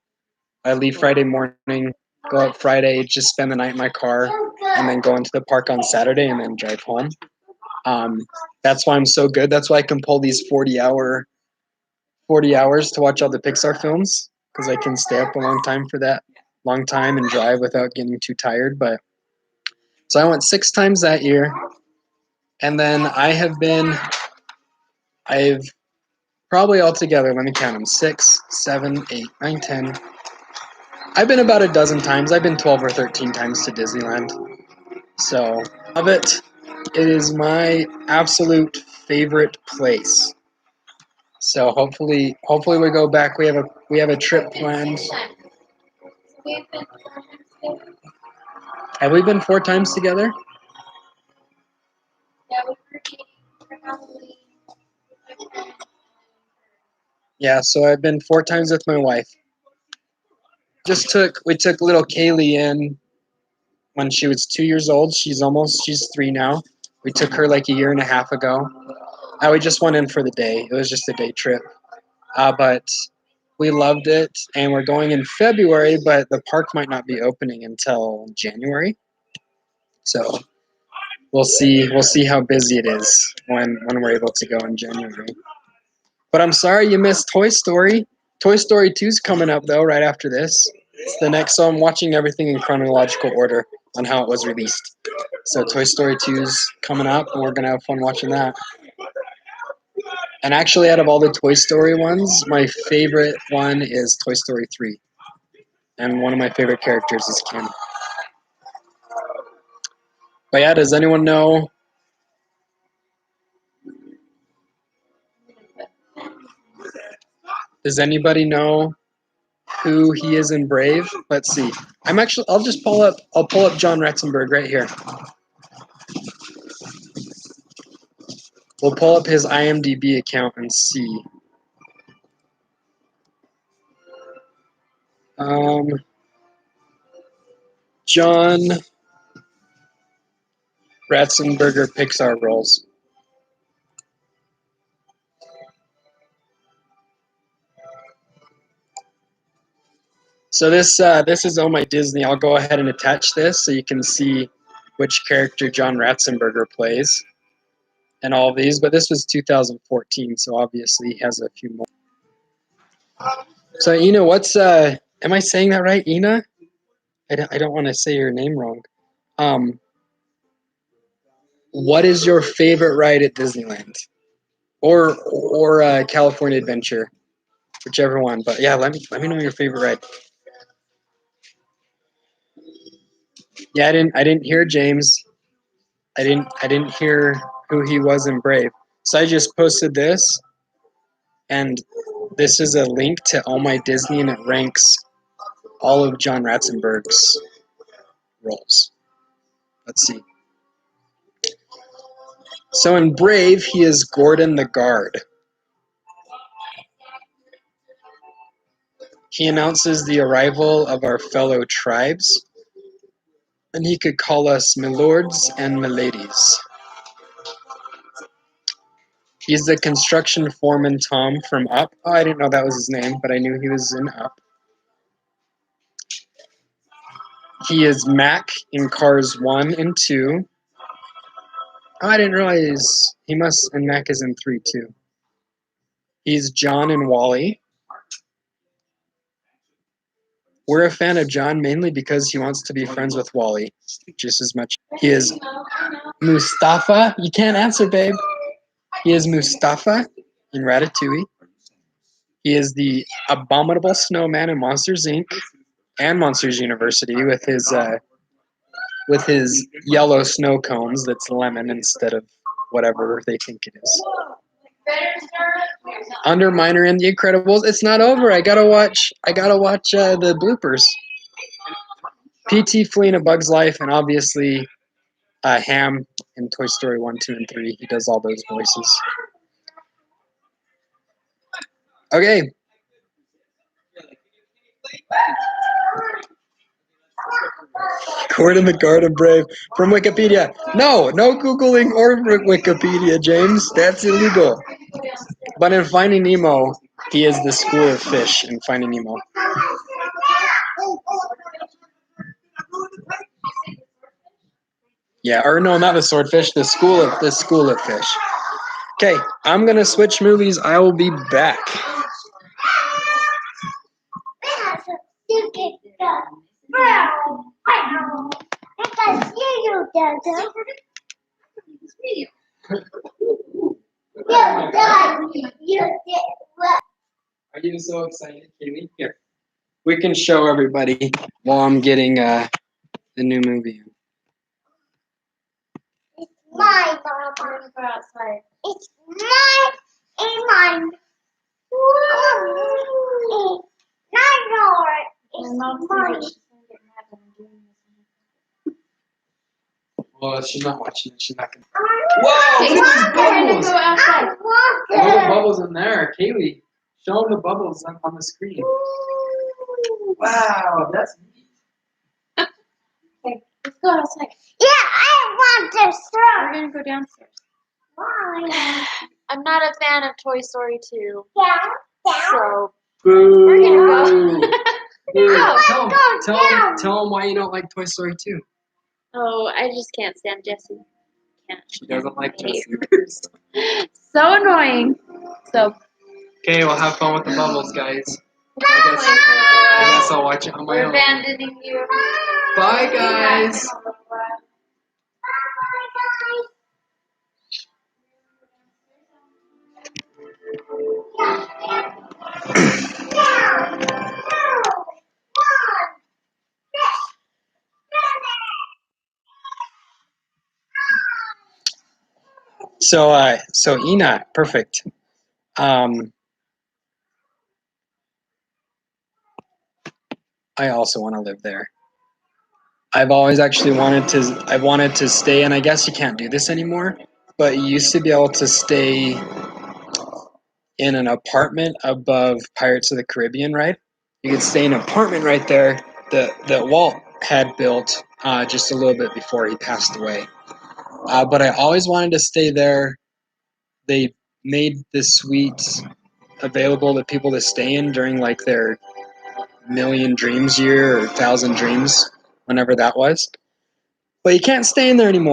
I leave Friday morning, go up Friday, just spend the night in my car, and then go into the park on Saturday and then drive home. Um, that's why I'm so good. That's why I can pull these 40 hours to watch all the Pixar films, because I can stay up a long time for that long time and drive without getting too tired. But so I went 6 times that year, and then I've probably altogether, let me count them, 6, 7, 8, 9, 10. I've been about a dozen times. I've been 12 or 13 times to Disneyland. So, love it. It is my absolute favorite place. So hopefully we go back. We have a trip planned. We've been Have we been 4 times together? yeah, we were dating for Halloween. Yeah, so I've been 4 times with my wife. We took little Kaylee in when she was 2 years old. She's 3 now. We took her like a year and a half ago. We just went in for the day. It was just a day trip. But we loved it, and we're going in February, but the park might not be opening until January. So we'll see how busy it is when we're able to go in January. But I'm sorry you missed Toy Story. Toy Story 2 is coming up though right after this. It's the next, so I'm watching everything in chronological order on how it was released. So Toy Story 2 is coming up, and we're gonna have fun watching that. And actually, out of all the Toy Story ones, my favorite one is Toy Story 3. And one of my favorite characters is Ken. But yeah, does anyone know? Does anybody know who he is in Brave? Let's see. I'll pull up John Ratzenberg right here. We'll pull up his IMDb account and see. John Ratzenberger Pixar roles. So this is on my Disney. I'll go ahead and attach this so you can see which character John Ratzenberger plays and all of these. But this was 2014, so obviously he has a few more. So Ina, am I saying that right, Ina? I don't want to say your name wrong. What is your favorite ride at Disneyland? or California Adventure, whichever one. But yeah, let me know your favorite ride. Yeah, I didn't hear James. I didn't hear who he was in Brave. So I just posted this, and this is a link to all my Disney, and it ranks all of John Ratzenberg's roles. Let's see. So in Brave, he is Gordon the Guard. He announces the arrival of our fellow tribes, and he could call us milords and miladies. He's the construction foreman Tom from Up. Oh, I didn't know that was his name, but I knew he was in Up. He is Mac in Cars 1 and 2. Oh, I didn't realize and Mac is in 3 too. He's John and Wally. We're a fan of John mainly because he wants to be friends with Wally just as much. He is Mustafa. You can't answer, babe. He is Mustafa in Ratatouille. He is the abominable snowman in Monsters Inc. and Monsters University with his yellow snow cones that's lemon instead of whatever they think it is. Underminer in The Incredibles. It's not over. I gotta watch the bloopers. P.T. Flea in A Bug's Life, and obviously Ham in Toy Story 1, 2, and 3. He does all those voices. Okay. Gordon the Guard and Brave from Wikipedia. No Googling or Wikipedia, James. That's illegal. But in Finding Nemo, he is the school of fish in Finding Nemo. Yeah, or no, not the swordfish. The school of fish. Okay, I'm gonna switch movies. I will be back. Are you so excited, Kaylee? Here, we can show everybody while I'm getting the new movie. It's mine, Mama. Go outside. It's mine and mine. Not yours. It's mine. Well, she's not watching it. She's not gonna. Whoa! Look at those bubbles! Go outside. All the bubbles in there, Kaylee. Show them the bubbles on the screen. Wow, that's neat. Okay, let's go outside. Yeah, I want this We're straw. gonna go downstairs. Why? I'm not a fan of Toy Story 2, Down, down. so Boo! We're gonna go. Tell them why you don't like Toy Story 2. oh, I just can't stand Jessie. Can't. She doesn't like I hate Jessie. her. So annoying. So Okay, well, have fun with the bubbles, guys. I guess I'll watch it on my we're own. abandoning you. Bye, guys. So Enoch, perfect. I also want to live there. I've always actually wanted to stay, and I guess you can't do this anymore, but you used to be able to stay in an apartment above Pirates of the Caribbean, right? You could stay in an apartment right there that Walt had built just a little bit before he passed away. But I always wanted to stay there. They made the suites available to people to stay in during like their Million Dreams year or 1,000 Dreams, whenever that was. But you can't stay in there anymore.